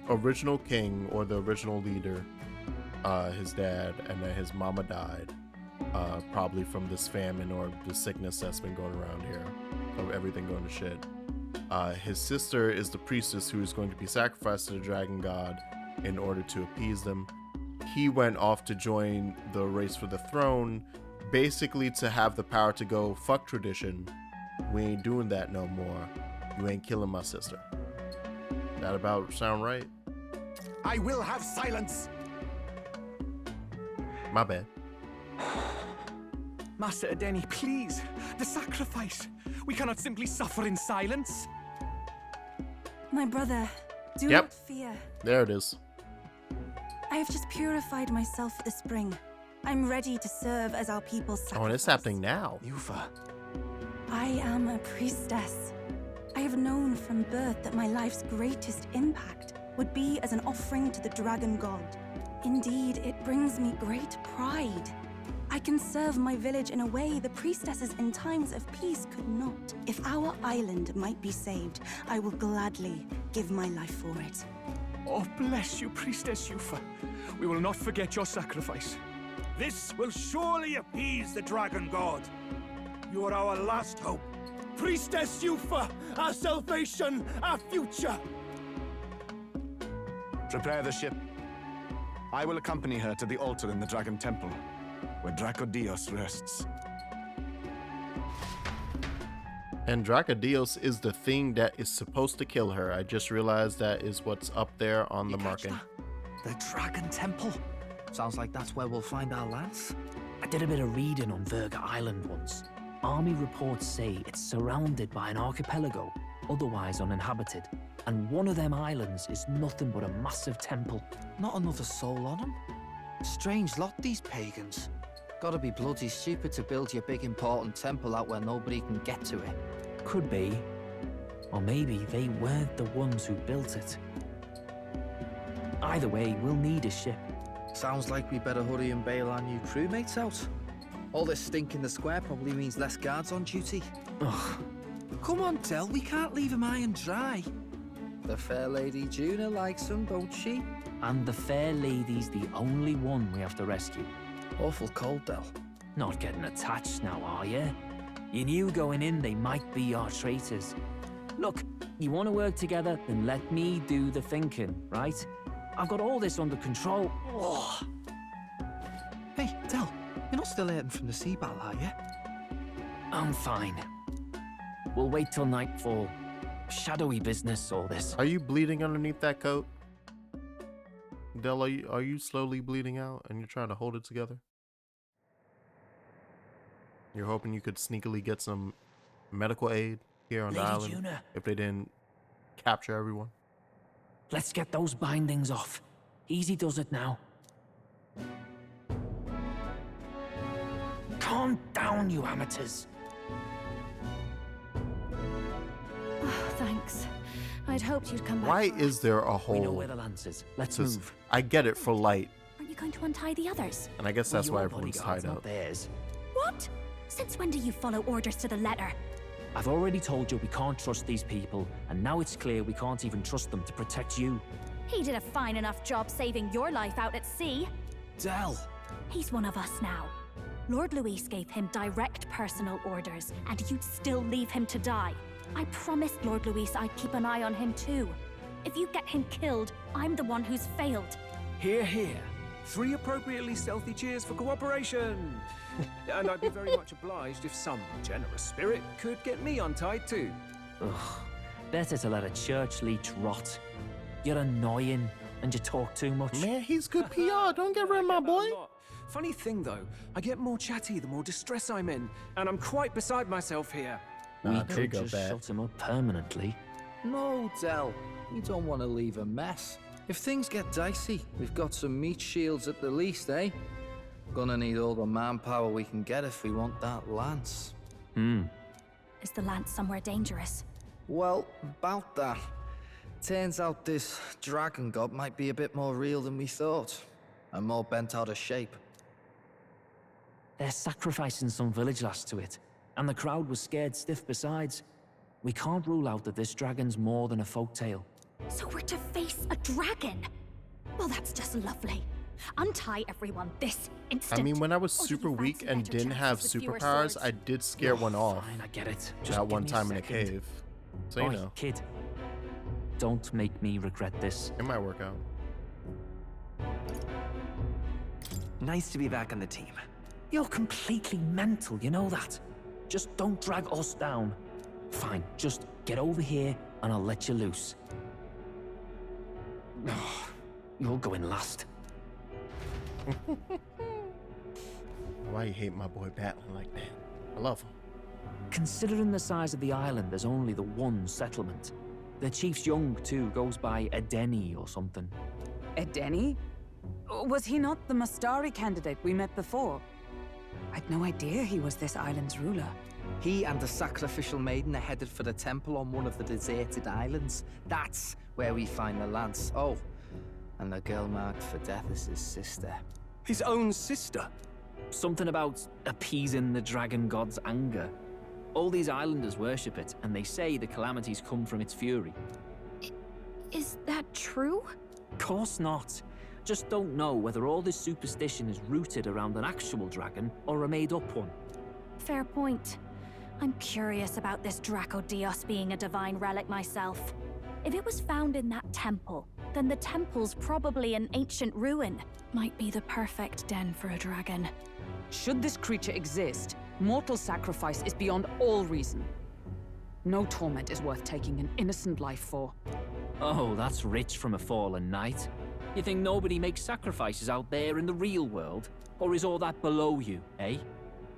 original king, or the original leader, his dad, and then his mama died. Probably from this famine or the sickness that's been going around here. Of everything going to shit. His sister is the priestess who is going to be sacrificed to the Dragon God in order to appease them. He went off to join the race for the throne, basically to have the power to go, fuck tradition. We ain't doing that no more. You ain't killing my sister. That about sound right? I will have silence. My bad. Master Adeni, please. The sacrifice. We cannot simply suffer in silence. My brother, do Yep. not fear. There it is. I I have just purified myself for the spring. I'm ready to serve as our people's sacrifice. Oh, and it's happening now. Yufa. I am a priestess. I have known from birth that my life's greatest impact would be as an offering to the dragon god. Indeed, it brings me great pride. I can serve my village in a way the priestesses in times of peace could not. If our island might be saved, I will gladly give my life for it. Oh, bless you, Priestess Yufa. We will not forget your sacrifice. This will surely appease the dragon god. You are our last hope. Priestess Yufa, our salvation, our future. Prepare the ship. I will accompany her to the altar in the Dragon Temple, where Dracodios rests. And Dracodios is the thing that is supposed to kill her. I just realized that is what's up there on the marking. The Dragon Temple. Sounds like that's where we'll find our lance. I did a bit of reading on Virga Island once. Army reports say it's surrounded by an archipelago, otherwise uninhabited. And one of them islands is nothing but a massive temple. Not another soul on them. Strange lot, these pagans. Gotta be bloody stupid to build your big important temple out where nobody can get to it. Could be. Or maybe they weren't the ones who built it. Either way, we'll need a ship. Sounds like we better hurry and bail our new crewmates out. All this stink in the square probably means less guards on duty. Ugh. Come on, Del, we can't leave him high and dry. The fair lady Juna likes him, don't she? And the fair lady's the only one we have to rescue. Awful cold, Del. Not getting attached now, are you? You knew going in they might be our traitors. Look, you want to work together, then let me do the thinking, right? I've got all this under control. Oh. Hey, Del, you're not still hurting from the sea battle, are you? I'm fine. We'll wait till nightfall. Shadowy business, all this. Are you bleeding underneath that coat? Del, are you slowly bleeding out and you're trying to hold it together? You're hoping you could sneakily get some medical aid here on the island Juna. if they didn't capture everyone? Let's get those bindings off. Easy does it now. Calm down, you amateurs. Oh, thanks. I'd hoped you'd come back. Why is there a hole? We know where the lance is. Let's move. I get it for light. Aren't you going to untie the others? And I guess that's why your everyone's bodyguard's tied not up. theirs. What? Since when do you follow orders to the letter? I've already told you we can't trust these people, and now it's clear we can't even trust them to protect you. He did a fine enough job saving your life out at sea. Del! He's one of us now. Lord Luis gave him direct personal orders, and you'd still leave him to die. I promised Lord Luis I'd keep an eye on him too. If you get him killed, I'm the one who's failed. Hear, hear. 3 appropriately stealthy cheers for cooperation. And I'd be very much obliged if some generous spirit could get me untied too. Ugh. Better to let a church leech rot. You're annoying, and you talk too much. Man, he's good PR. Don't get rid of my boy. Funny thing though, I get more chatty the more distress I'm in, and I'm quite beside myself here. We could just shut him up permanently. No, Del. You don't want to leave a mess. If things get dicey, we've got some meat shields at the least, eh? Gonna need all the manpower we can get if we want that lance. Is the lance somewhere dangerous? Well, about that. Turns out this dragon god might be a bit more real than we thought. And more bent out of shape. They're sacrificing some village lass to it, and the crowd was scared stiff besides. We can't rule out that this dragon's more than a folktale. So we're to face a dragon? Well, that's just lovely. Untie everyone this instant. I mean, when I was super weak and didn't have superpowers, I did scare one off. Fine, I get it. Just That one give me a time in a second. cave. So, you Oi, know. kid. Don't make me regret this. It might work out. Nice to be back on the team. You're completely mental, you know that? Just don't drag us down. Fine, just get over here and I'll let you loose. You're going last. Why you hate my boy battling like that? I love him. Considering the size of the island, there's only the one settlement. The chief's young, too, goes by Edeni or something. Edeni? Was he not the Mustari candidate we met before? I'd no idea he was this island's ruler. He and the sacrificial maiden are headed for the temple on one of the deserted islands. That's where we find the lance. Oh, and the girl marked for death is his sister. His own sister? Something about appeasing the dragon god's anger. All these islanders worship it, and they say the calamities come from its fury. Is that true? Course not. Just don't know whether all this superstition is rooted around an actual dragon or a made-up one. Fair point. I'm curious about this Dracodios being a divine relic myself. If it was found in that temple, then the temple's probably an ancient ruin. Might be the perfect den for a dragon. Should this creature exist, mortal sacrifice is beyond all reason. No torment is worth taking an innocent life for. Oh, that's rich from a fallen knight. You think nobody makes sacrifices out there in the real world? Or is all that below you, eh?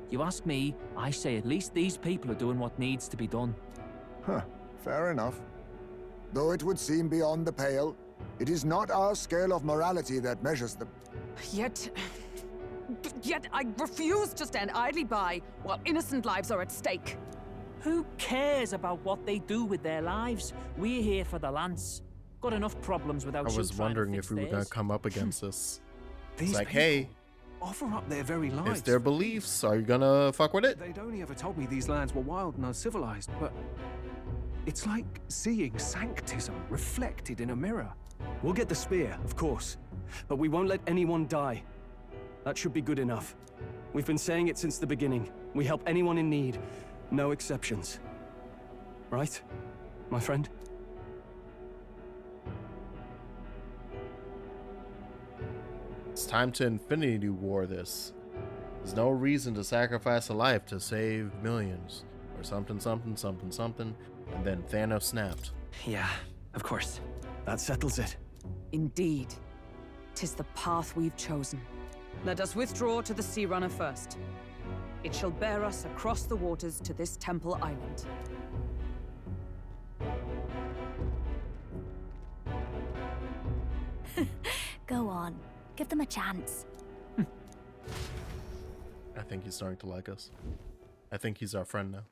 You ask me, I say at least these people are doing what needs to be done. Huh, fair enough. Though it would seem beyond the pale, it is not our scale of morality that measures them. Yet I refuse to stand idly by while innocent lives are at stake. Who cares about what they do with their lives? We're here for the lance. Got enough problems without I was wondering if we were gonna come up against this. It's like, hey, offer up their very lives. it's their beliefs. Are you gonna fuck with it? They'd only ever told me these lands were wild and uncivilized, but it's like seeing sanctism reflected in a mirror. We'll get the spear, of course, but we won't let anyone die. That should be good enough. We've been saying it since the beginning. We help anyone in need, no exceptions. Right, my friend? It's time to Infinity War this. There's no reason to sacrifice a life to save millions. Or something, something, something, something. And then Thanos snapped. Yeah, of course. That settles it. Indeed. 'Tis the path we've chosen. Let us withdraw to the Sea Runner first. It shall bear us across the waters to this temple island. Go on. Give them a chance. I think he's starting to like us. I think he's our friend now.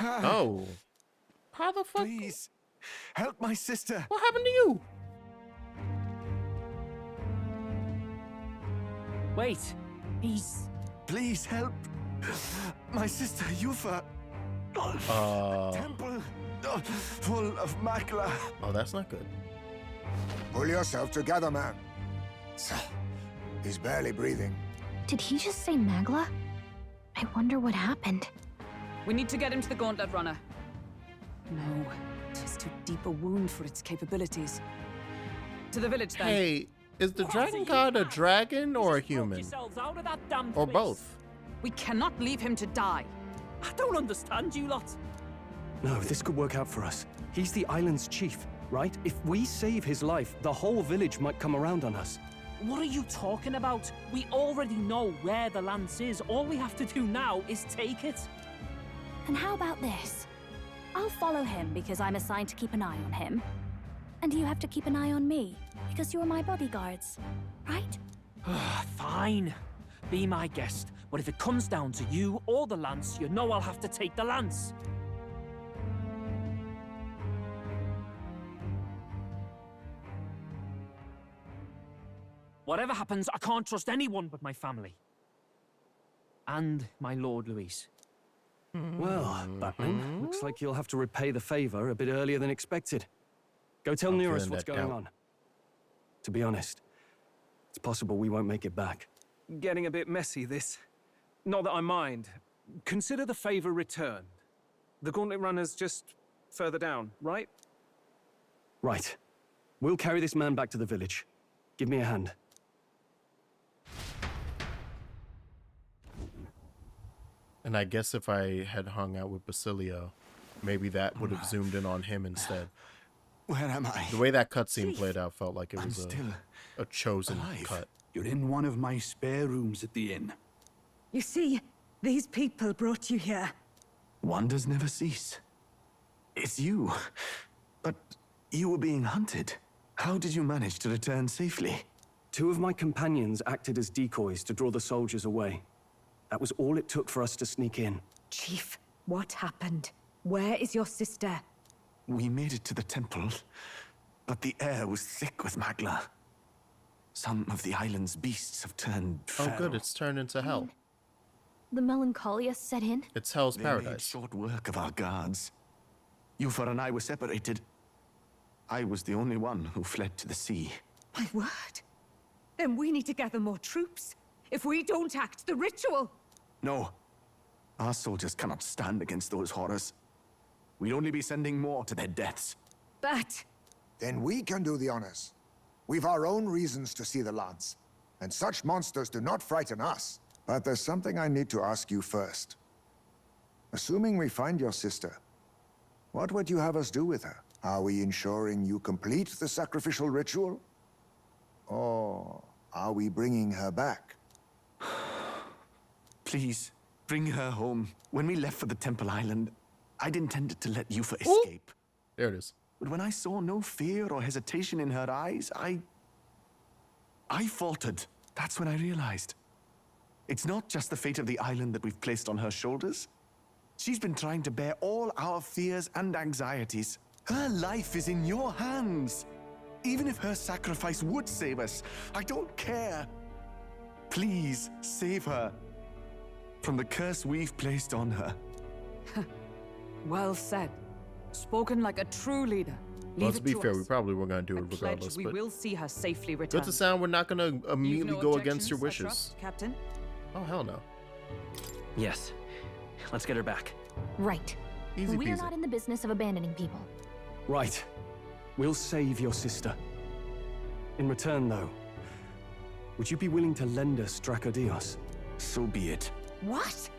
Oh. How the fuck? Please, help my sister. What happened to you? Wait, he's... Please help. My sister, Yufa. Temple full of magla. Oh, that's not good. Pull yourself together, man. He's barely breathing. Did he just say magla? I wonder what happened. We need to get him to the Gauntlet Runner. No, 'tis too deep a wound for its capabilities. To the village, then. Hey, is the dragon god a dragon or a human? Or both? We cannot leave him to die. I don't understand you lot. No, this could work out for us. He's the island's chief, right? If we save his life, the whole village might come around on us. What are you talking about? We already know where the lance is. All we have to do now is take it. And how about this? I'll follow him because I'm assigned to keep an eye on him. And you have to keep an eye on me because you're my bodyguards, right? Fine. Be my guest. But if it comes down to you or the lance, you know I'll have to take the lance. Whatever happens, I can't trust anyone but my family. And my Lord Luis. Well, Batman, looks like you'll have to repay the favor a bit earlier than expected. Go tell Nearest what's going on. To be honest, it's possible we won't make it back. Getting a bit messy, this. Not that I mind. Consider the favor returned. The Gauntlet Runner's just further down, right? Right. We'll carry this man back to the village. Give me a hand. And I guess if I had hung out with Basilio, maybe that would have zoomed in on him instead. Where am I? The way that cutscene played out felt like it was a chosen alive. cut. You're in one of my spare rooms at the inn. You see, these people brought you here. Wonders never cease. It's you. But you were being hunted. How did you manage to return safely? 2 of my companions acted as decoys to draw the soldiers away. That was all it took for us to sneak in. Chief, what happened? Where is your sister? We made it to the temple, but the air was thick with magla. Some of the island's beasts have turned feral. Oh good, it's turned into hell. The melancholia set in? It's hell's They made paradise. short work of our guards. Yufa and I were separated. I was the only one who fled to the sea. My word. Then we need to gather more troops. If we don't act, the ritual... No. Our soldiers cannot stand against those horrors. We'd only be sending more to their deaths. But... Then we can do the honors. We've our own reasons to see the lads, and such monsters do not frighten us. But there's something I need to ask you first. Assuming we find your sister, what would you have us do with her? Are we ensuring you complete the sacrificial ritual? Or are we bringing her back? Please, bring her home. When we left for the Temple Island, I'd intended to let Yufa escape. There it is. But when I saw no fear or hesitation in her eyes, I faltered. That's when I realized. It's not just the fate of the island that we've placed on her shoulders. She's been trying to bear all our fears and anxieties. Her life is in your hands. Even if her sacrifice would save us, I don't care. Please, save her from the curse we've placed on her. Well said. Spoken like a true leader. Well, to be fair, we probably were going to do it regardless. We but will see her safely return. good to sound we're not going to immediately go against your wishes. Trust, Captain? Oh, hell no. Yes. Let's get her back. Right. Easy We're peasy. not in the business of abandoning people. Right. We'll save your sister. In return, though, would you be willing to lend us Dracodios? So be it. What?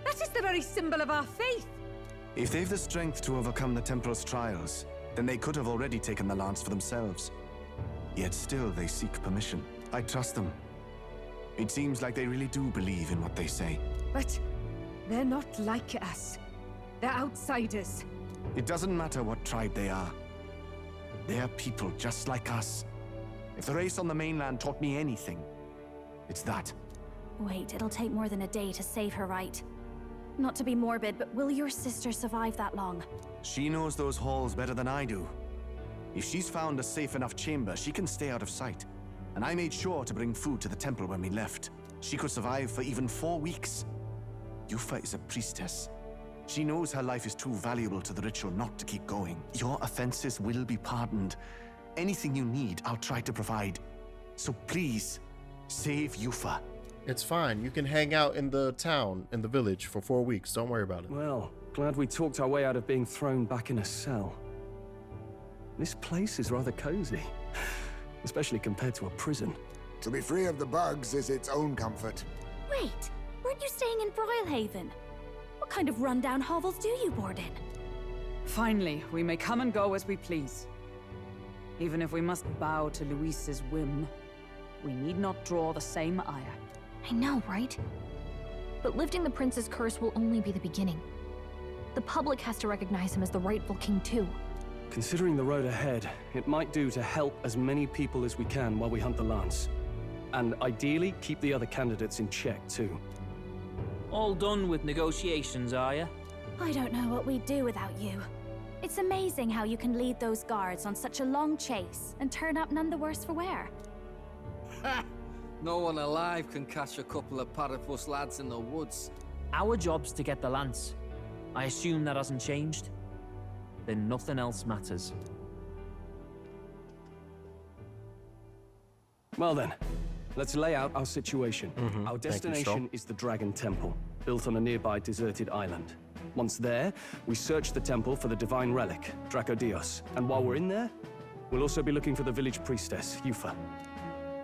That is the very symbol of our faith. If they've the strength to overcome the Templars' trials, then they could have already taken the lance for themselves. Yet still they seek permission. I trust them. It seems like they really do believe in what they say. But they're not like us. They're outsiders. It doesn't matter what tribe they are. They're people just like us. If the race on the mainland taught me anything, it's that. Wait, it'll take more than a day to save her, right? Not to be morbid, but will your sister survive that long? She knows those halls better than I do. If she's found a safe enough chamber, she can stay out of sight. And I made sure to bring food to the temple when we left. She could survive for even 4 weeks. Yufa is a priestess. She knows her life is too valuable to the ritual not to keep going. Your offenses will be pardoned. Anything you need, I'll try to provide. So please, save Yufa. It's fine. You can hang out in the town, in the village, for 4 weeks. Don't worry about it. Well, glad we talked our way out of being thrown back in a cell. This place is rather cozy, especially compared to a prison. To be free of the bugs is its own comfort. Wait, weren't you staying in Broilhaven? What kind of rundown hovels do you board in? Finally, we may come and go as we please. Even if we must bow to Luis's whim, we need not draw the same ire. I know, right? But lifting the prince's curse will only be the beginning. The public has to recognize him as the rightful king too. Considering the road ahead, it might do to help as many people as we can while we hunt the lance. And ideally, keep the other candidates in check too. All done with negotiations, are you? I don't know what we'd do without you. It's amazing how you can lead those guards on such a long chase and turn up none the worse for wear. Ha! No one alive can catch a couple of platypus lads in the woods. Our job's to get the lance. I assume that hasn't changed? Then nothing else matters. Well then, let's lay out our situation. Our Thank you, destination is the Dragon Temple, built on a nearby deserted island. Once there, we search the temple for the divine relic, Dracodios. And while we're in there, we'll also be looking for the village priestess, Yufa.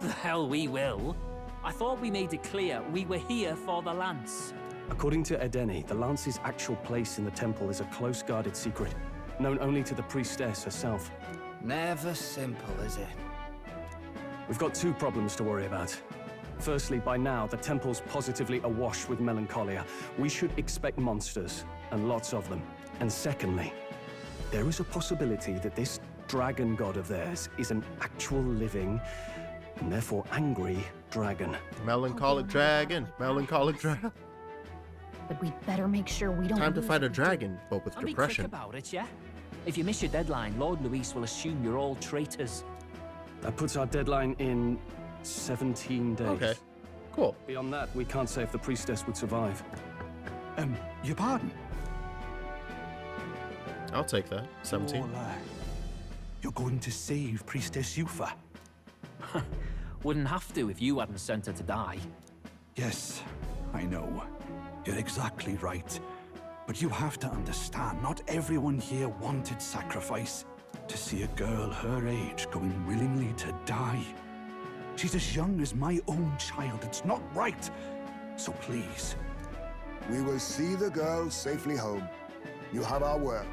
The hell we will. I thought we made it clear we were here for the lance. According to Edeni, the lance's actual place in the temple is a close-guarded secret, known only to the priestess herself. Never simple, is it? We've got 2 problems to worry about. Firstly, by now, the temple's positively awash with melancholia. We should expect monsters, and lots of them. And secondly, there is a possibility that this dragon god of theirs is an actual living, and therefore angry, dragon. Melancholic dragon. Melancholic dragon. But we'd better make sure we don't Time to lose fight a it. dragon, but with And be depression. quick about it, yeah? If you miss your deadline, Lord Luis will assume you're all traitors. That puts our deadline in 17 days. Okay, cool. Beyond that, we can't say if the priestess would survive. Your pardon? I'll take that. 17. You're going to save Priestess Yufa? Wouldn't have to if you hadn't sent her to die. Yes, I know. You're exactly right. But you have to understand, not everyone here wanted sacrifice. To see a girl her age going willingly to die. She's as young as my own child. It's not right. So please. We will see the girl safely home. You have our word.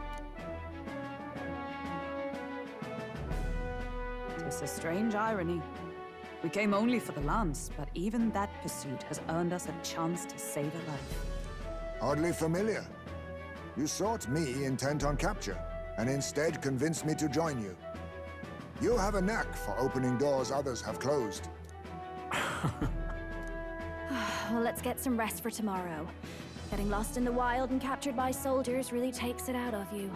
It's a strange irony. We came only for the lance, but even that pursuit has earned us a chance to save a life. Oddly familiar. You sought me intent on capture, and instead convinced me to join you. You have a knack for opening doors others have closed. Well, let's get some rest for tomorrow. Getting lost in the wild and captured by soldiers really takes it out of you.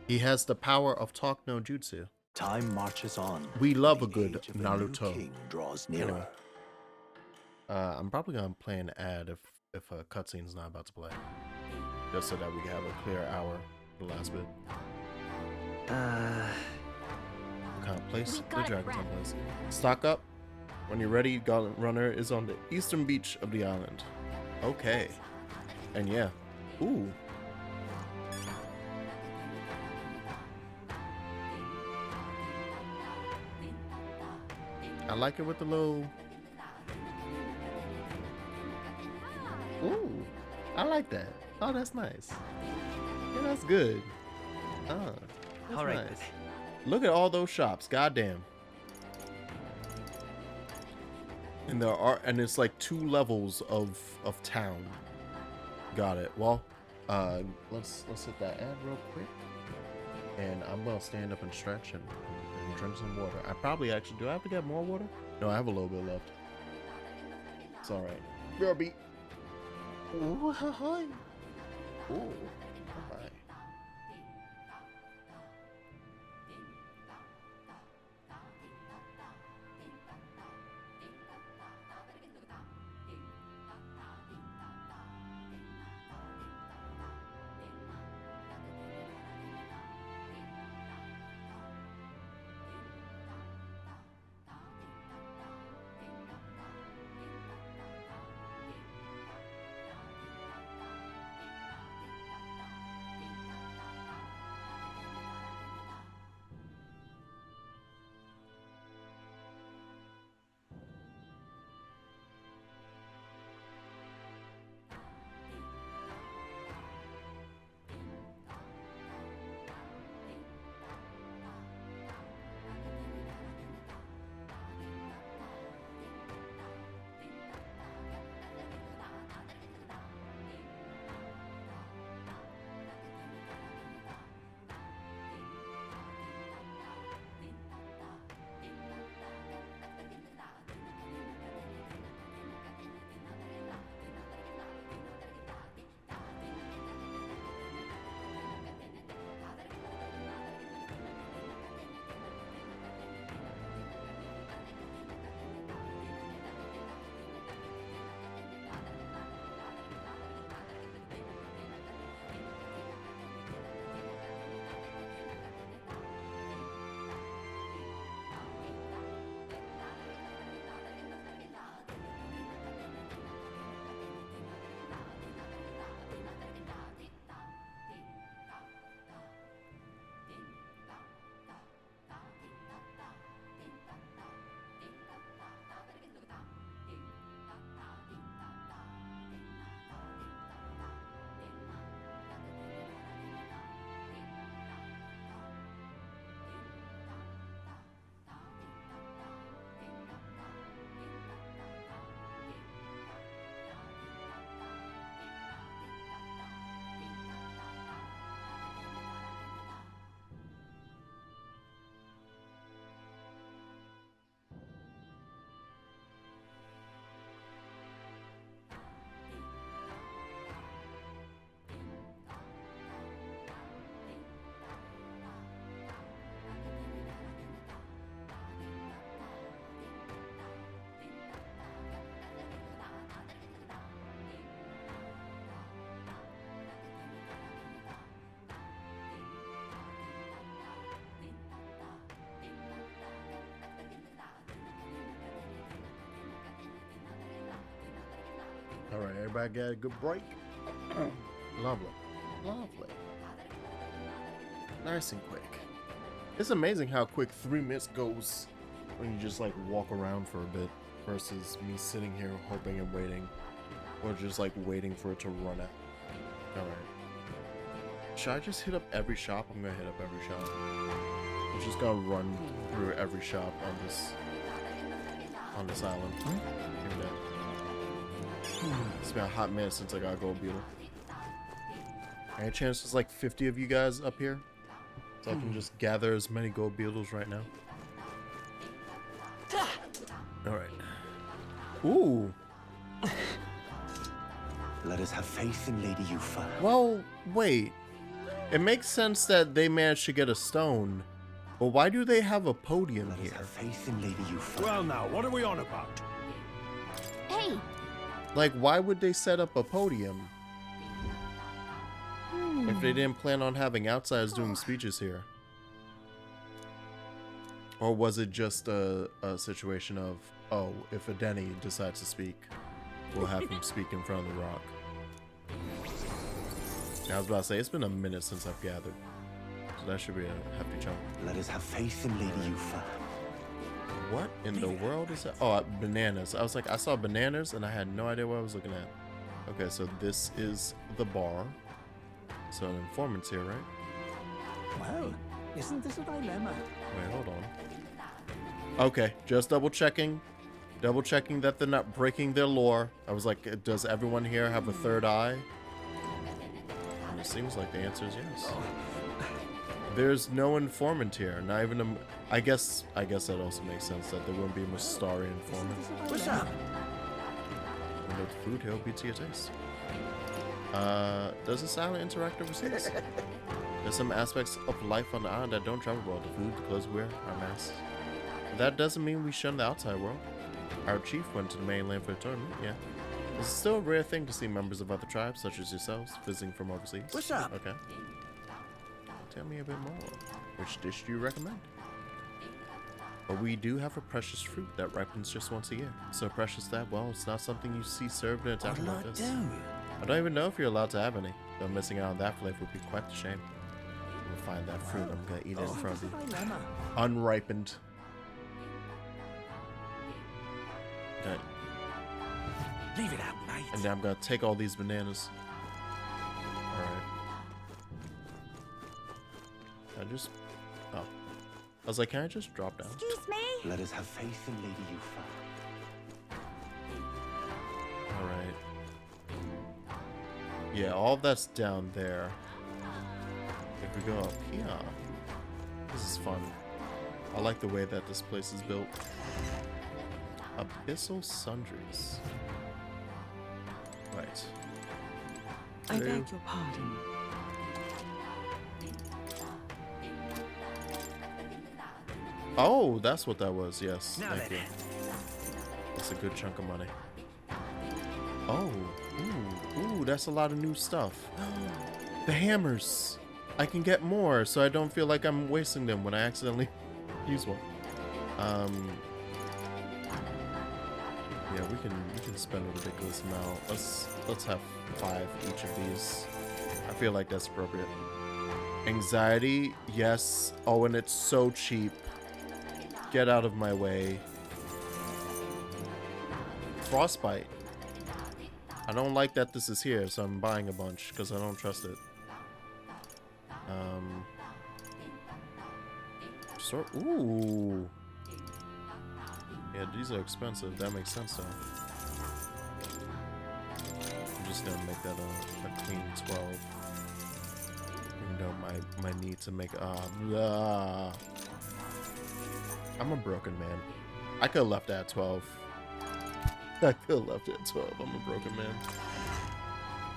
He has the power of talk no jutsu. Time marches on. We love a good Age of the new Naruto. king draws nearer. Anyway. I'm probably gonna play an ad if a cutscene's not about to play, just so that we can have a clear hour for the last bit. What kind of place? The dragon place. Stock up. When you're ready, Gauntlet Runner is on the eastern beach of the island. Okay. And yeah. Ooh. I like it with the little... Ooh. I like that. Oh, that's nice. Yeah, that's good. That's All right. nice. Look at all those shops. Goddamn. And there are, and it's like 2 levels of town. Got it. Well, let's hit that ad real quick. And I'm gonna stand up and stretch and drink some water. I probably actually, do I have to get more water? No, I have a little bit left. It's all right. BRB. Ooh, hi. Ooh, bye. All right, everybody got a good break. Lovely. Lovely. Nice and quick. It's amazing how quick 3 minutes goes when you just like walk around for a bit versus me sitting here hoping and waiting, or just like waiting for it to run out. All right. Should I just hit up every shop? I'm gonna hit up every shop. I'm just gonna run through every shop on this island. Give me that. It's been a hot minute since I got gold beetle. Any chance there's like 50 of you guys up here? So I can just gather as many gold beetles right now. Alright. Ooh. Let us have faith in Lady Yufa. Well, wait. It makes sense that they managed to get a stone. But why do they have a podium here? Have faith in Lady Yufa. Well now, what are we on about? Hey! Like, why would they set up a podium? If they didn't plan on having outsiders doing speeches here. Or was it just a situation of, oh, if Adeni decides to speak, we'll have him speak in front of the rock. I was about to say, it's been a minute since I've gathered. So that should be a hefty chunk. Let us have faith in Lady Yufa. What in the world is that? Oh, bananas. I was like, I saw bananas and I had no idea what I was looking at. Okay, so this is the bar. So an informant's here, right? Well, isn't this a dilemma? Wait, hold on. Okay, just double checking. Double checking that they're not breaking their lore. I was like, does everyone here have a third eye? And it seems like the answer is yes. There's no informant here. Not even a... I guess that also makes sense that there wouldn't be a Mustari informant. What's up? And the food here will be to your taste. Does this island interact overseas? There's some aspects of life on the island that don't travel well. The food, the clothes we wear, our masks. That doesn't mean we shun the outside world. Our chief went to the mainland for a tournament, yeah. It's still a rare thing to see members of other tribes, such as yourselves, visiting from overseas. What's up? Okay. Tell me a bit more. Which dish do you recommend? But we do have a precious fruit that ripens just once a year. So precious that, well, it's not something you see served in a tavern like this. I don't even know if you're allowed to have any. Though missing out on that flavor would be quite a shame. I'm gonna find that fruit. I'm gonna eat it in front of you. Unripened. Okay. Leave it out, mate. And then I'm gonna take all these bananas. Alright. I just... Oh. I was like, can I just drop down? Excuse me? Let us have faith in Lady Yufa. Alright. Yeah, all of that's down there. If we go up here... This is fun. I like the way that this place is built. Abyssal sundries. Right. I beg your pardon. Oh, that's what that was. Yes. Thank you. That's a good chunk of money. Oh. Ooh, that's a lot of new stuff. The hammers. I can get more, so I don't feel like I'm wasting them when I accidentally use one. Yeah, we can spend a ridiculous amount. Let's have 5 each of these. I feel like that's appropriate. Anxiety, yes. Oh, and it's so cheap. Get out of my way. Frostbite. I don't like that this is here, so I'm buying a bunch because I don't trust it. Ooh. Yeah, these are expensive. That makes sense, though. I'm just gonna make that a clean 12. Even though my need to make I'm a broken man. I could have left that at 12. I could have left it at 12. I'm a broken man.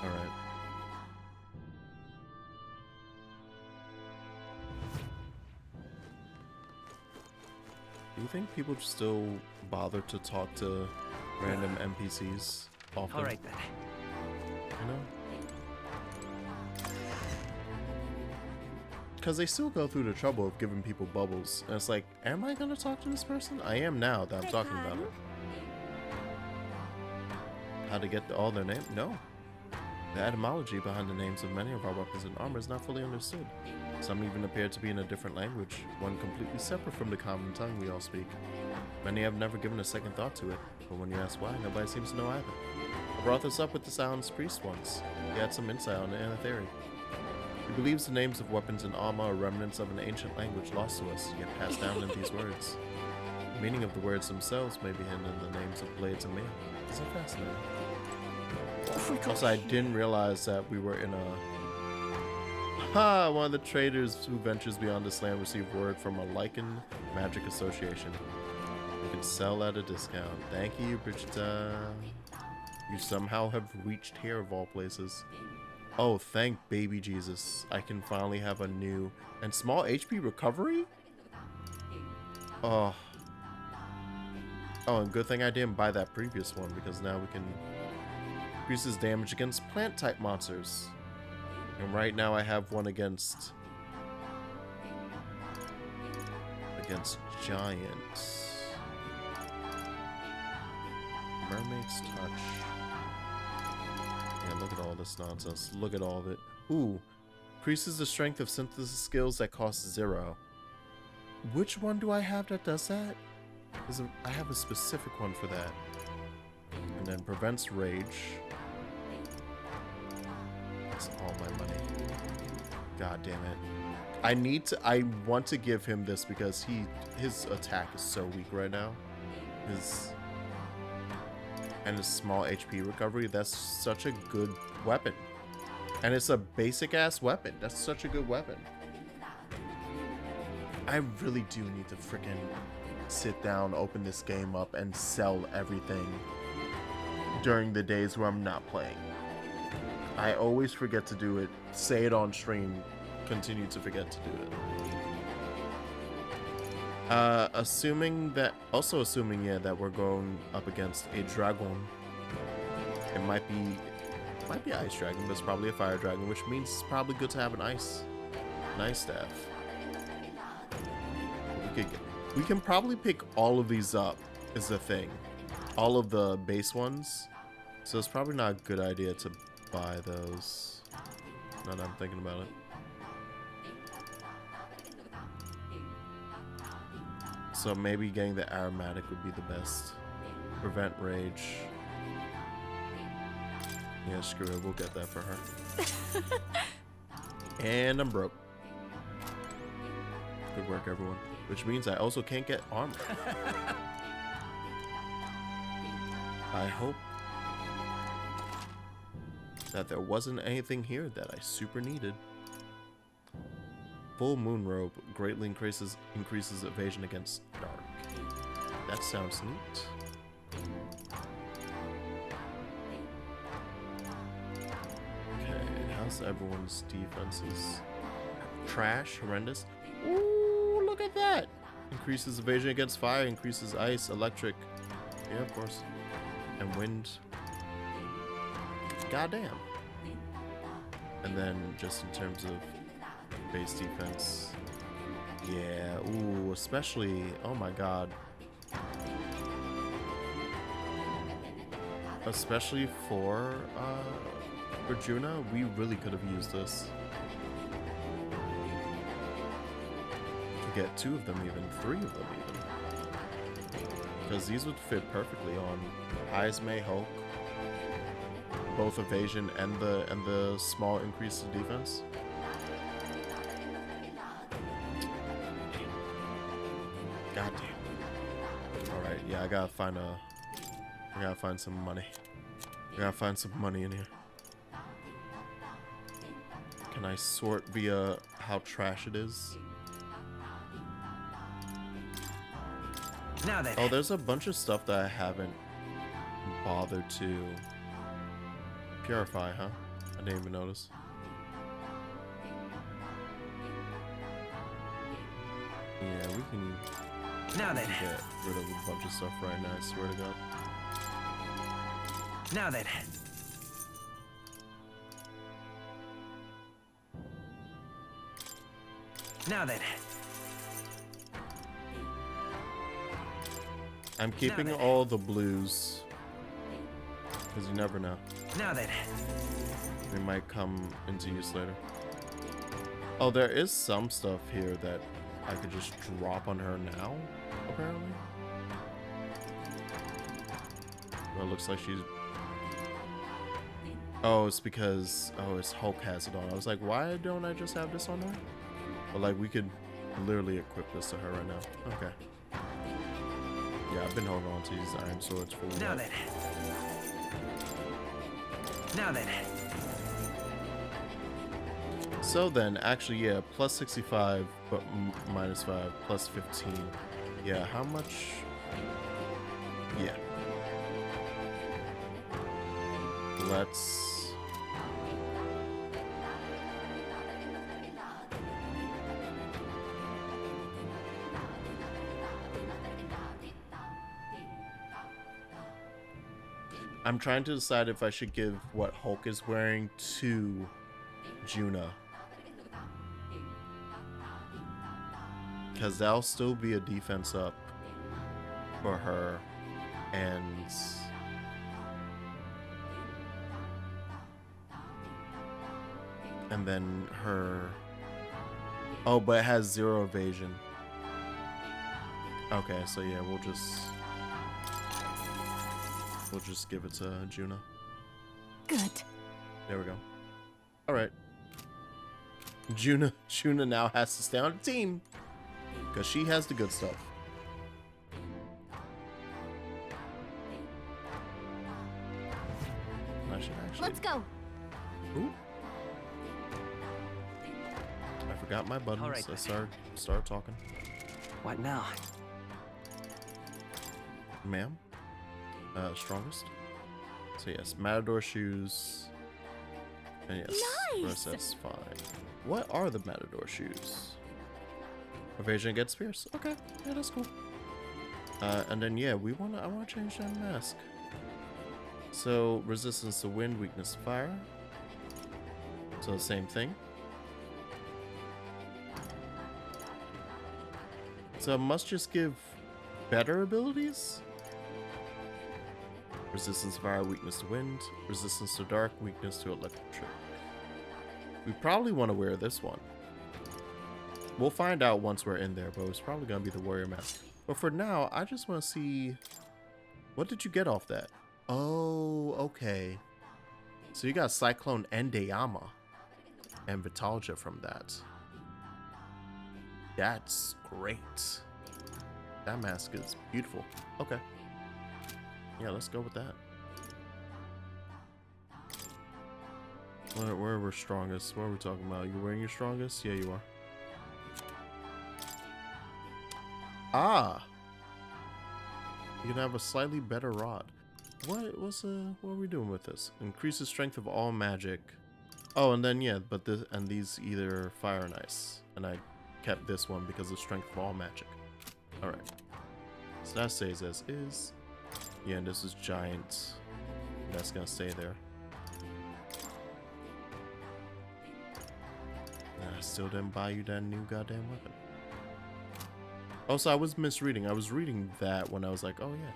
Alright. Do you think people still bother to talk to random NPCs often? Alright then. You know? Because they still go through the trouble of giving people bubbles. And it's like, am I going to talk to this person? I am now that I'm talking about it. how to get all their names? No. The etymology behind the names of many of our weapons and armor is not fully understood. Some even appear to be in a different language, one completely separate from the common tongue we all speak. Many have never given a second thought to it, but when you ask why, nobody seems to know either. I brought this up with the Silence Priest once. He had some insight on the theory. He believes the names of weapons and armor are remnants of an ancient language lost to us, yet passed down in these words. The meaning of the words themselves may be hidden in the names of blades and mail. Isn't that fascinating? Also, I didn't realize that we were in a... one of the traders who ventures beyond this land received word from a Lycan magic association. We can sell at a discount. Thank you, Brigitta. You somehow have reached here of all places. Oh, thank baby Jesus. I can finally have a new and small HP recovery? Oh. Oh, and good thing I didn't buy that previous one, because now we can increases damage against plant type monsters. And right now I have one against giants. Mermaid's touch. Yeah, look at all this nonsense. Look at all of it. Ooh. Increases the strength of synthesis skills that cost 0. Which one do I have that does that? I have a specific one for that. And then prevents rage. That's all my money. God damn it. I want to give him this because his attack is so weak right now. His small HP recovery, that's such a good weapon. And it's a basic ass weapon. That's such a good weapon. I really do need to freaking sit down, open this game up, and sell everything during the days where I'm not playing. I always forget to do it, say it on stream, continue to forget to do it. Assuming, yeah, that we're going up against a dragon. It might be ice dragon, but it's probably a fire dragon, which means it's probably good to have an ice staff. We can probably pick all of these up, is the thing. All of the base ones. So it's probably not a good idea to buy those. Now that I'm thinking about it. So maybe getting the aromatic would be the best. Prevent rage. Yeah, screw it. We'll get that for her. And I'm broke. Good work, everyone. Which means I also can't get armor. I hope that there wasn't anything here that I super needed. Full moon robe greatly increases evasion against dark. That sounds neat. Okay, how's everyone's defenses? Trash, horrendous. Ooh, look at that! Increases evasion against fire, increases ice, electric. Yeah, of course. And wind. Goddamn. And then just in terms of base defense, yeah, ooh, especially, oh my god, especially for Juna, we really could have used this to get 2 of them, even 3 of them, even, because these would fit perfectly on Heismei Hulk, both evasion and the small increase to defense. God damn. Alright, yeah, I gotta find some money. I gotta find some money in here. Can I sort via how trash it is? Now then. Oh, there's a bunch of stuff that I haven't bothered to purify, huh? I didn't even notice. Yeah, we can now then get rid of a bunch of stuff right now, I swear to God. Now then. Now then. I'm keeping all the blues Because you never know. Now then. They might come into use later. Oh, there is some stuff here that I could just drop on her now, apparently. Well, it looks like she's... Oh, it's because... Oh, it's Hulk has it on. I was like, why don't I just have this on her? But, like, we could literally equip this to her right now. Okay. Yeah, I've been holding on to these iron swords for a while. Now then. Now then. So then, actually, yeah, plus 65, but minus 5, plus 15. Yeah, how much? Yeah. Let's... I'm trying to decide if I should give what Hulk is wearing to Juna. Because that'll still be a defense up for her. And... And then her... Oh, but it has 0 evasion. Okay, so yeah, we'll just give it to Juna. Good. There we go. Alright. Juna now has to stay on the team. Because she has the good stuff. I should actually... Let's go. Ooh. I forgot my buttons. All right. I started talking. What now? Ma'am? Strongest? So yes, Matador shoes. And yes, Nice! that's fine. What are the Matador shoes? Evasion against Pierce. Okay, yeah, that's cool. And then yeah, I wanna change that mask. So resistance to wind, weakness to fire. So the same thing. So I must just give better abilities? Resistance to fire, weakness to wind, resistance to dark, weakness to electric. We probably want to wear this one. We'll find out once we're in there, but it's probably going to be the warrior mask. But for now, I just want to see... What did you get off that? Oh, okay. So you got Cyclone and Dayama and Vitalja from that. That's great. That mask is beautiful. Okay. Yeah, let's go with that. Where are we strongest? What are we talking about? You wearing your strongest? Yeah, you are. Ah! You can have a slightly better rod. What are we doing with this? Increases strength of all magic. Oh, and then yeah, but this and these either fire and ice. And I kept this one because of strength of all magic. Alright. So that stays as is. Yeah, and this is giant. That's gonna stay there. I still didn't buy you that new goddamn weapon. Also, I was misreading. I was reading that when I was like, oh yeah.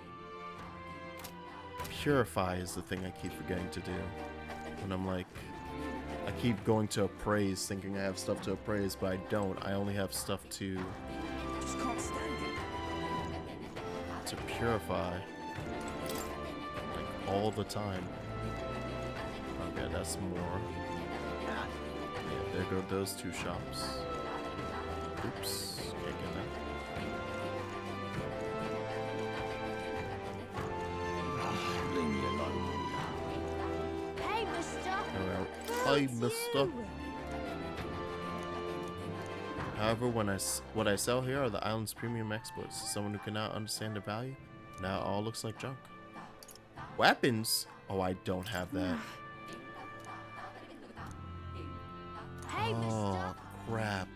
Purify is the thing I keep forgetting to do. When I'm like, I keep going to appraise thinking I have stuff to appraise, but I don't. I only have stuff to... Just can't stand it. To purify. Like, all the time. Okay, that's more. Yeah, there go those two shops. Oops, can't get that. Leave me alone. Hey, mister. Hi, mister. However, what I sell here are the island's premium exports. Someone who cannot understand the value, now it all looks like junk. Weapons? Oh, I don't have that. Hey, oh, crap.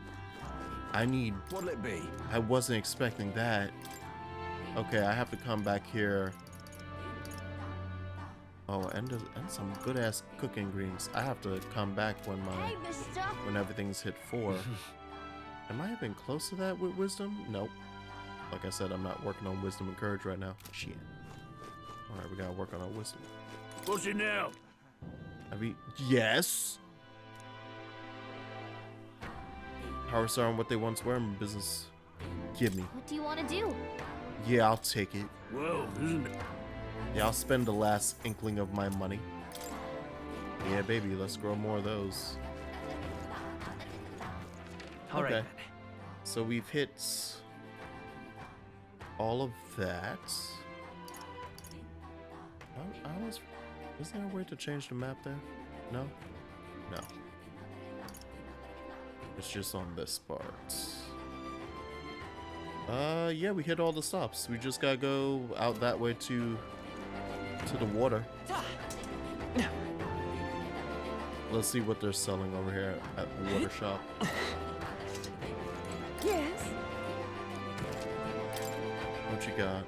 I need... What'll it be? I wasn't expecting that. Okay, I have to come back here. Oh, and some good-ass cooking ingredients. I have to come back when everything's hit 4. Am I even close to that with wisdom? Nope. Like I said, I'm not working on wisdom and courage right now. Shit. Alright, we gotta work on our wisdom. What's it now? I mean, yes. Power Star on what they once were in business. Give me. What do you want to do? Yeah, I'll take it. Well, isn't it? Yeah, I'll spend the last inkling of my money. Yeah, baby, let's grow more of those. All right, okay. So we've hit all of that. Is there a way to change the map there? No? No. It's just on this part. Yeah, we hit all the stops. We just gotta go out that way to the water. Let's see what they're selling over here at the water shop. Yes. What you got?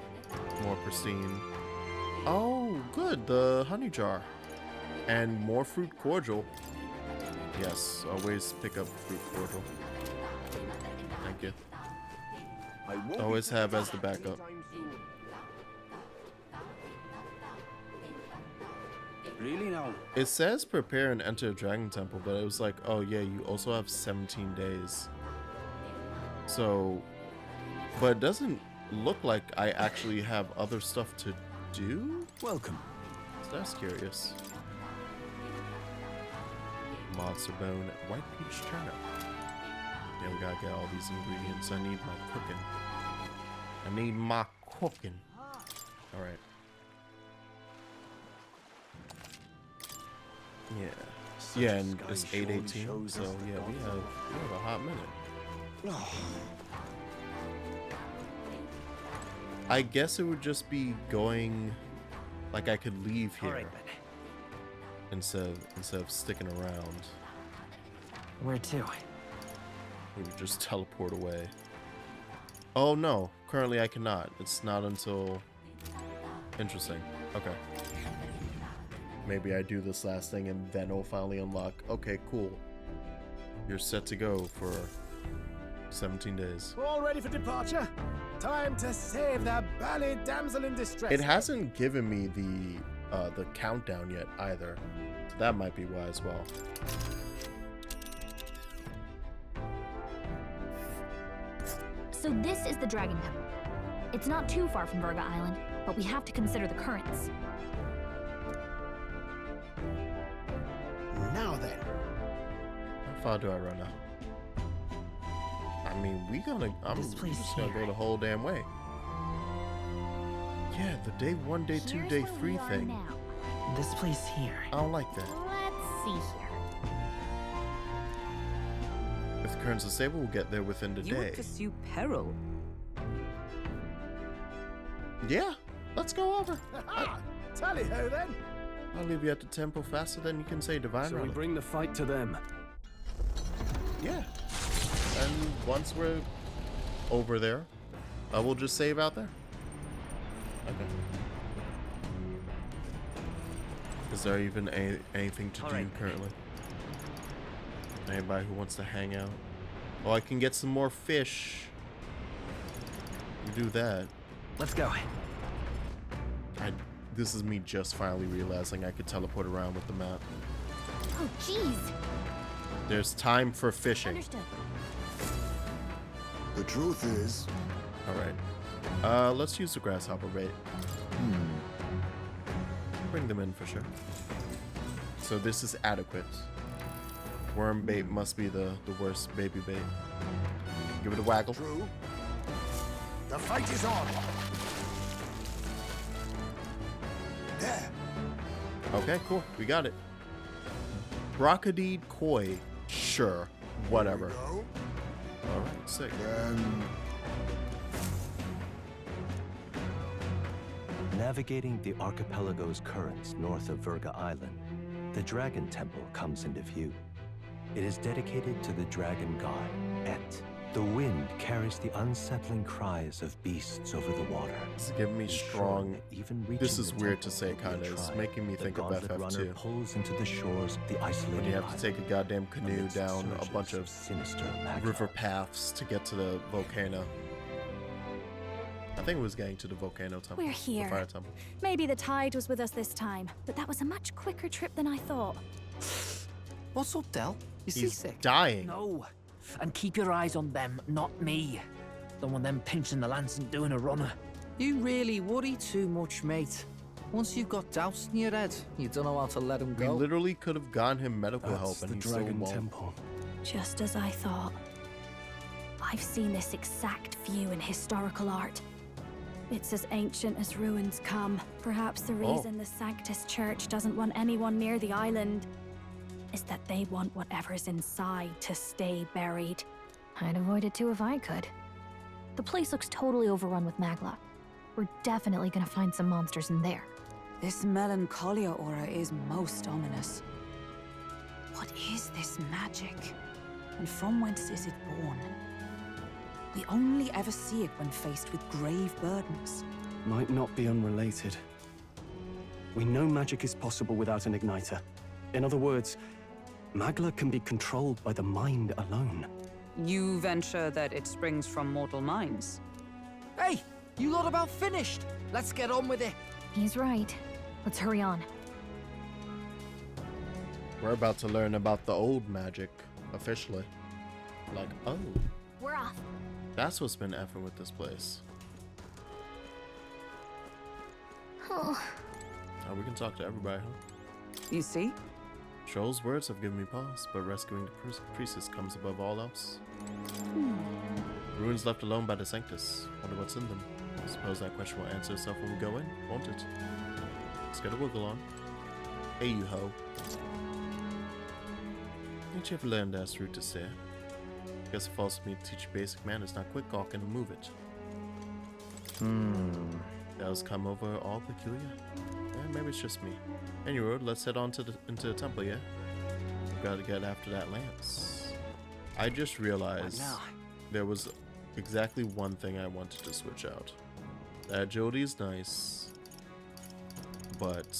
More pristine. Oh, good. The honey jar. And more fruit cordial. Yes, always pick up fruit cordial. Thank you. Always have as the backup. Really now? It says prepare and enter a dragon temple, but it was like, oh yeah, you also have 17 days. So, but it doesn't look like I actually have other stuff to do? Welcome. So that's curious. Monster bone, white peach turnip. Damn, gotta get all these ingredients. I need my cooking. I need my cooking. Alright. Yeah. Yeah, and it's 8:18, so yeah, we have a hot minute. I guess it would just be going, like I could leave here instead of sticking around. Where to? We would just teleport away. Oh no, currently I cannot. It's not until... Interesting. Okay. Maybe I do this last thing and then it'll finally unlock. Okay, cool. You're set to go for 17 days. All ready for departure? Time to save the bally damsel in distress. It hasn't given me the countdown yet either. So that might be why as well. So this is the Dragon Temple. It's not too far from Virga Island, but we have to consider the currents. Now then. How far do I run now? I mean, I'm just gonna go the whole damn way. Yeah, the day 1, day 2, day 3 thing. Now. This place here. I don't like that. Let's see here. If the currents are stable, we'll get there within the You day. would pursue peril. Yeah, let's go over. Tally-ho then. I'll leave you at the temple faster than you can say divine So we relic. bring the fight to them. Yeah. And once we're over there, we'll just save out there. Okay. Is there even anything to do currently? Anybody who wants to hang out? Oh, I can get some more fish. You do that. Let's go. This is me just finally realizing I could teleport around with the map. Oh, jeez. There's time for fishing. Understood. The truth is... Alright. Let's use the grasshopper bait. Bring them in for sure. So this is adequate. Worm bait must be the worst baby bait. Give it a waggle. True. The fight is on. There. Okay, cool. We got it. Brocadide koi. Sure. Whatever. Alright, sick. Navigating the archipelago's currents north of Virga Island, the Dragon Temple comes into view. It is dedicated to the dragon god, Et. The wind carries the unsettling cries of beasts over the water. It's giving me strong. Even This is weird to say, kind of. It's making me think of FF2. Pulls into the shores of the isolated When you have to take a goddamn canoe down a bunch of sinister river paths to get to the volcano. I think it was getting to the volcano temple. We're here. The fire temple. Maybe the tide was with us this time, but that was a much quicker trip than I thought. What's up, Del? You He's seasick? dying. No. And keep your eyes on them, not me. Don't want them pinching the lance and doing a runner. You really worry too much, mate. Once you've got doubts in your head, you don't know how to let them We go. literally could have gotten him medical help, That's and the he still Dragon won't. Temple. Just as I thought. I've seen this exact view in historical art. It's as ancient as ruins come. Perhaps the reason the Sanctus Church doesn't want anyone near the island is that they want whatever's inside to stay buried. I'd avoid it too if I could. The place looks totally overrun with magla. We're definitely gonna find some monsters in there. This melancholia aura is most ominous. What is this magic? And from whence is it born? We only ever see it when faced with grave burdens. Might not be unrelated. We know magic is possible without an igniter. In other words, magla can be controlled by the mind alone. You venture that it springs from mortal minds? Hey, you lot about finished. Let's get on with it. He's right. Let's hurry on. We're about to learn about the old magic, officially. Like, oh. We're off. That's what's been effing with this place. Oh. Oh, we can talk to everybody, huh? You see? Troll's words have given me pause, but rescuing the priestess comes above all else. Ruins left alone by the Sanctus. Wonder what's in them. I suppose that question will answer itself when we go in, won't it? Let's get a wiggle on. Hey, you ho. Ain't you ever learned that's rude to say? Guess it falls to me to teach you basic manners, not quick gawking and move it. Bells come over all peculiar. Yeah, maybe it's just me. Anyway, let's head on to into the temple, yeah? We've got to get after that lance. I just realized there was exactly one thing I wanted to switch out. That agility is nice, but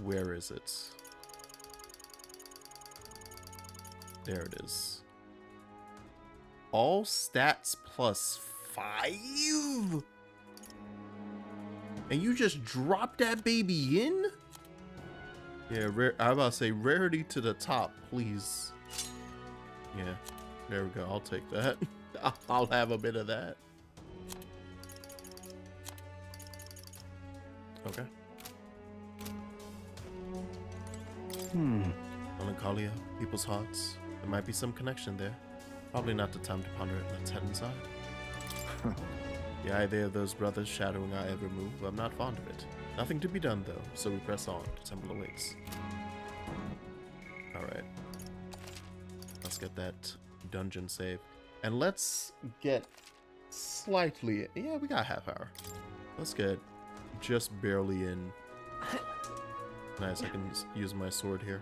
where is it? There it is. All stats plus 5? And you just drop that baby in? Yeah, I'm about to say rarity to the top, please. Yeah, there we go. I'll take that. I'll have a bit of that. Okay. Melancholia, people's hearts. There might be some connection there. Probably not the time to ponder it. Let's head inside. The idea of those brothers shadowing our every move, I'm not fond of it. Nothing to be done though, so we press on. The temple awaits. Alright. Let's get that dungeon save. And let's get slightly... Yeah, we got half hour. Let's get just barely in. Nice, I can use my sword here.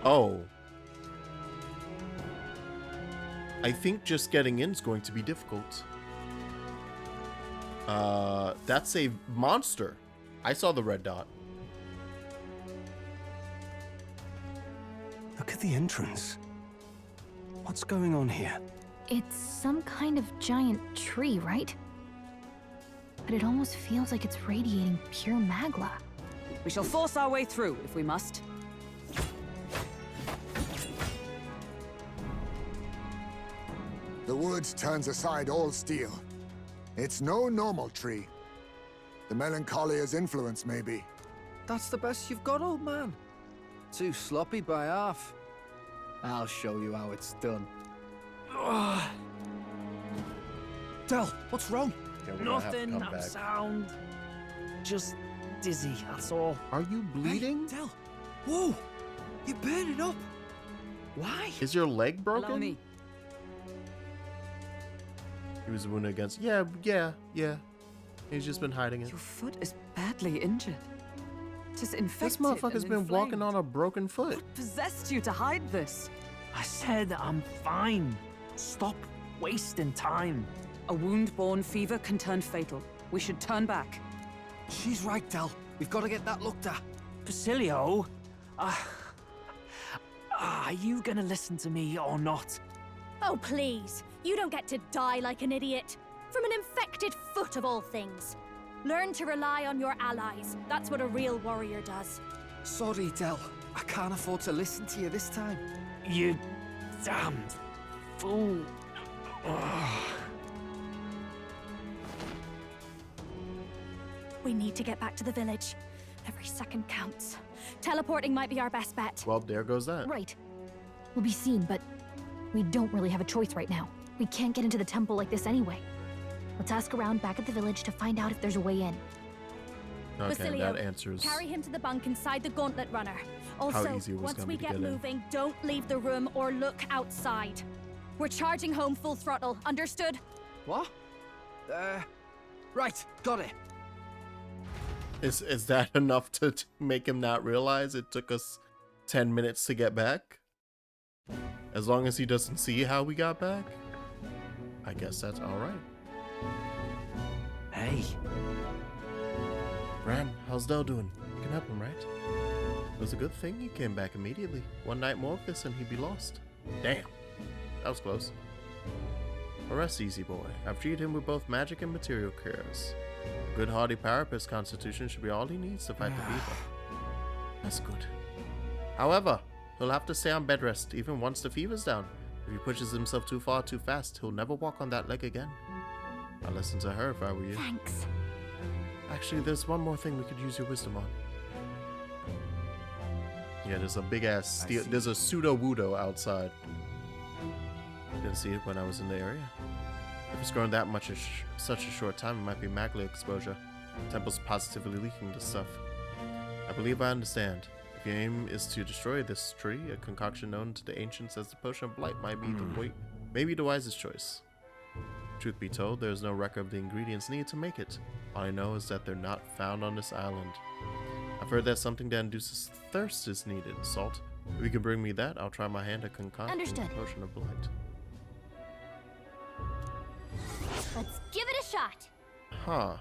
Oh. I think just getting in is going to be difficult. That's a monster. I saw the red dot. Look at the entrance. What's going on here? It's some kind of giant tree, right? But it almost feels like it's radiating pure magla. We shall force our way through if we must. The woods turns aside all steel. It's no normal tree. The Melancholia's influence, maybe. That's the best you've got, old man. Too sloppy by half. I'll show you how it's done. Del, what's wrong? Yeah, we're gonna have to Nothing, come I'm back. sound. Just dizzy, that's all. Are you bleeding? Hey, Del. Whoa! You're burning up. Why? Is your leg broken? Maloney. He was wounded against... Yeah. He's just been hiding it. Your foot is badly injured. Tis infected. This motherfucker's and been walking inflamed. on a broken foot. What possessed you to hide this? I said I'm fine. Stop wasting time. A wound-borne fever can turn fatal. We should turn back. She's right, Del. We've got to get that looked at. Basilio, are you gonna listen to me or not? Oh, please. You don't get to die like an idiot. From an infected foot of all things. Learn to rely on your allies. That's what a real warrior does. Sorry, Del. I can't afford to listen to you this time. You damned fool. We need to get back to the village. Every second counts. Teleporting might be our best bet. Well, there goes that. Right. We'll be seen, but we don't really have a choice right now. We can't get into the temple like this anyway. Let's ask around back at the village to find out if there's a way in. Okay, Basilio, that answers carry him to the bunk inside the gauntlet runner. Also, how easy it was once gonna we be to get get in. moving, don't leave the room or look outside. We're charging home full throttle. Understood? What? Right, got it. Is that enough to make him not realize it took us 10 minutes to get back? As long as he doesn't see how we got back? I guess that's alright. Hey. Ran, how's Del doing? You can help him, right? It was a good thing you came back immediately. One night more of this and he'd be lost. Damn. That was close. But rest easy, boy. I've treated him with both magic and material cares. A good hardy Parapet's constitution should be all he needs to fight the fever. That's good. However, he'll have to stay on bed rest even once the fever's down. If he pushes himself too far too fast, he'll never walk on that leg again. I'd listen to her if I were you. Thanks. Actually, there's one more thing we could use your wisdom on. Yeah, there's a big ass steel. There's a pseudo-wudo outside. Didn't see it when I was in the area. If it's grown that much in such a short time, it might be magla exposure. The temple's positively leaking this stuff. I believe I understand. If your aim is to destroy this tree, a concoction known to the ancients as the Potion of Blight might be maybe the wisest choice. Truth be told, there is no record of the ingredients needed to make it. All I know is that they're not found on this island. I've heard that something that induces thirst is needed. Salt. If you can bring me that, I'll try my hand at concocting a Potion of Blight. Let's give it a shot. Huh.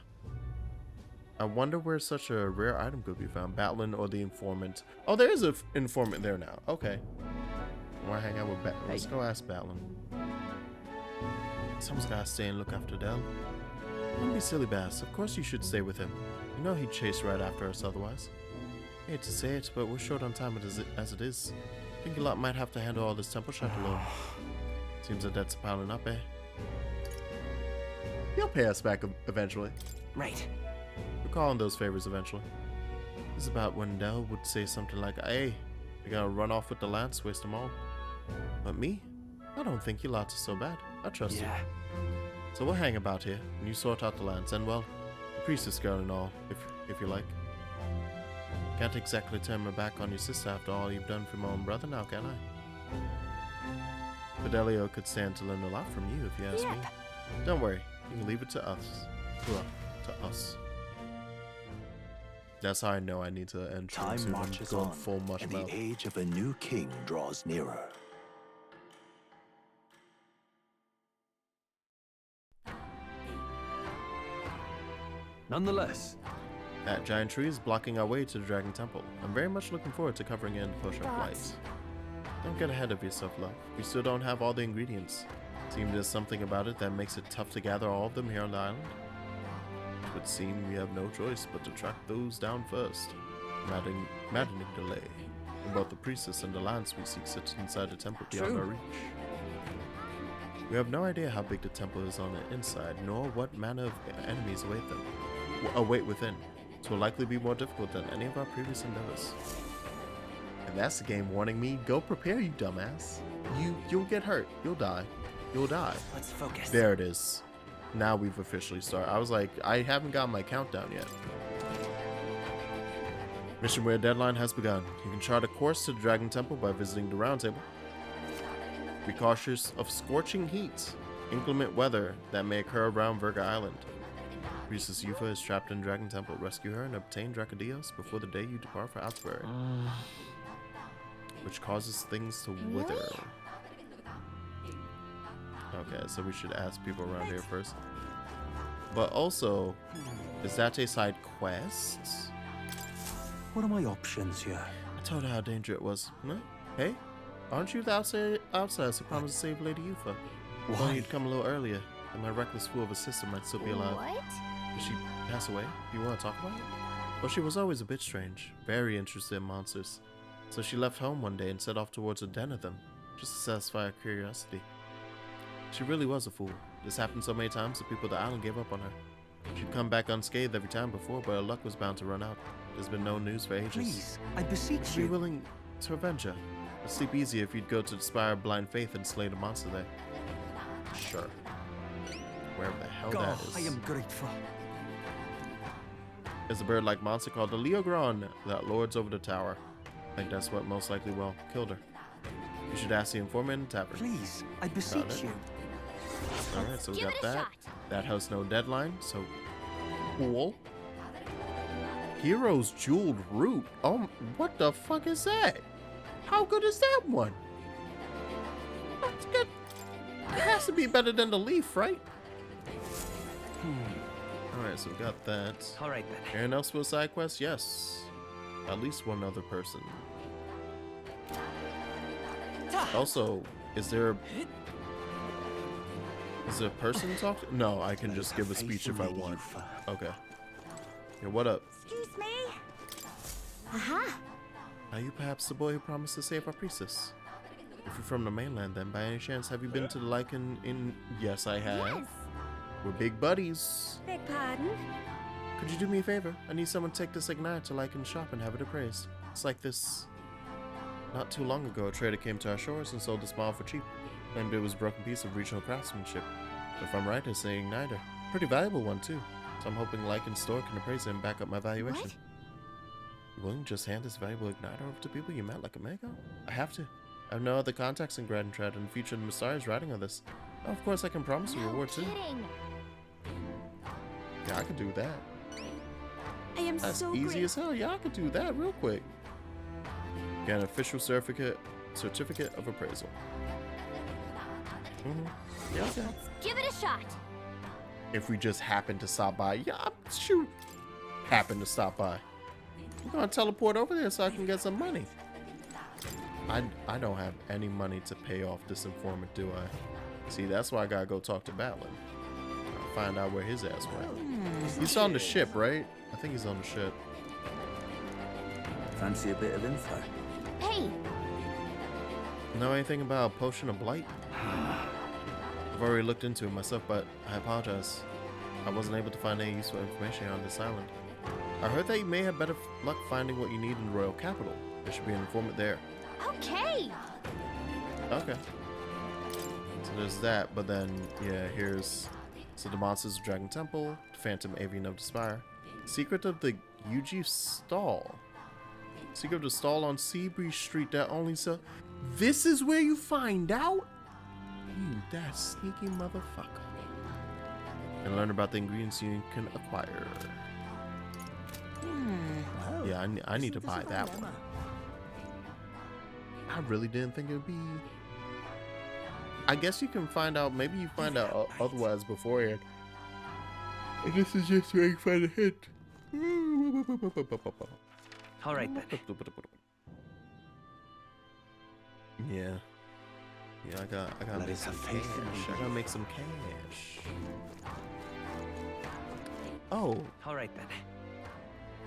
I wonder where such a rare item could be found. Batlin or the informant. Oh, there is an informant there now. Okay. I want to hang out with Batlin. Let's go ask Batlin. Someone's gotta stay and look after Del. Don't be silly, Bass. Of course you should stay with him. You know he'd chase right after us otherwise. I hate to say it, but we're short on time as it is. I think a lot might have to handle all this temple shot alone. Seems that debt's piling up, eh? He'll pay us back eventually. Right. We're calling those favors eventually. This is about when Del would say something like, hey, we gotta run off with the lance, waste them all. But me? I don't think your lots are so bad. I trust you. So we'll hang about here, and you sort out the lance, and well, the priestess girl and all, if you like. Can't exactly turn my back on your sister after all you've done for my own brother now, can I? Fidelio could stand to learn a lot from you, if you ask me. Don't worry, you can leave it to us. To us. That's how I know I need to enter Time marches on, full mush and mouth. the age of a new king draws nearer. Nonetheless, that giant tree is blocking our way to the Dragon Temple. I'm very much looking forward to covering it in Potion of Blight. Don't get ahead of yourself, love. We still don't have all the ingredients. Seems there's something about it that makes it tough to gather all of them here on the island. It would seem we have no choice but to track those down first. Maddening delay. And both the priestess and the lance we seek sits inside the temple beyond our reach. We have no idea how big the temple is on the inside, nor what manner of enemies await within. It will likely be more difficult than any of our previous endeavors. And that's the game warning me, go prepare, you dumbass. You'll get hurt. You'll die. You'll die. Let's focus. There it is. Now we've officially started. I was like, I haven't got my countdown yet. Mission where deadline has begun. You can chart a course to the Dragon Temple by visiting the Round Table. Be cautious of scorching heat, inclement weather that may occur around Virga Island. Priestess Yufa is trapped in Dragon Temple. Rescue her and obtain Dracodios before the day you depart for Outbury, which causes things to wither. Okay, so we should ask people around here first. But also, is that a side quest? What are my options here? I told her how dangerous it was. Huh? Hey, aren't you the outsider who promised to save Lady Yufa? Well, you'd come a little earlier, and my reckless fool of a sister might still be alive. What? Did she pass away? Do you want to talk about it? Well, she was always a bit strange, very interested in monsters. So she left home one day and set off towards a den of them, just to satisfy her curiosity. She really was a fool. This happened so many times that people at the island gave up on her. She'd come back unscathed every time before, but her luck was bound to run out. There's been no news for ages. Please, I beseech you. Be willing to avenge her. It'd sleep easier if you'd go to Spire of Blind Faith and slay the monster there. Sure. Wherever the hell that is. I am grateful. There's a bird-like monster called the Leogron that lords over the tower. I think that's what most likely killed her. You should ask the informant in the tavern. Please, I beseech you. Alright, so we got that. That has no deadline, so cool. Hero's Jeweled Root. Oh, what the fuck is that? How good is that one? That's good. It has to be better than the leaf, right? Alright, so we got that. Alright then. Anyone else for a side quest? Yes. At least one other person. Also, is there a person to talk to? No, I can just give a speech if I want. Okay. Yeah, what up? Excuse me? Aha! Are you perhaps the boy who promised to save our priestess? If you're from the mainland, then by any chance have you been to the Lycan in... Yes, I have. Yes. We're big buddies. Beg pardon? Could you do me a favor? I need someone to take this ignite to Lycan's shop and have it appraised. It's like this. Not too long ago, a trader came to our shores and sold this model for cheap. Claimed it was a broken piece of regional craftsmanship. If I'm right, it's an igniter. Pretty valuable one, too. So I'm hoping Lycan's store can appraise it and back up my valuation. What? You willing to just hand this valuable igniter over to people you met like a minute ago? I have to. I have no other contacts in Grand Trad, and the future of Mystara is riding on this. Oh, of course, I can promise a reward, too. Yeah, I could do that. I am That's so easy grateful. as hell. Yeah, I could do that real quick. Get an official certificate of appraisal. Yeah, okay. Let's give it a shot. If we just happen to stop by. Yeah, shoot. Happen to stop by. I'm gonna teleport over there so I can get some money. I don't have any money to pay off this informant, do I? See, that's why I gotta go talk to Batlin. Find out where his ass went. He's on the ship, right? I think he's on the ship. Fancy a bit of info? Hey! Know anything about Potion of Blight? I've already looked into it myself, but I apologize. I wasn't able to find any useful information on this island. I heard that you may have better luck finding what you need in the royal capital. There should be an informant there. Okay! Okay. So there's that, but then, yeah, here's... So the Monsters of Dragon Temple, Phantom Avian of the Spire, Secret of the Yuji Stall. Secret of the Stall on Seabreeze Street that only sell... This is where you find out? You that sneaky motherfucker. And learn about the ingredients you can acquire. Yeah, I need to buy that one. I really didn't think it would be... I guess you can find out, maybe you find out otherwise beforehand. And this is just where you find a hint. Alright then. Yeah. Yeah, I gotta make some cash. I gotta make some cash. Oh. Alright then.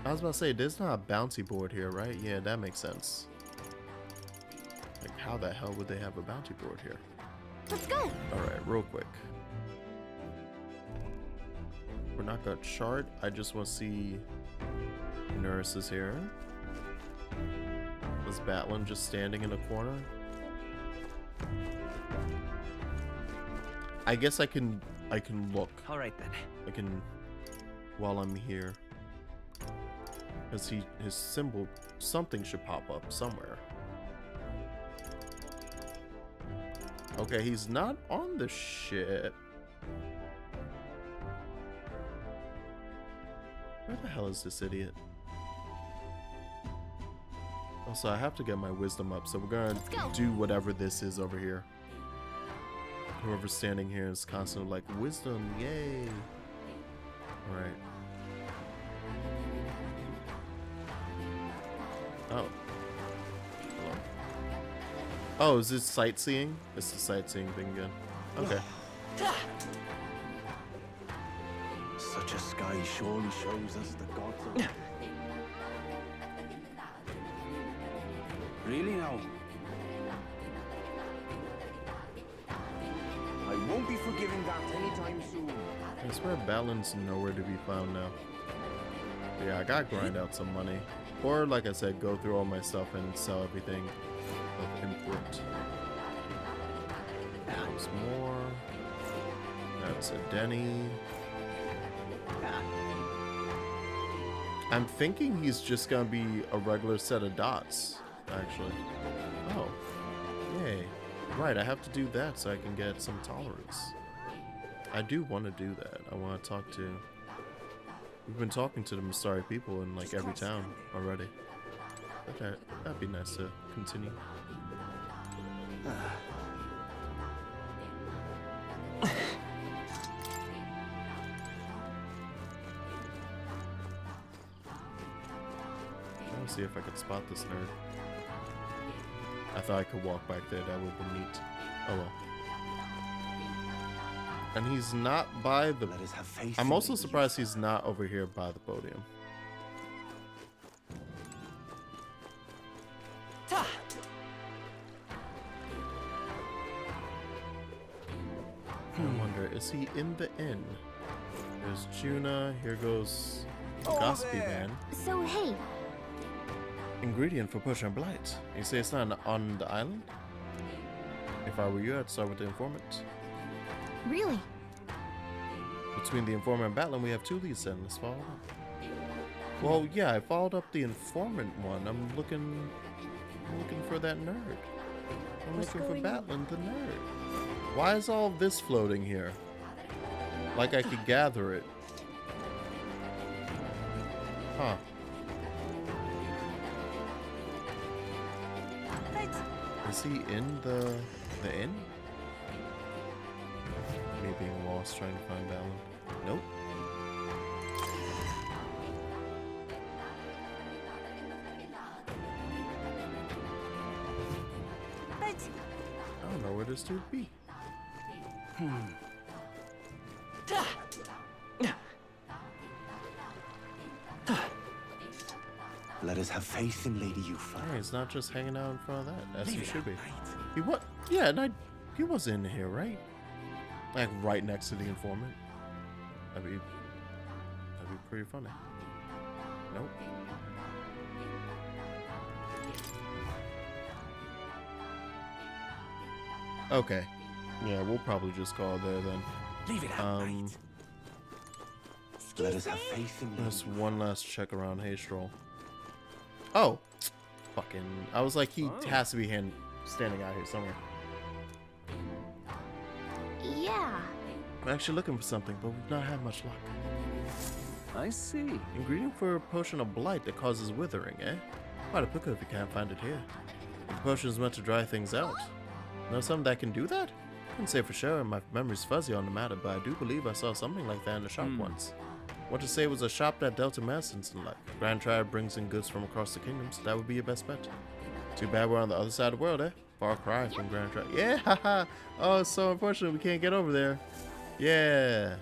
I was about to say, there's not a bounty board here, right? Yeah, that makes sense. Like, how the hell would they have a bounty board here? Let's go! Alright, real quick. We're not gonna chart. I just want to see nurses here. Was Batlin just standing in a corner? I guess I can look. Alright then. I can while I'm here. Because his symbol, something should pop up somewhere. Okay, he's not on the ship. Where the hell is this idiot? Also, I have to get my wisdom up, so we're gonna do whatever this is over here. Whoever's standing here is constantly like, wisdom, yay! Alright. Oh. Hello. Oh, is this sightseeing? It's the sightseeing thing again. Okay. Such a sky surely shows us the gods of... Really now? I won't be forgiving that anytime soon. I swear Balin's nowhere to be found now. Yeah, I gotta grind out some money. Or, like I said, go through all my stuff and sell everything of import. There's more. That's a Denny. I'm thinking he's just gonna be a regular set of dots, actually. Oh, yay. Right, I have to do that so I can get some tolerance. I do want to do that. I want to talk to... We've been talking to the Mustari people in like every town already. But that'd be nice to continue. Let's see if I could spot this nerd. I thought I could walk back there. That would have been neat. Oh well. And he's not by the... Let us have faith. I'm also surprised he's not over here by the podium. I wonder, is he in the inn? There's Juna. Here goes Gossipy Man. So, hey. Ingredient for potion of blight. You say it's not on the island? If I were you, I'd start with the informant. Really? Between the informant and Battling, we have two leads then. Let's follow up. Well, yeah, I followed up the informant one. I'm looking for that nerd. I'm looking for Battling the nerd. Why is all this floating here? Like I could gather it. Huh. Is he in the inn? Me being lost trying to find Battling. Nope. I don't know where this dude be. Let us have faith in Lady Yufa. Alright, he's not just hanging out in front of that, as he should be. He what? Yeah, and he was in here, right? Like right next to the informant. That'd be pretty funny. Nope. Okay. Yeah, we'll probably just call it there then. Leave it at night. Let us have faith in Just one last check around Haystroll. Oh, fucking! I was like, he has to be standing out here somewhere. Yeah. I'm actually looking for something, but we've not had much luck. I see. Ingredient for a potion of blight that causes withering, eh? Quite a pickle if you can't find it here. The potion is meant to dry things out. Know something that can do that? Can't say for sure, my memory's fuzzy on the matter, but I do believe I saw something like that in the shop once. What to say it was a shop that dealt in medicines and like. Grand Triad brings in goods from across the kingdom, so that would be your best bet. Too bad we're on the other side of the world, eh? Far cry from Grand Triad. Yeah, haha. Oh, it's so unfortunate we can't get over there. Yeah.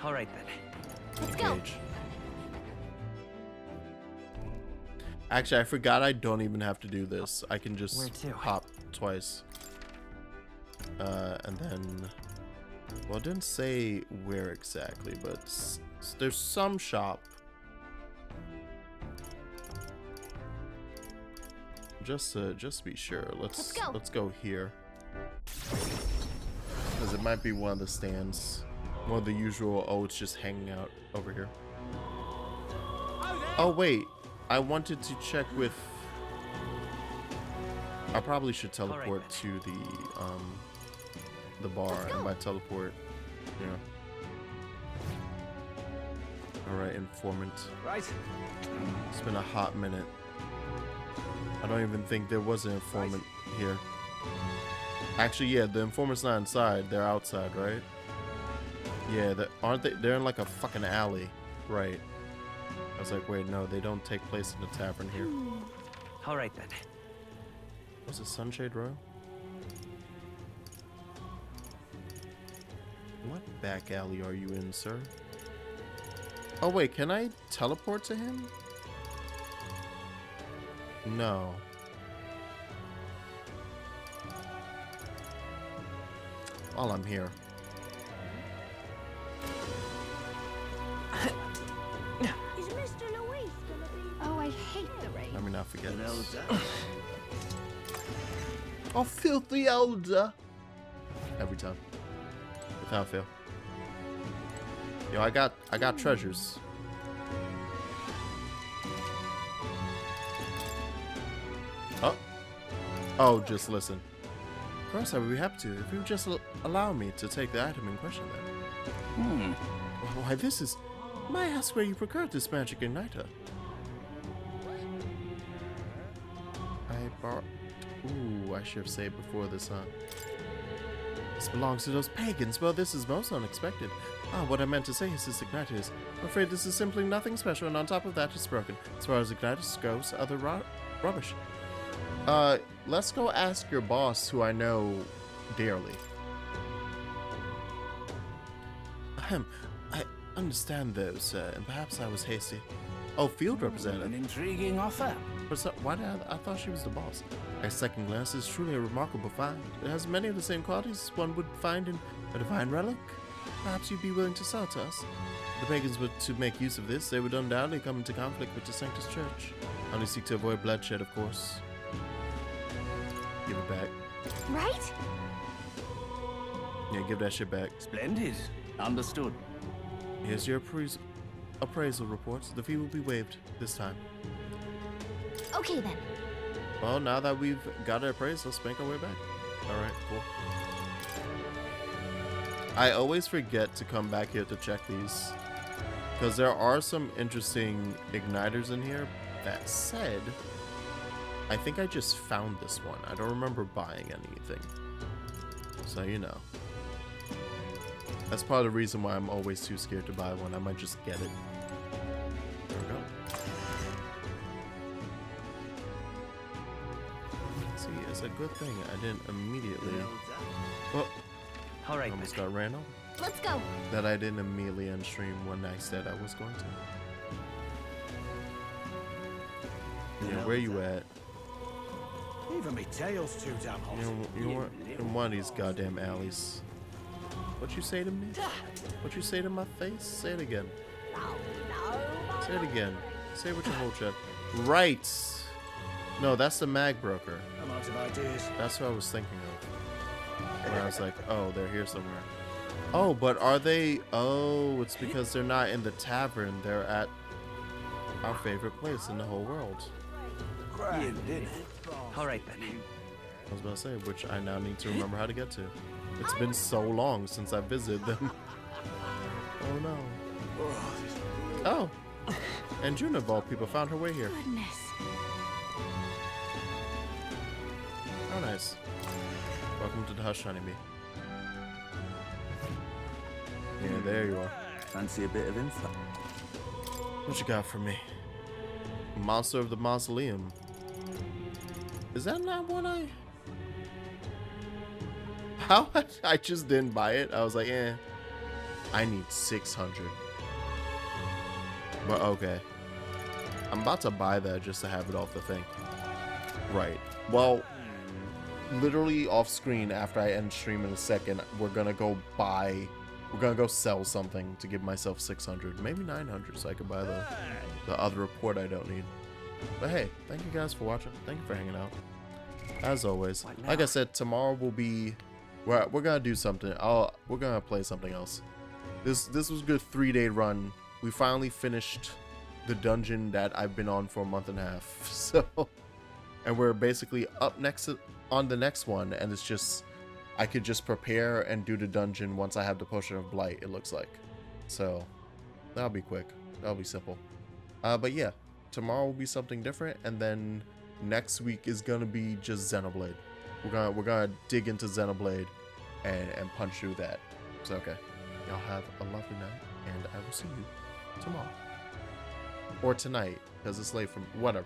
All right then. Let's go. Actually, I forgot I don't even have to do this. I can just hop twice. And then... Well, it didn't say where exactly, but there's some shop. Just to be sure, let's go here. Because it might be one of the stands. One of the usual, oh, it's just hanging out over here. Oh, wait. I wanted to check with... I probably should teleport to the bar, and by teleport, yeah. Alright, informant. Right. It's been a hot minute. I don't even think there was an informant here. Actually, yeah, the informant's not inside. They're outside, right? Yeah, aren't they? They're in like a fucking alley. Right. I was like, wait, no, they don't take place in the tavern here. Alright then. Was it Sunshade Row? What back alley are you in, sir? Oh wait, can I teleport to him? No. While I'm here. Is Mr. Luis gonna be? Oh, I hate the rain. Let me not forget this. Oh, filthy Elda! Every time. Without fail. Yo, I got treasures. Oh. Oh, just listen. Of course I would be happy to, if you would just allow me to take the item in question then. Why, this is... May I ask where you procured this magic igniter? I bought... Ooh, I should have saved before this, huh? This belongs to those pagans. Well, this is most unexpected. Ah, what I meant to say is this igniter is... I'm afraid this is simply nothing special, and on top of that, it's broken. As far as igniters goes, other rubbish. Let's go ask your boss, who I know dearly. I understand those, and perhaps I was hasty. Oh, field representative. An intriguing offer. Why did I thought she was the boss. At second glance, it's truly a remarkable find. It has many of the same qualities one would find in a divine relic. Perhaps you'd be willing to sell it to us. If the pagans were to make use of this, they would undoubtedly come into conflict with the Sanctus Church. Only seek to avoid bloodshed, of course. Give it back. Right? Yeah, give that shit back. Splendid. Understood. Here's your appraisal reports. The fee will be waived this time. Okay then. Well, now that we've got it appraised, let's make our way back. Alright, cool. I always forget to come back here to check these, because there are some interesting igniters in here. That said, I think I just found this one. I don't remember buying anything. So, you know. That's part of the reason why I'm always too scared to buy one. I might just get it. There we go. See, it's a good thing I didn't immediately... Oh, Alright, almost got ran over. Let's go. That I didn't immediately end stream when I said I was going to. Yeah, where you at? Even me tail's too damn hot. You weren't in one of these goddamn alleys. What you say to me? What you say to my face? Say it again. Say it again. Say it with your whole chest. Right. No, that's the mag broker. I'm out of ideas. That's what I was thinking of. Where I was like, oh, they're here somewhere. Oh, but are they? Oh, it's because they're not in the tavern. They're at our favorite place in the whole world. Alright then. I was about to say, which I now need to remember how to get to. It's been so long since I visited them. Oh no. Oh. And June of all people found her way here. Goodness. How nice. Welcome to the Hush, Honeybee. Yeah, there you are. Fancy a bit of info? What you got for me? Monster of the Mausoleum. Is that not what I... How? I just didn't buy it. I was like, eh. I need 600. But okay. I'm about to buy that just to have it off the thing. Right. Well, literally off screen after I end stream in a second, we're gonna go sell something to give myself 600, maybe 900, so I can buy the other report I don't need. But hey, thank you guys for watching. Thank you for hanging out. As always, like I said, tomorrow will be we're gonna do something. We're gonna play something else. This was a good 3-day run. We finally finished the dungeon that I've been on for a month and a half. So, and we're basically up next on the next one, and it's just I could just prepare and do the dungeon once I have the potion of blight. It looks like, so that'll be quick. That'll be simple. But yeah, tomorrow will be something different, and then next week is gonna be just Xenoblade. We're gonna dig into Xenoblade and punch through that. So okay, y'all have a lovely night, and I will see you tomorrow or tonight because it's late from whatever.